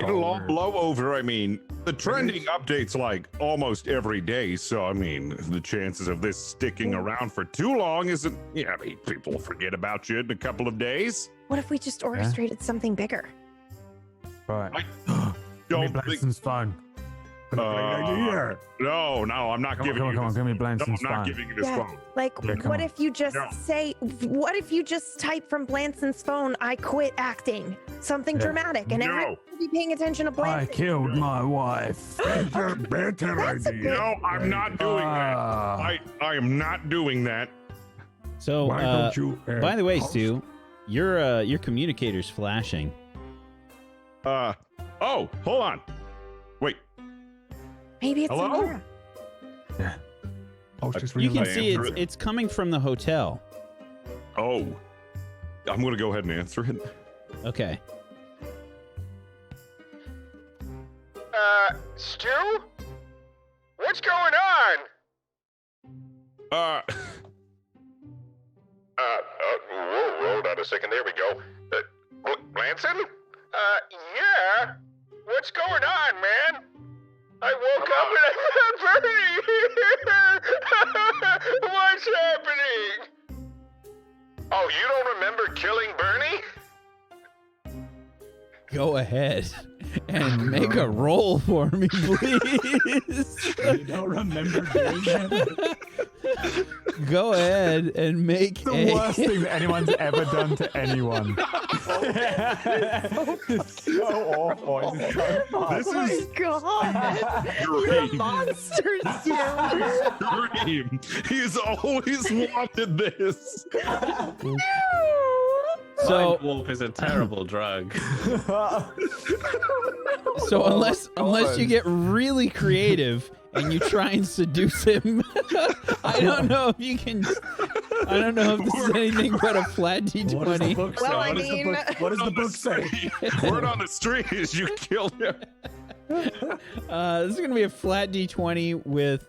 It'll all blow over. I mean, the trending updates like almost every day. So, I mean, the chances of this sticking around for too long isn't, I mean, people will forget about you in a couple of days.
What if we just orchestrated something bigger?
Right.
Don't
Give me Blanson's phone.
No, I'm not giving you
Come on,
this.
give me
No,
Blanson's
I'm not
phone.
giving you this
Yeah,
phone.
like
Yeah, come
what
on.
if you just
No.
what if you just type from Blanson's phone, "I quit acting," something
Yeah.
dramatic, and
No.
everyone will be paying attention to
I
Blanson.
killed my wife.
Better
That's a
idea.
good-
No, I'm not doing that. I am not doing that.
So,
Why don't you?
by the way,
post-
Stu, your communicator's flashing.
Oh, hold on. Wait.
Maybe it's
Hello?
Samara.
Post this
You
real
can
I
see
answer
it's coming from the hotel.
Oh, I'm going to go ahead and answer it.
Okay.
Stu? What's going on?
Whoa,
Hold on a second. There we go. Blanson? Yeah. What's going on, man? I woke up and I found Bernie. What's happening? Oh, you don't remember killing Bernie?
Go ahead and make a roll for me, please.
You don't remember doing that?
go ahead and make
The
a...
worst thing that anyone's ever done to anyone. It's so awful. It's so hard.
This
Oh
is
my god! You're a
great.
monster, Stu.
Dream. He's always wanted this.
So,
Wolf is a terrible drug.
so unless you get really creative and you try and seduce him, I don't know if you can. I don't know if this is anything but a flat
What does the
D20.
book say?
Well, I
What does the
mean-
book- what does the book say?
Word on the street is you killed him.
This is gonna be a flat D20 with.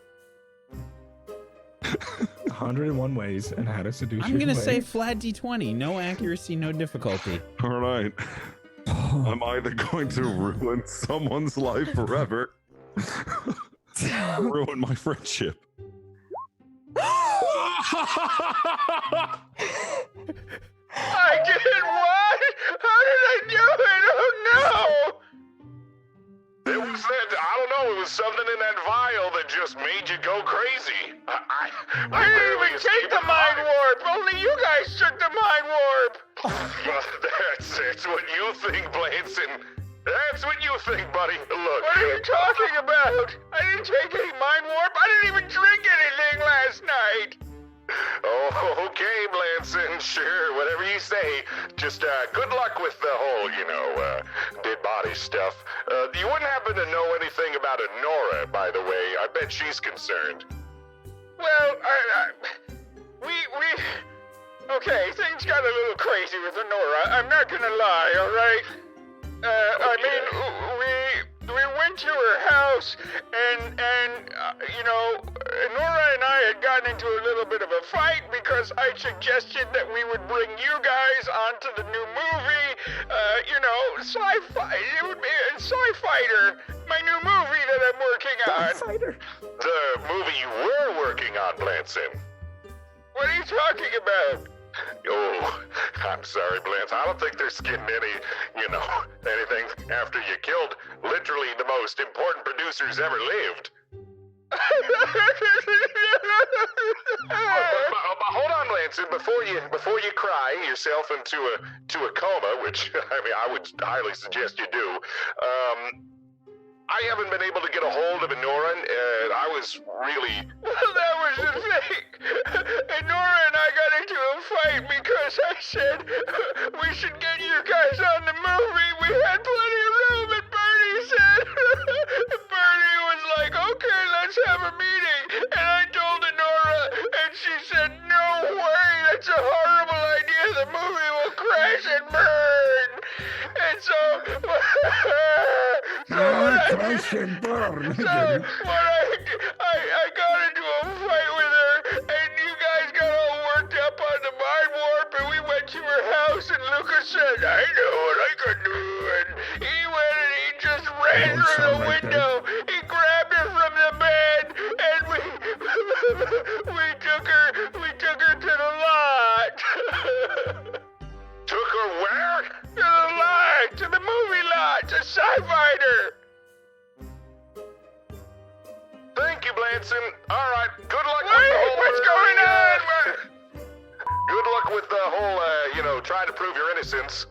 101 ways and how to seduce
I'm
your
gonna
way.
say flat D20. No accuracy, no difficulty.
All right. I'm either going to ruin someone's life forever, or ruin my friendship.
I did what? How did I do it? Oh no!
It was that, I don't know, it was something in that vial that just made you go crazy.
I didn't even take the mind warp. Only you guys took the mind warp.
That's what you think, Blanson. That's what you think, buddy. Look.
What are you talking about? I didn't take any mind warp. I didn't even drink anything last night.
Oh, okay, Blanson. Sure, whatever you say. Just good luck with the whole, dead body stuff. You wouldn't happen to know anything about Nora, by the way. I bet she's concerned.
Well, okay, things got a little crazy with Honora. I'm not gonna lie, all right? We went to her house, and Nora and I had gotten into a little bit of a fight because I suggested that we would bring you guys onto the new movie, it would be Sci-Fighter, my new movie that I'm working on.
The movie you were working on, Blanson.
What are you talking about?
Oh, I'm sorry, Blance. I don't think there's getting anything after you killed literally the most important producers ever lived. But hold on, Lanson. Before you cry yourself into a coma, which I would highly suggest you do. I haven't been able to get a hold of Nora, and I was really...
Well, that was the thing. And Nora and I got into a fight because I said we should get you guys on the movie. We had plenty of room, and Bernie said... Bernie was like, okay, let's have a meeting. And I told Nora, and she said, no way, that's a horrible idea. The movie will crash and burn. And so...
Crash and burn.
So, I got into a fight with her, and you guys got all worked up on the mind warp, and we went to her house, and Lucas said, I know what I could do, and he went and he just ran through the window. He grabbed her from the bed, and we took her to the lot.
Took her where?
To the lot, to the movie lot, to Sci-Fighter.
Thank you, Blanson. All right, good luck with the
Wait,
whole...
what's going on?
Good luck with the whole, trying to prove your innocence.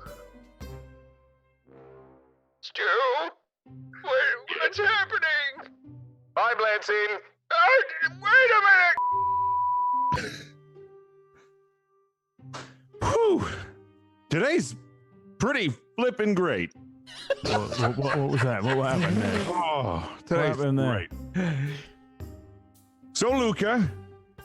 Stu? What's happening?
Bye, Blanson.
Wait a minute!
Whew. Today's pretty flippin' great.
What was that? What happened there?
Oh, today's
happened there?
great. So, Luca,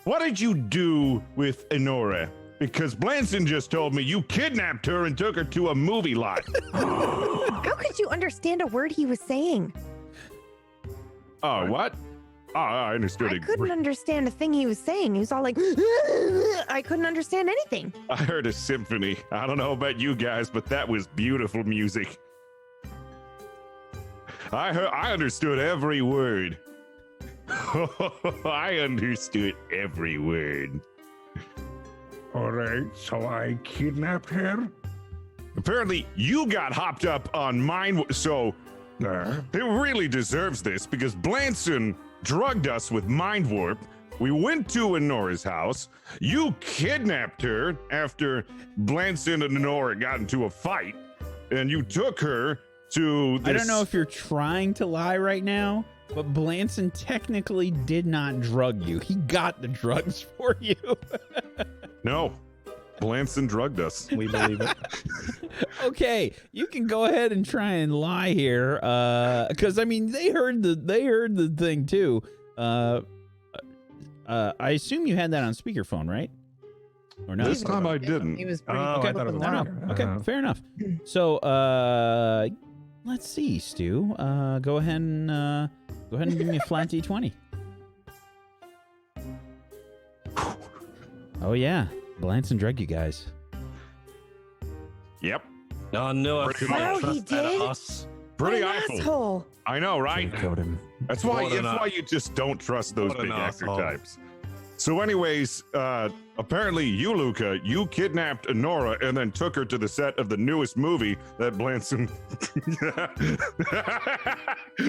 what did you do with Enora? Because Blanson just told me you kidnapped her and took her to a movie lot.
How could you understand a word he was saying?
Oh, what? Oh, I understood
I
it.
couldn't understand a thing he was saying. He was all like, I couldn't understand anything.
I heard a symphony. I don't know about you guys, but that was beautiful music. I understood every word. I understood every word.
All right, so I kidnapped her.
Apparently, you got hopped up on mine, so it really deserves this because Blanson drugged us with mind warp.
We went to Anora's house. You kidnapped her after Blanson and Anora got into a fight, and you took her to this...
I don't know if you're trying to lie right now, but Blanson technically did not drug you. He got the drugs for you.
No. Blanson drugged us.
We believe it.
Okay, you can go ahead and try and lie here, because I mean they heard the thing too. I assume you had that on speakerphone, right? Or not?
This time I didn't.
He was pretty
Okay,
I thought it was
no,
longer.
okay, fair enough. So, let's see, Stu. Go ahead and give me a flat D20. Oh yeah, Blanson drugged you guys.
Yep.
Oh, no.
Wow, he did?
Pretty
What an
awful.
asshole.
I know, right?
Killed him.
That's why
What an
you just don't trust those
what an
big actor
asshole.
types. So anyways, apparently you, Luca, you kidnapped Anora and then took her to the set of the newest movie that Blanson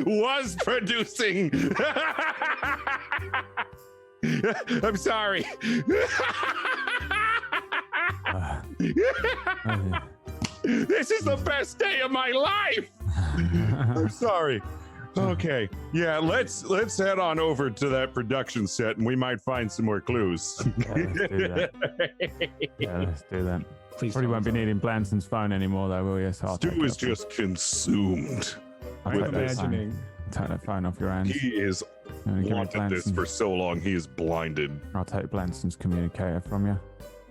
was producing. I'm sorry. This is the best day of my life. I'm sorry. Okay. Yeah, let's head on over to that production set and we might find some more clues.
Yeah, let's do that.
Please
Probably
don't
won't be
tell.
needing Blanson's phone anymore, though, will you? So I'll
Stu
take
is
that.
just consumed.
I'll
with
take that
this.
phone.
Imagining.
Take that phone off your hands.
He is
Give me
wanted this
Blanson.
for so long. He is blinded.
I'll take Blanson's communicator from you.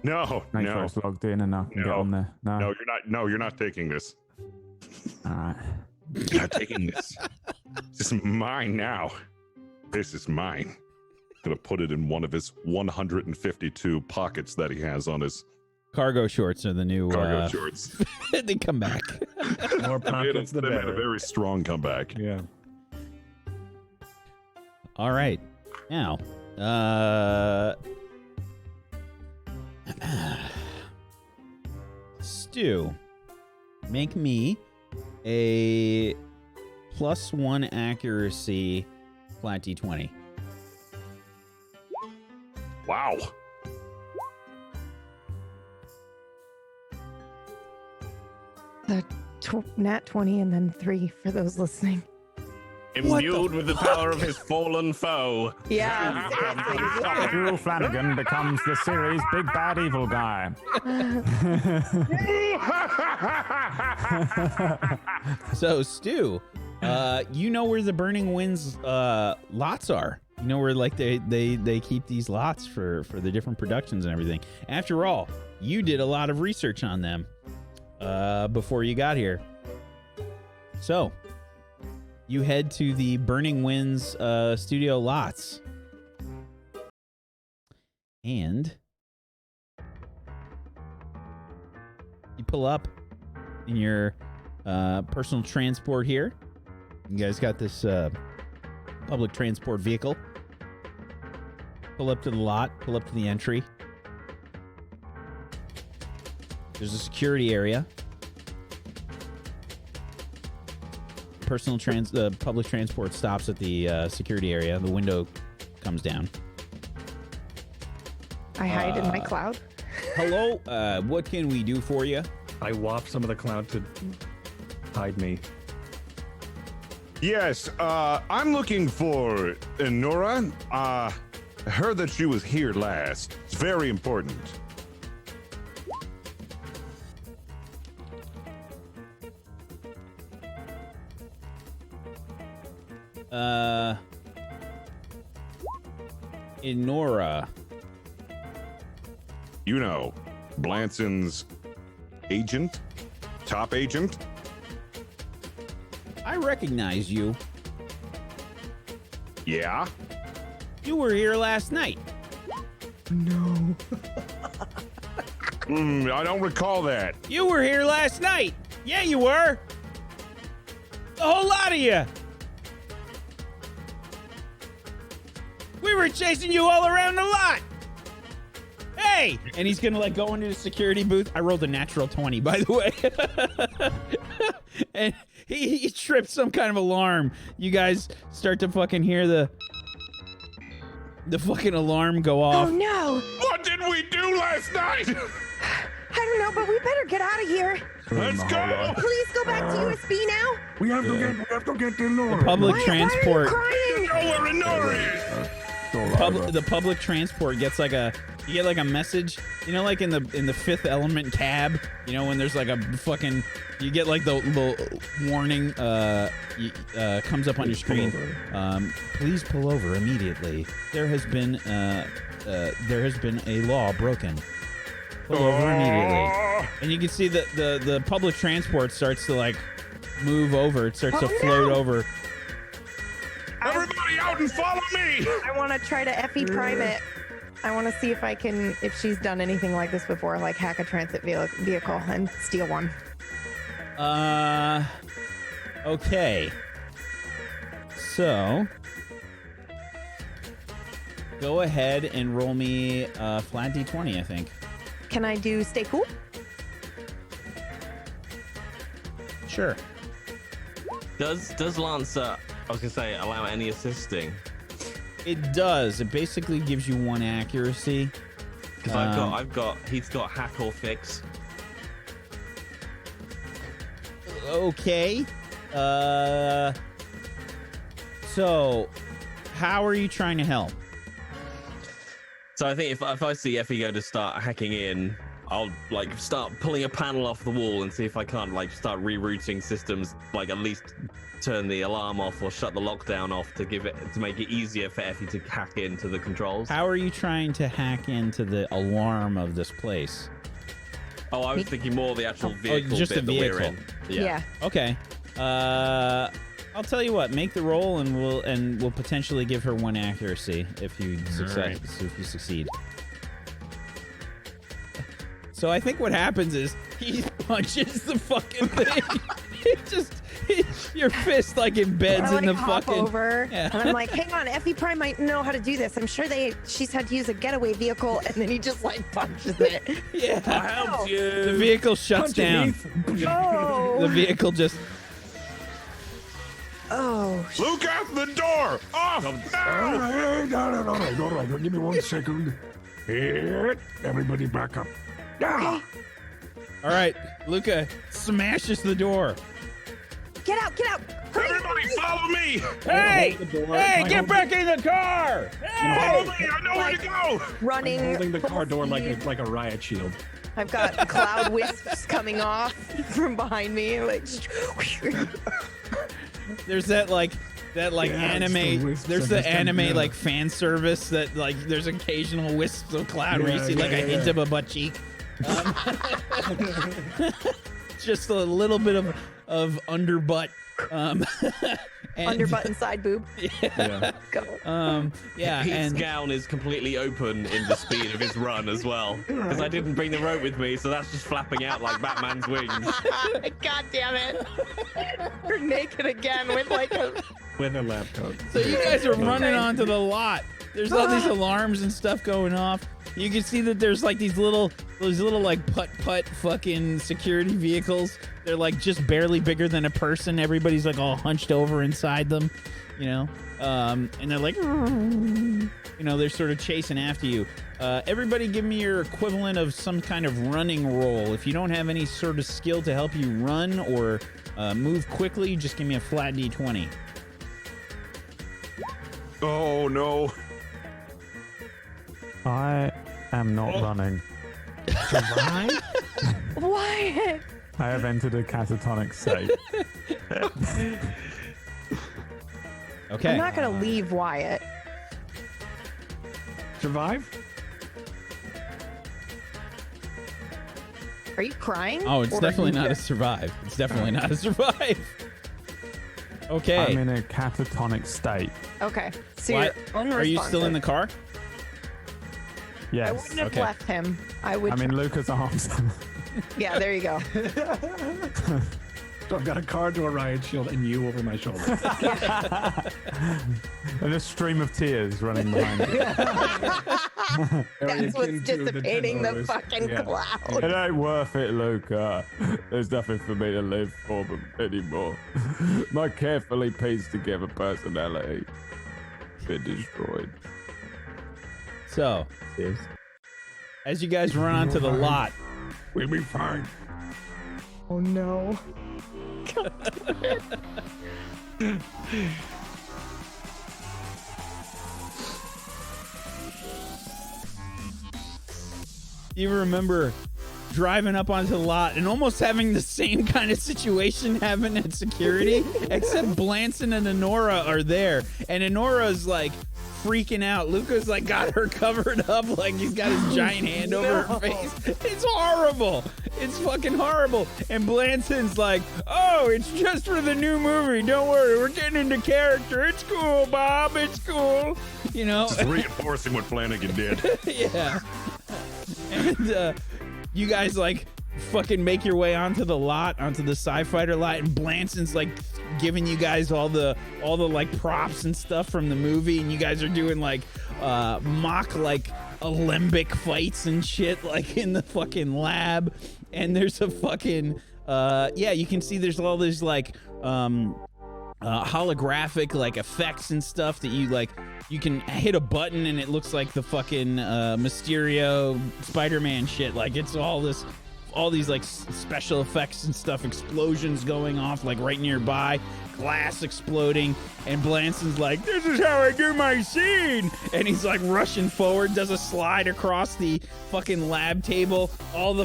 No,
Make sure
no,
it's logged in and I can get
No.
on there. No.
no, you're not. No, you're not taking this.
All right.
You're not taking this. This is mine now. This is mine. Gonna put it in one of his 152 pockets that he has on his
Cargo shorts are the new
cargo shorts.
they come back.
More pockets, the
They made a
better.
very strong comeback.
Yeah.
All right. Now, Stu, make me a +1 accuracy flat D20.
Wow.
Nat 20 and then 3 for those listening.
Imbued with the power of his fallen foe.
Yeah.
Drew Flanagan becomes the series' big bad evil guy.
So, Stu, you know where the Burning Winds lots are. You know where like they keep these lots for the different productions and everything. After all, you did a lot of research on them before you got here. So, you head to the Burning Winds studio lots. And you pull up in your personal transport here. You guys got this public transport vehicle. Pull up to the lot, pull up to the entry. There's a security area. Public transport stops at the security area. The window comes down.
I hide in my cloud.
Hello, what can we do for you?
I waft some of the cloud to hide me.
Yes, I'm looking for Nora. I heard that she was here last. It's very important.
Inora.
You know, Blanson's agent, top agent.
I recognize you.
Yeah.
You were here last night.
No.
I don't recall that.
You were here last night. Yeah, you were. The whole lot of you. We were chasing you all around the lot. Hey! And he's gonna like go into the security booth. I rolled a natural 20, by the way. And he tripped some kind of alarm. You guys start to fucking hear the the fucking alarm go off.
Oh no!
What did we do last night?
I don't know, but we better get out of here.
Let's go.
Please go back to USB now.
We have to get to Nora.
The public
Why
transport.
are you crying?
Nowhere in Nora.
The public transport gets like a message, you know, like in the Fifth Element cab, you know, when there's like a fucking, you get like the warning comes up on your screen. Please pull over immediately. There has been a law broken. Pull over immediately. And you can see that the public transport starts to like move over. It starts to float over.
Everybody out and follow me.
I want to try to FE prime it. I want to see if she's done anything like this before, like hack a transit vehicle and steal one.
Okay. So, go ahead and roll me flat D20, I think.
Can I do stay cool?
Sure.
Does Lancer, I was gonna say, allow any assisting?
It does. It basically gives you 1 accuracy.
Because he's got hack or fix.
Okay. So, how are you trying to help?
So I think if I see Effie go to start hacking in, I'll like start pulling a panel off the wall and see if I can't like start rerouting systems, like at least turn the alarm off or shut the lockdown off to make it easier for Effie to hack into the controls.
How are you trying to hack into the alarm of this place?
Oh, I was thinking more the actual vehicle
just
bit
the vehicle.
that we're in.
Yeah.
Okay. I'll tell you what. Make the roll, and we'll potentially give her 1 accuracy if you succeed. So I think what happens is he punches the fucking thing. Your fist like embeds in the
hop
fucking.
over,
Yeah.
and I'm like, hang on, Effie Prime might know how to do this. I'm sure she's had to use a getaway vehicle, and then he just like punches it.
Yeah.
I helped you.
The vehicle shuts down.
Oh.
The vehicle just.
Oh.
Luke, out the door. Off now.
All right. Give me 1 second. Here, everybody back up. Ah!
All right, Luca smashes the door.
Get out! Hurry,
Everybody follow me.
Hey, get back in the car!
Follow me. I know where to go.
running.
I'm holding the car
full
door
speed.
like a riot shield.
I've got cloud wisps coming off from behind me. Like,
There's that anime.
wisps
There's
of
the
this kind of-
anime like fan service that like there's occasional wisps of cloud where you see like a hint of a butt cheek. Just a little bit of underbutt. And,
underbutt and side boob.
Yeah.
Go.
Yeah.
His
And
gown is completely open in the speed of his run as well. Because I didn't bring the rope with me, so that's just flapping out like Batman's wings.
God damn it! You're naked again with like a.
With a lab coat.
so you guys are running onto the lot. There's all these alarms and stuff going off. You can see that there's like these little like putt fucking security vehicles. They're like just barely bigger than a person. Everybody's like all hunched over inside them, you know. And they're like, you know, they're sort of chasing after you. Everybody give me your equivalent of some kind of running roll. If you don't have any sort of skill to help you run or move quickly, just give me a flat D20.
Oh no.
I am not running.
What?
I have entered a catatonic state.
Okay.
I'm not gonna leave Wyatt.
Survive?
Are you crying?
Oh, it's
Or are
definitely
you
not a
just-
survive. It's definitely not a survive. Okay.
I'm in a catatonic state.
Okay. So
Why-
you're unresponsive.
Are you still in the car?
I
Yes.
wouldn't have
Okay.
left him. I would.
I'm in Luca's arms.
Yeah, there you go.
So I've got a car door riot shield and you over my shoulder.
And a stream of tears running behind me.
That's what's dissipating the fucking
It
cloud.
ain't worth it, Luca. There's nothing for me to live for anymore. My carefully pieced together personality been destroyed.
So, as you guys run onto the lot,
We'll be fine.
Oh no.
you remember driving up onto the lot and almost having the same kind of situation happen at security, except Blanson and Honora are there, and Honora's like freaking out. Luca's like got her covered up, like he's got his giant hand over her face. It's horrible. It's fucking horrible. And Blanson's like, oh, it's just for the new movie. Don't worry, we're getting into character. It's cool, Bob. It's cool. You know,
Just reinforcing what Flanagan did.
yeah. And you guys like fucking make your way onto the lot, onto the Sci-Fighter lot, and Blanson's like giving you guys all the like props and stuff from the movie, and you guys are doing like mock like alembic fights and shit like in the fucking lab. And there's a fucking you can see there's all these like holographic like effects and stuff that you can hit a button and it looks like the fucking Mysterio Spider-Man shit. Like it's all these like special effects and stuff, explosions going off like right nearby, glass exploding, and Blanson's like, this is how I do my scene, and he's like rushing forward, does a slide across the fucking lab table, all the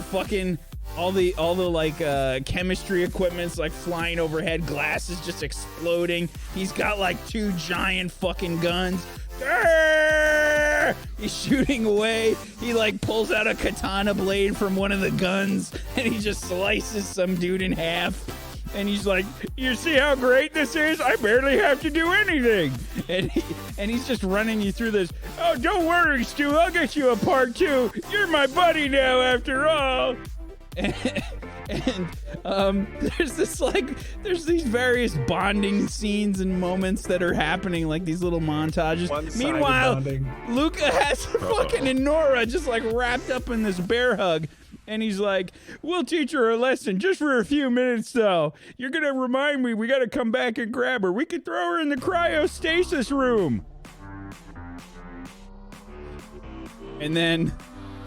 like chemistry equipment's like flying overhead, glass is just exploding. He's got like 2 giant fucking guns. He's shooting away. He like pulls out a katana blade from one of the guns and he just slices some dude in half. And he's like, you see how great this is? I barely have to do anything. And he's just running you through this. Oh, don't worry, Stu. I'll get you a part 2. You're my buddy now, after all. And there's these various bonding scenes and moments that are happening, like these little montages. Meanwhile, bonding. Luca has fucking Honora just like wrapped up in this bear hug, and he's like, we'll teach her a lesson just for a few minutes though. You're gonna remind me we gotta come back and grab her. We could throw her in the cryostasis room. And then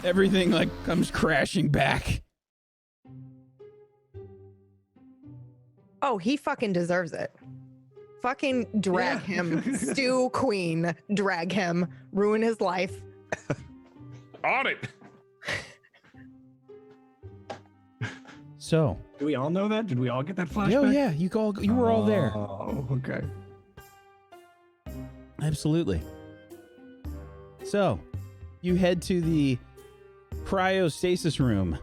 everything like comes crashing back.
Oh, he fucking deserves it. Fucking drag him. Stu Queen, drag him. Ruin his life.
On it.
So.
Do we all know that? Did we all get that flashback?
Oh yeah, you were all there.
Oh, okay.
Absolutely. So, you head to the cryostasis room.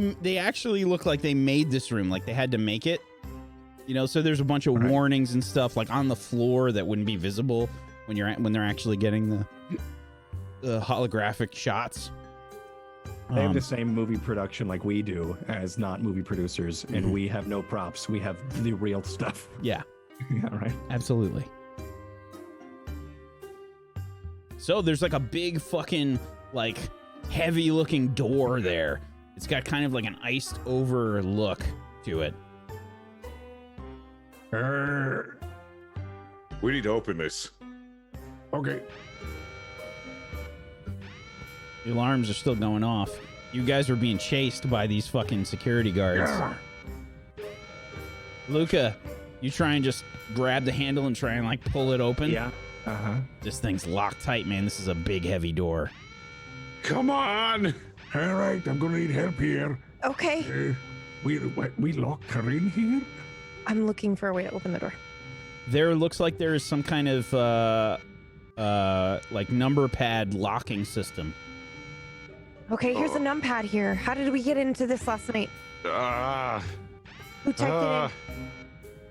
They actually look like they made this room, like they had to make it, you know, so there's a bunch of warnings and stuff like on the floor that wouldn't be visible when they're actually getting the holographic shots.
They have the same movie production like we do as not movie producers, and we have no props. We have the real stuff.
Yeah.
Yeah, right.
Absolutely. So there's like a big fucking like heavy looking door there. It's got kind of like an iced over look to it.
We need to open this.
Okay.
The alarms are still going off. You guys are being chased by these fucking security guards. Luca, you try and just grab the handle and try and like pull it open.
Yeah.
This thing's locked tight, man. This is a big heavy door.
Come on.
All right, I'm gonna need help here.
Okay.
We locked her in here?
I'm looking for a way to open the door.
There looks like there is some kind of like number pad locking system.
Okay, here's a numpad here. How did we get into this last night? Who typed it in?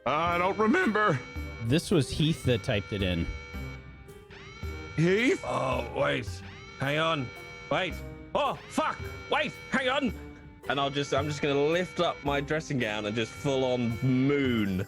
I don't remember.
This was Heath that typed it in.
Heath?
Oh, wait. Hang on. Wait. Oh, fuck. Wait. Hang on. And I'm just gonna lift up my dressing gown and just full on moon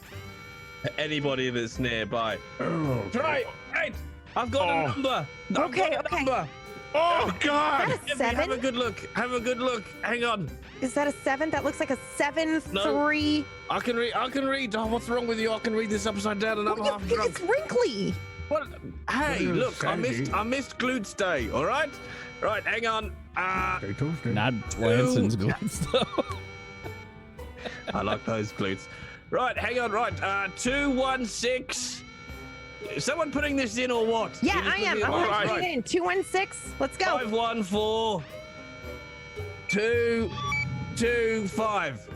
anybody that's nearby.
Oh.
Right. Right. I've got a number.
Okay.
Number.
Oh, God.
Is that a 7?
Have a good look. Have a good look. Hang on.
Is that a 7? That looks like a 7-3.
I can read. Oh, what's wrong with you? I can read this upside down and I'm half drunk.
It's wrinkly.
What? Hey, look, I missed glutes day. All right, right. Hang on.
Not Lanson's glutes though.
I like those glutes. Right, hang on. Right, 216. Is someone putting this in or what?
Yeah, I am. I'm
Right.
putting it in. 216. Let's go.
514 225.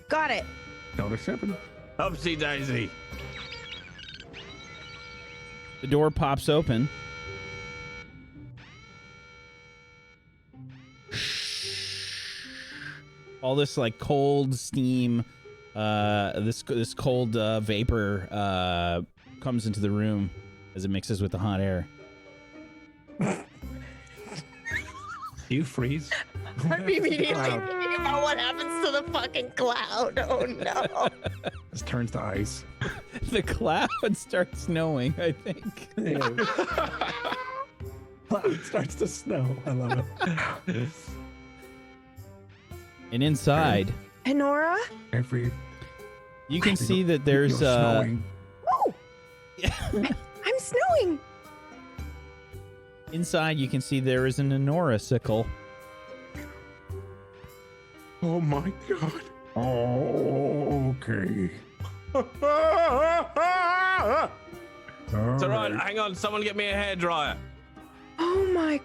Got it.
Down to 7.
Upsy daisy.
The door pops open. All this like cold steam, this cold vapor comes into the room as it mixes with the hot air.
Do you freeze?
I'm immediately thinking about what happens to the fucking cloud. Oh no.
This turns to ice.
The cloud starts snowing, I think.
Cloud starts to snow. I love it.
And inside,
Honora?
you can see that there's
snowing.
Oh! I'm snowing.
Inside you can see there is an Honora sickle.
Oh my god.
Oh, okay.
It's all right. Hang on. Someone get me a hairdryer.
Oh my.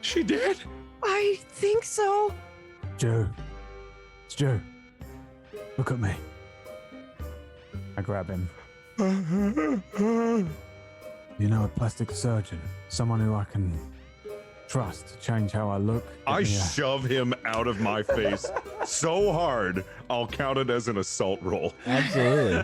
She did?
I think so.
Joe. It's Joe. Look at me. I grab him. You know, a plastic surgeon. Someone who I can trust to change how I look.
I shove him out of my face so hard, I'll count it as an assault roll.
Absolutely.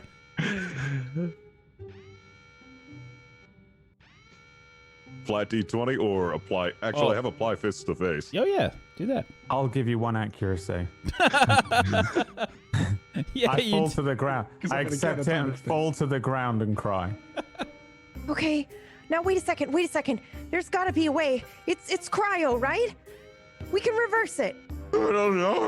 Flat D20 or apply. Actually, I have apply fist to face.
Oh yeah, do that.
I'll give you 1 accuracy.
Yeah,
I fall
you
to the ground. I accept it and fall to the ground and cry.
Okay. Now wait a second. Wait a second. There's got to be a way. It's cryo, right? We can reverse it.
I don't know.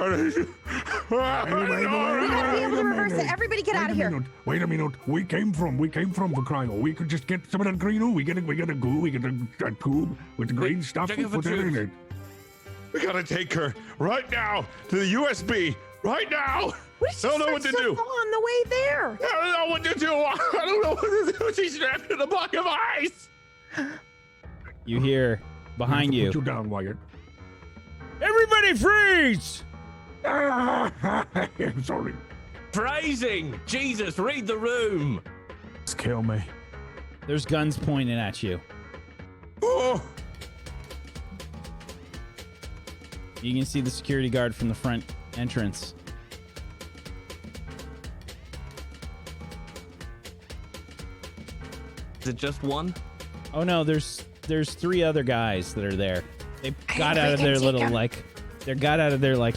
We gotta be able to reverse it. Everybody get out of here.
Wait a minute. We came from the cryo. We could just get some of that green ooh. We get a goo. We get a tube with the green stuff.
check
We
it for
put it in
truth.
it.
We gotta take her right now to the USB. Right now.
What did
I don't know what to do.
On the way there.
I don't know what to do. I don't know what to do. She's trapped in a block of ice.
You hear behind
We have
you.
to put you down, Wyatt.
Everybody freeze!
I'm sorry.
Phrasing. Jesus, read the room.
Just kill me.
There's guns pointed at you.
Oh,
You can see the security guard from the front entrance.
Is it just one?
Oh no, there's 3 other guys that are there. They got out of their little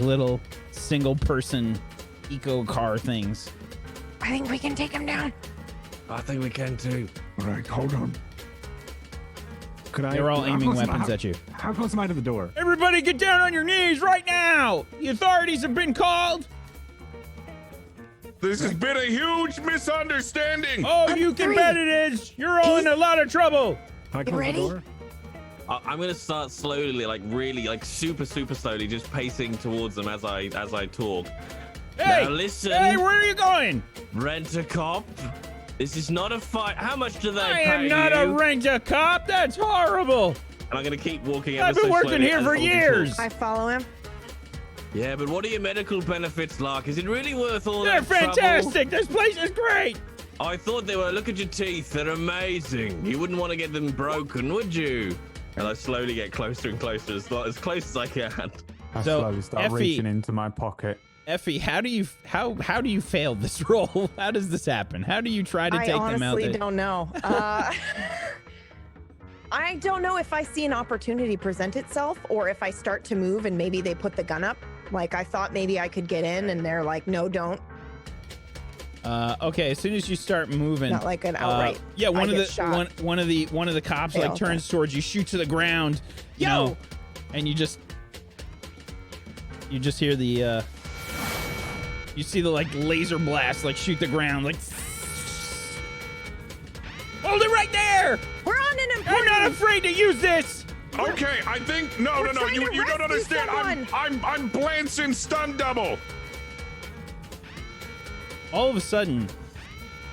little single person eco car things.
I think we can take him down.
I think we can too.
All right, hold on.
They're all aiming weapons at you.
How close am I to the door?
Everybody get down on your knees right now! The authorities have been called!
this has been a huge misunderstanding.
Oh, you can bet it is! You're all in a lot of trouble!
Can I close
ready?
the door?
I'm gonna start slowly, like really, like super slowly, just pacing towards them as I talk.
Hey!
Now listen.
Hey, where are you going?
Rent a cop. This is not a fight. How much do they
I
pay
am not
you?
a rent-a-cop! That's horrible!
And I'm gonna keep walking.
I've
ever
been
so
working
slowly
here
as
for
Olga
years!
talks.
I follow him.
Yeah, but what are your medical benefits like? Is it really worth all
They're
that trouble?
fantastic! This place is great!
I thought they were. Look at your teeth. They're amazing. You wouldn't want to get them broken, would you? And I slowly get closer and closer, as close as I can.
I
So,
slowly start
Effie-
reaching into my pocket.
Effie, how do you fail this roll? How does this happen? How do you try to
I
take them out?
honestly don't know. I don't know if I see an opportunity present itself or if I start to move and maybe they put the gun up. Like I thought maybe I could get in and they're like, no, don't.
Okay, as soon as you start moving,
Not like an outright.
yeah, one
I
of
get
the
shot.
one of the cops like
Fail.
turns towards you, shoots to the ground, you
Yo!
know, and you just hear the you see the like laser blast like shoot the ground like here!
We're on an
I'm
impending.
not afraid to use this!
Okay, I think no.
trying
You
to
don't
rescue
understand. I'm Blanson's stun double.
All of a sudden,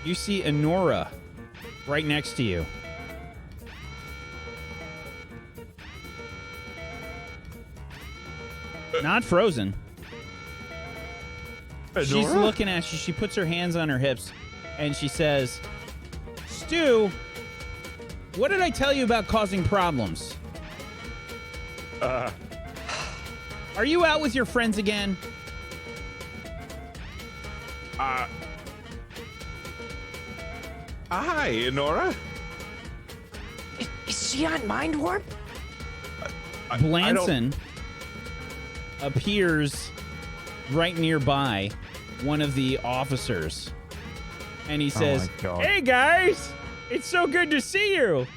you see Enora right next to you. Not frozen. She's looking at you. She puts her hands on her hips and she says, Stu, what did I tell you about causing problems? Are you out with your friends again?
Hi, Enora.
Is she on mind warp?
Blanson appears right nearby one of the officers. And he says,
my God.
Hey guys, it's so good to see you.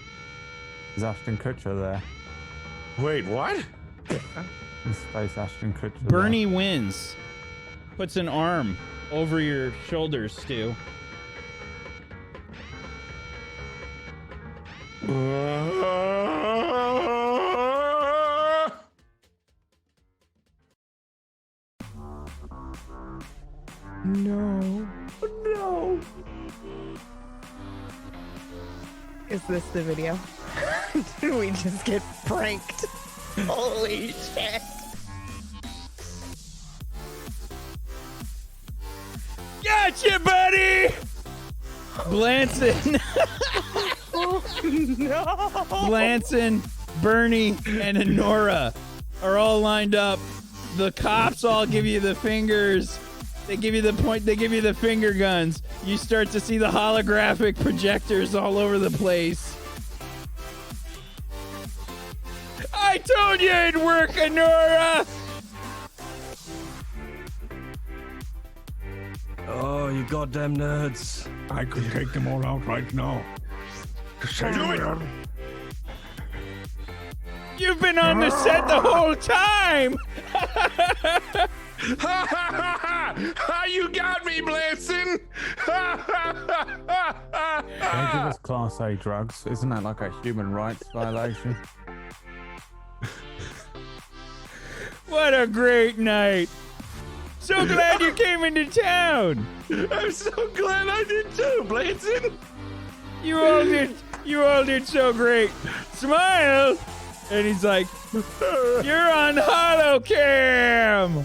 Is Ashton Kutcher there?
Wait, what?
Is Space Ashton Kutcher
Bernie wins. Puts an arm over your shoulders, Stu.
No. No. Is this the video? Did we just get pranked? Holy shit.
Gotcha, buddy! Blanson.
Oh, no.
Blanson, Bernie, and Enora are all lined up. The cops all give you the fingers. They give you the point. They give you the finger guns. You start to see the holographic projectors all over the place. I told you it'd work, Enora!
Oh, you goddamn nerds.
I could take them all out right now.
Do it.
You've been on the set the whole time!
You got me, Blanson.
They give us Class A drugs. Isn't that like a human rights violation?
What a great night! So glad you came into town!
I'm so glad I did too, Blanson.
You all did so great. Smile! And he's like, you're on holocam!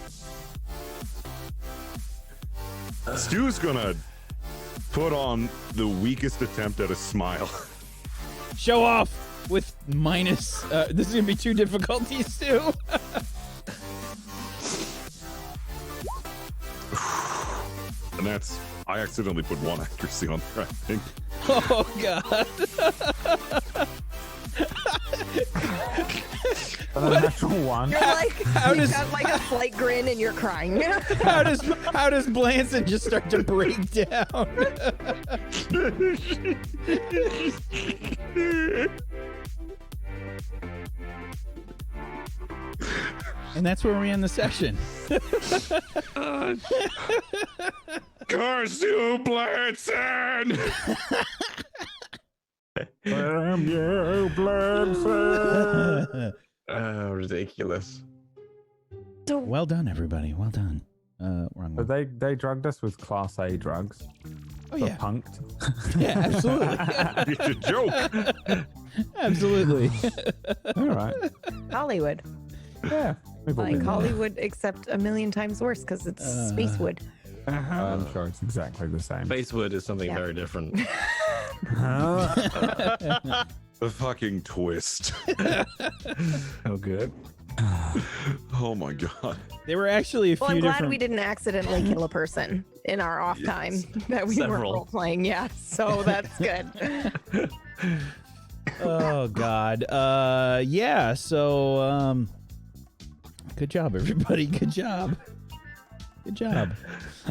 Stu's gonna put on the weakest attempt at a smile.
Show off with minus. This is gonna be 2 difficulties too.
And that's, I accidentally put 1 accuracy on there, I think.
Oh god.
A natural 1.
You're like,
How
you
does-
got like a slight grin and you're crying.
How does Blanson just start to break down? And that's where we end the session.
Curse you, Blanson.
Damn you, Blanson!
Oh, ridiculous.
Well done, everybody. Well done. Wrong
But
one.
they drugged us with Class A drugs.
Oh
For
yeah.
punked.
Yeah, absolutely.
It's a joke.
Absolutely.
All right.
Hollywood.
Yeah. We've all
Like
been there.
Hollywood, except a million times worse because it's Spacewood.
I'm sure it's exactly the same.
Facewood is something
Yeah.
very different.
The fucking twist.
Oh, good.
Oh my god.
There were actually a few
Well, I'm glad
different.
we didn't accidentally kill a person in our off time that we were
Several.
role playing. Yeah, so that's good.
Oh god. Yeah. So, good job, everybody. Good job. Good job.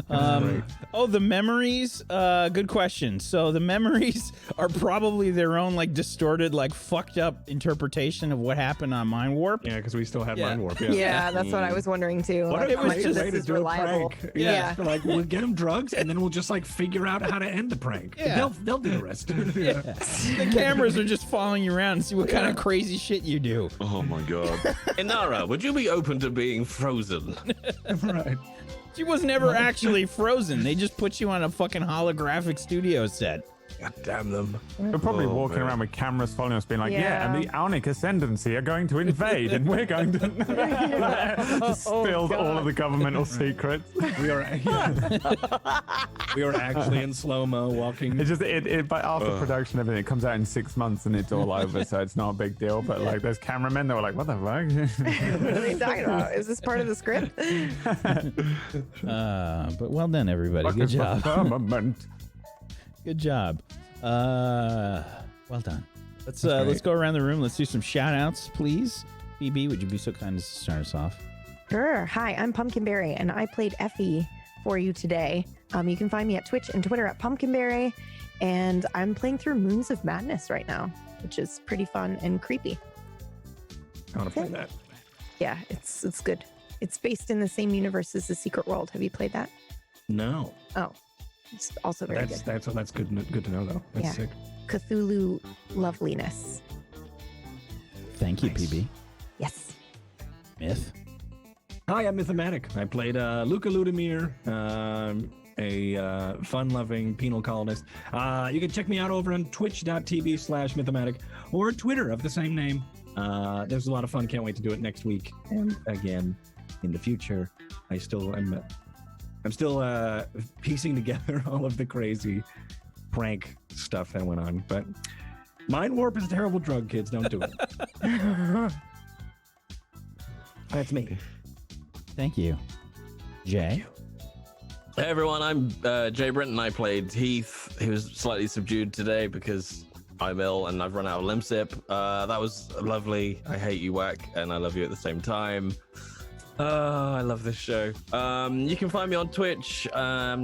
The memories. Good question. So the memories are probably their own like distorted, like fucked up interpretation of what happened on Mind Warp.
Yeah, because we still have Mind Warp.
Yeah, that's what I was wondering too.
What
Like,
a
how much
great
of
way
this
to
is
do
reliable?
a prank.
Yeah.
Like we'll get them drugs and then we'll just like figure out how to end the prank.
Yeah.
They'll do the rest.
Yeah. The cameras are just following you around and see what kind of crazy shit you do.
Oh my god.
Inara, would you be open to being frozen?
Right.
She was never actually frozen. They just put you on a fucking holographic studio set.
God damn them.
We're probably
Oh,
walking
man.
around with cameras following us, being like,
Yeah.
and the Aonic Ascendancy are going to invade, and we're going to spill all of the governmental secrets.
We are we are actually in slow-mo walking.
It's just, but after production, everything, it comes out in 6 months and it's all over, so it's not a big deal. But like, there's cameramen that were like, what the fuck?
What are they talking about? Is this part of the script?
But well done, everybody. Good job.
Firmament.
Good job. Well done. Let's go around the room. Let's do some shout outs, please. BB, would you be so kind as to start us off?
Sure. Hi, I'm Pumpkinberry, and I played Effie for you today. You can find me at Twitch and Twitter at Pumpkinberry, and I'm playing through Moons of Madness right now, which is pretty fun and creepy.
I want to play that.
Yeah, it's good. It's based in the same universe as The Secret World. Have you played that?
No.
Oh, it's also very good.
That's good to know though. That's
Yeah.
sick.
Cthulhu loveliness.
Thank you,
Nice.
PB.
Yes.
Myth.
Hi, I'm Mythomatic. I played Luca Ludimir, a fun-loving penal colonist. You can check me out over on twitch.tv/Mythomatic or Twitter of the same name. There's a lot of fun. Can't wait to do it next week. And again, in the future, I'm still piecing together all of the crazy prank stuff that went on. But Mind Warp is a terrible drug, kids. Don't do it. That's me.
Thank you. Jay.
Hey everyone, I'm Jay Brinton. I played Heath. He was slightly subdued today because I'm ill and I've run out of Limsip. That was lovely. I hate you, Whack, and I love you at the same time. I love this show. You can find me on Twitch,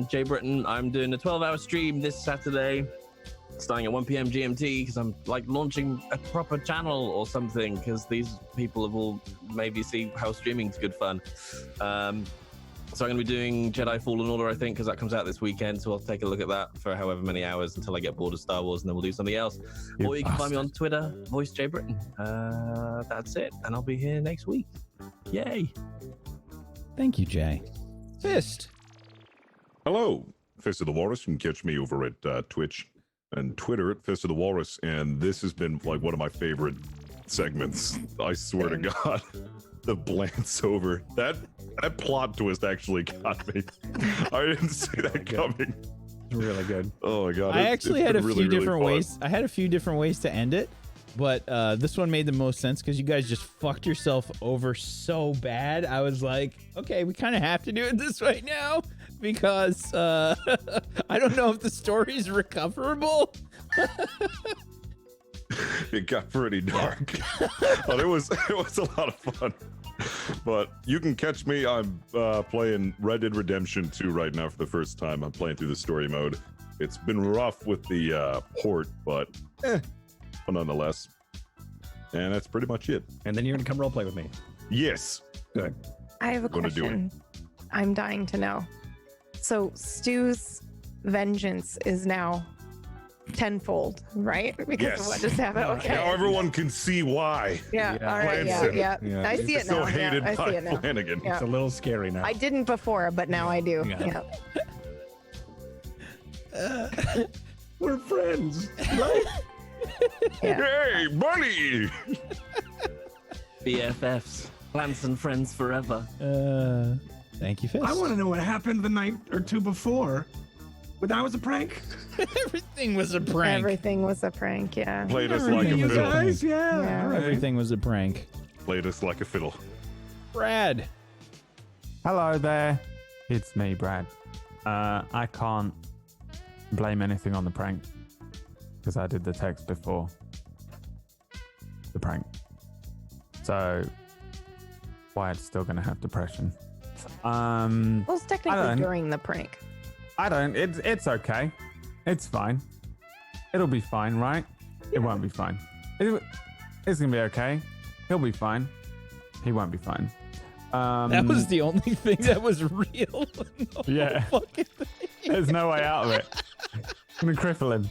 Jay Britton. I'm doing a 12-hour stream this Saturday, starting at 1 p.m. GMT, because I'm like launching a proper channel or something, because these people have all made me see how streaming's good fun. So I'm going to be doing Jedi Fallen Order, I think, because that comes out this weekend. So I'll take a look at that for however many hours until I get bored of Star Wars, and then we'll do something else. Or you can find me on Twitter, Voice Jay Britton. That's it, and I'll be here next week. Yay!
Thank you, Jay. Fist.
Hello, Fist of the Walrus. You can catch me over at Twitch and Twitter at Fist of the Walrus. And this has been like one of my favorite segments. I swear to God. The glance over. That plot twist actually got me. I didn't see that coming.
It's really good.
Oh my God.
I actually had a
really,
few
really
different
fun.
ways. I had a few different ways to end it, but this one made the most sense because you guys just fucked yourself over so bad. I was like, okay, we kind of have to do it this way now because I don't know if the story's recoverable.
It got pretty dark, but it was a lot of fun. But you can catch me. I'm playing Red Dead Redemption 2 right now for the first time. I'm playing through the story mode. It's been rough with the port, but nonetheless. And that's pretty much it.
And then you're gonna come roleplay with me.
Yes.
Good.
I have a
Gonna do it.
question. I'm dying to know. So Stu's vengeance is now tenfold, right? Because
Yes.
of what just happened. Okay.
Now everyone can see why.
Yeah. All right.
Blanson.
Yeah. I see it
So
now.
hated
I see
by
it now.
Flanagan.
Yeah.
It's a little scary now.
I didn't before, but now I do.
Yeah.
Yeah.
We're friends, right?
Hey, buddy!
BFFs, plants and friends forever.
Thank you, Fist.
I want to know what happened the night or two before. But that was a prank.
Everything was a prank.
Everything was a prank. Yeah.
Played us like a
Everything, you
fiddle.
guys, yeah.
Yeah.
all right.
Everything was a prank.
Played us like a fiddle.
Brad.
Hello there. It's me, Brad. I can't blame anything on the prank because I did the text before the prank. So Wyatt's still going to have depression.
Well, it's technically
don't-
during the prank.
It's okay. It's fine. It'll be fine, right? It won't be fine. It's gonna be okay. He'll be fine. He won't be fine.
That was the only thing that was real.
Yeah.
Fucking thing.
There's no way out of it. I'm gonna cripple him.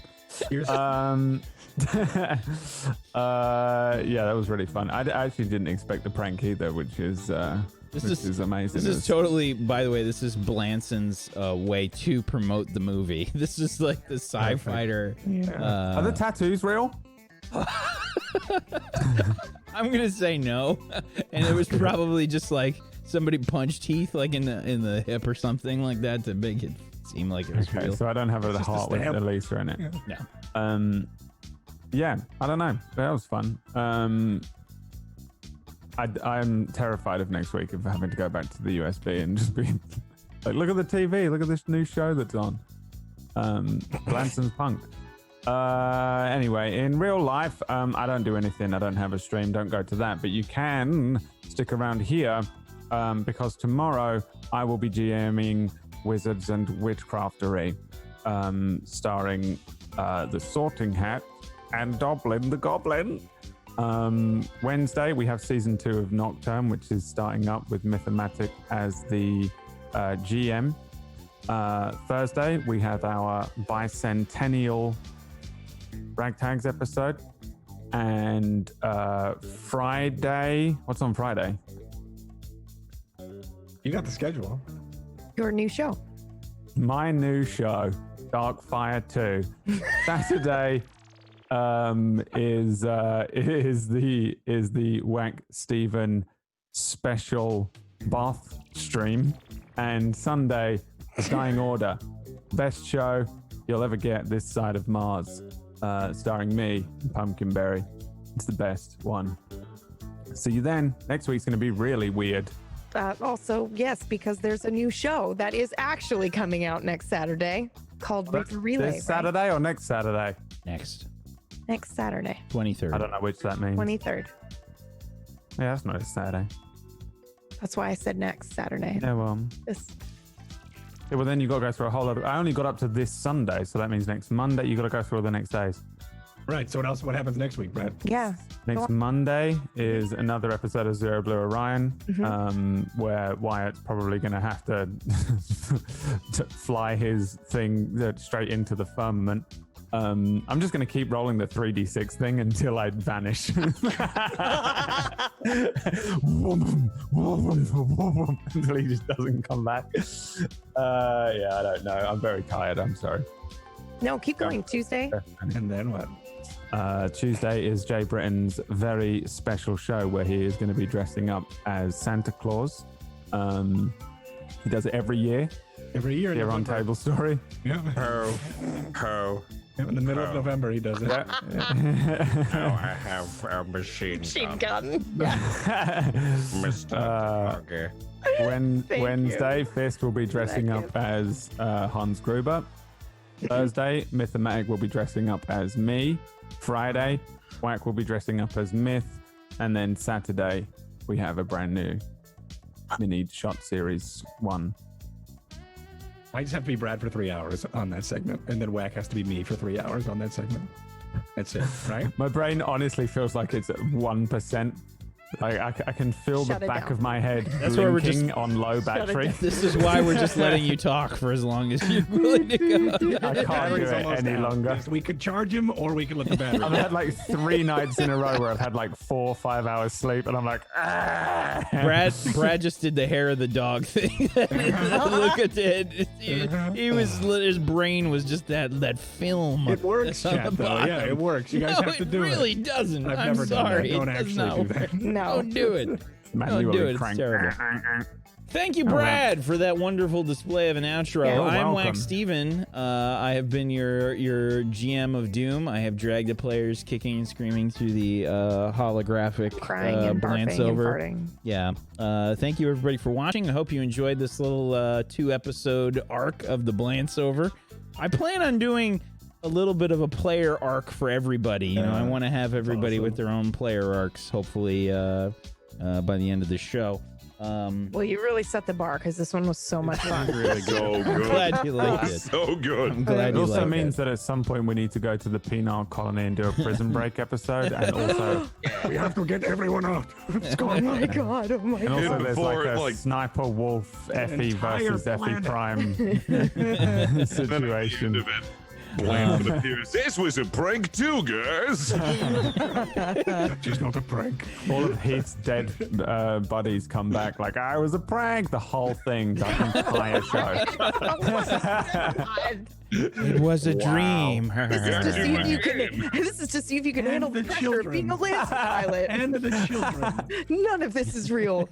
Yeah, that was really fun. I actually didn't expect the prank either, which is amazing.
This is totally, by the way, this is Blanson's way to promote the movie. This is like the sci-fighter.
Are the tattoos real?
I'm gonna say no, and it was probably just like somebody punched Heath like in the hip or something like that to make it seem like it was real.
So I don't have a heart with Elisa in it.
Yeah.
Yeah, I don't know. That was fun. I'm terrified of next week of having to go back to the USB and just be like, look at the TV, look at this new show that's on. Blanson's Punk. Anyway, in real life, I don't do anything. I don't have a stream. Don't go to that. But you can stick around here because tomorrow I will be GMing Wizards and Witchcraftery, starring the Sorting Hat and Doblin the Goblin. Wednesday, we have season 2 of Nocturne, which is starting up with Mythomatic as the GM. Thursday, we have our bicentennial Ragtags episode. And Friday, what's on Friday?
You got the schedule.
Your new show.
My new show, Darkfire 2. Saturday is the Whack Steven special bath stream, and Sunday is Dying Order, best show you'll ever get this side of Mars, starring me, Pumpkinberry. It's the best one. See you then. Next week's going to be really weird.
Also, yes, because there's a new show that is actually coming out next Saturday called Victor Relay.
This Saturday or next Saturday?
Next
Saturday.
23rd.
I don't know which that means.
23rd.
Yeah, that's not a Saturday.
That's why I said next Saturday.
Yeah, well. Yeah, well, then you got to go through a whole lot of... I only got up to this Sunday, so that means next Monday you got to go through all the next days.
Right. So what happens next week, Brad?
Yeah.
Next Monday is another episode of Zero.Blue.Orion, where Wyatt's probably going to have to fly his thing straight into the firmament. I'm just going to keep rolling the 3d6 thing until I vanish. Until he just doesn't come back. Yeah, I don't know. I'm very tired. I'm sorry.
No, keep going. Tuesday.
And then what?
Tuesday is Jay Britton's very special show where he is going to be dressing up as Santa Claus. He does it every year. Here on Table Story.
Yeah.
How?
In the middle of November, he does it.
Now I have a machine gun. Mr. Okay.
Wednesday, Fist will be dressing up as Hans Gruber. Thursday, Mythomatic will be dressing up as me. Friday, Whack will be dressing up as Myth. And then Saturday, we have a brand new mini shot series 1.
I just have to be Brad for 3 hours on that segment, and then Whack has to be me for 3 hours on that segment. That's it, right?
My brain honestly feels like it's at 1%. I can feel
Shut
the
it
back
down.
of my head
That's why we're
blinking
just-
on low battery.
This is why we're just letting you talk for as long as you're willing to go.
I can't do
Battery's
it
almost
any
out.
longer.
Yes, we could charge him, or we could let the battery.
I've had like 3 nights in a row where I've had like 4 or 5 hours sleep, and I'm like, ah.
Brad just did the hair of the dog thing. Look at it. He was his brain was just that film.
It works,
that's on
chat,
the
though.
bottom.
Yeah, it works. You guys
No,
have to do
it
it.
really doesn't.
I've
I'm
never done that.
sorry.
Don't
It does
actually
not
do
work.
that.
No.
Don't do it. Don't
Manually
do it. It's
crank.
terrible. Thank you, Brad, for that wonderful display of an outro.
Yeah.
I'm
welcome.
Wax Steven. I have been your GM of Doom. I have dragged the players kicking and screaming through the holographic
Crying and barfing and
Blansover.
farting.
Yeah. Thank you, everybody, for watching. I hope you enjoyed this little 2-episode arc of the Blansover. I plan on doing a little bit of a player arc for everybody. You know, I want to have everybody with their own player arcs, hopefully by the end of the show.
Well, you really set the bar because this one was so much fun.
Really so
I'm
good.
glad you liked it.
So good.
I'm glad
It
you
also
liked
means
it.
that at some point we need to go to the penal colony and do a prison break episode, and also
We have to get everyone out. What's going
Oh
on?
my god! Oh my
and
god!
also there's
before,
like a
like,
sniper wolf Effie
entire
versus Effie
planet.
Prime situation.
Bland appears. This was a prank too, guys.
She's not a prank.
All of Heath's dead buddies come back like, I was a prank. The whole thing, the entire show.
It was a dream.
To see if you can, this is to see if you can
And
handle
the
the pressure of being a Lancer pilot.
And the children.
None of this is real.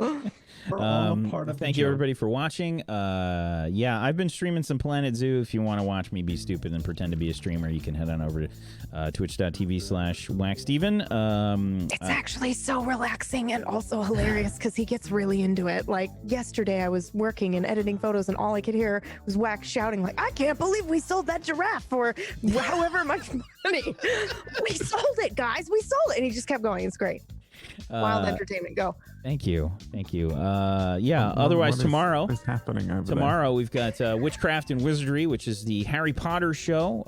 Are all a part of the
Thank you
joke.
everybody for watching. Yeah, I've been streaming some Planet Zoo. If you want to watch me be stupid and pretend to be a streamer, you can head on over to twitch.tv/WackSteven.
It's actually so relaxing and also hilarious because he gets really into it. Like yesterday, I was working and editing photos, and all I could hear was Wax shouting, "Like I can't believe we sold that giraffe for however much money. We sold it, guys. We sold it." And he just kept going. It's great. Wild entertainment. Go.
Thank you. Yeah.
What
Otherwise,
is-
tomorrow.
what is happening over
Tomorrow we've got Witchcraft and Wizardry, which is the Harry Potter show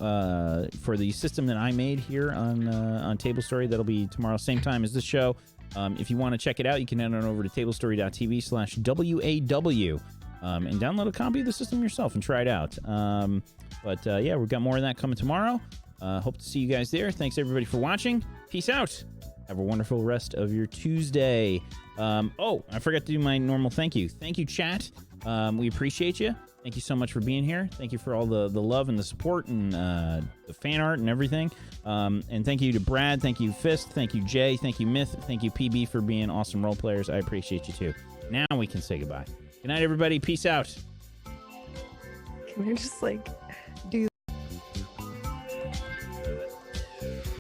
for the system that I made here on Table Story. That'll be tomorrow, same time as this show. If you want to check it out, you can head on over to tablestory.tv/WAW and download a copy of the system yourself and try it out. Yeah, we've got more of that coming tomorrow. Hope to see you guys there. Thanks everybody for watching. Peace out. Have a wonderful rest of your Tuesday. Oh, I forgot to do my normal thank you. Thank you, chat. We appreciate you. Thank you so much for being here. Thank you for all the love and the support and the fan art and everything. And thank you to Brad. Thank you, Fist. Thank you, Jay. Thank you, Myth. Thank you, PB, for being awesome role players. I appreciate you too. Now we can say goodbye. Good night, everybody. Peace out.
Can we just like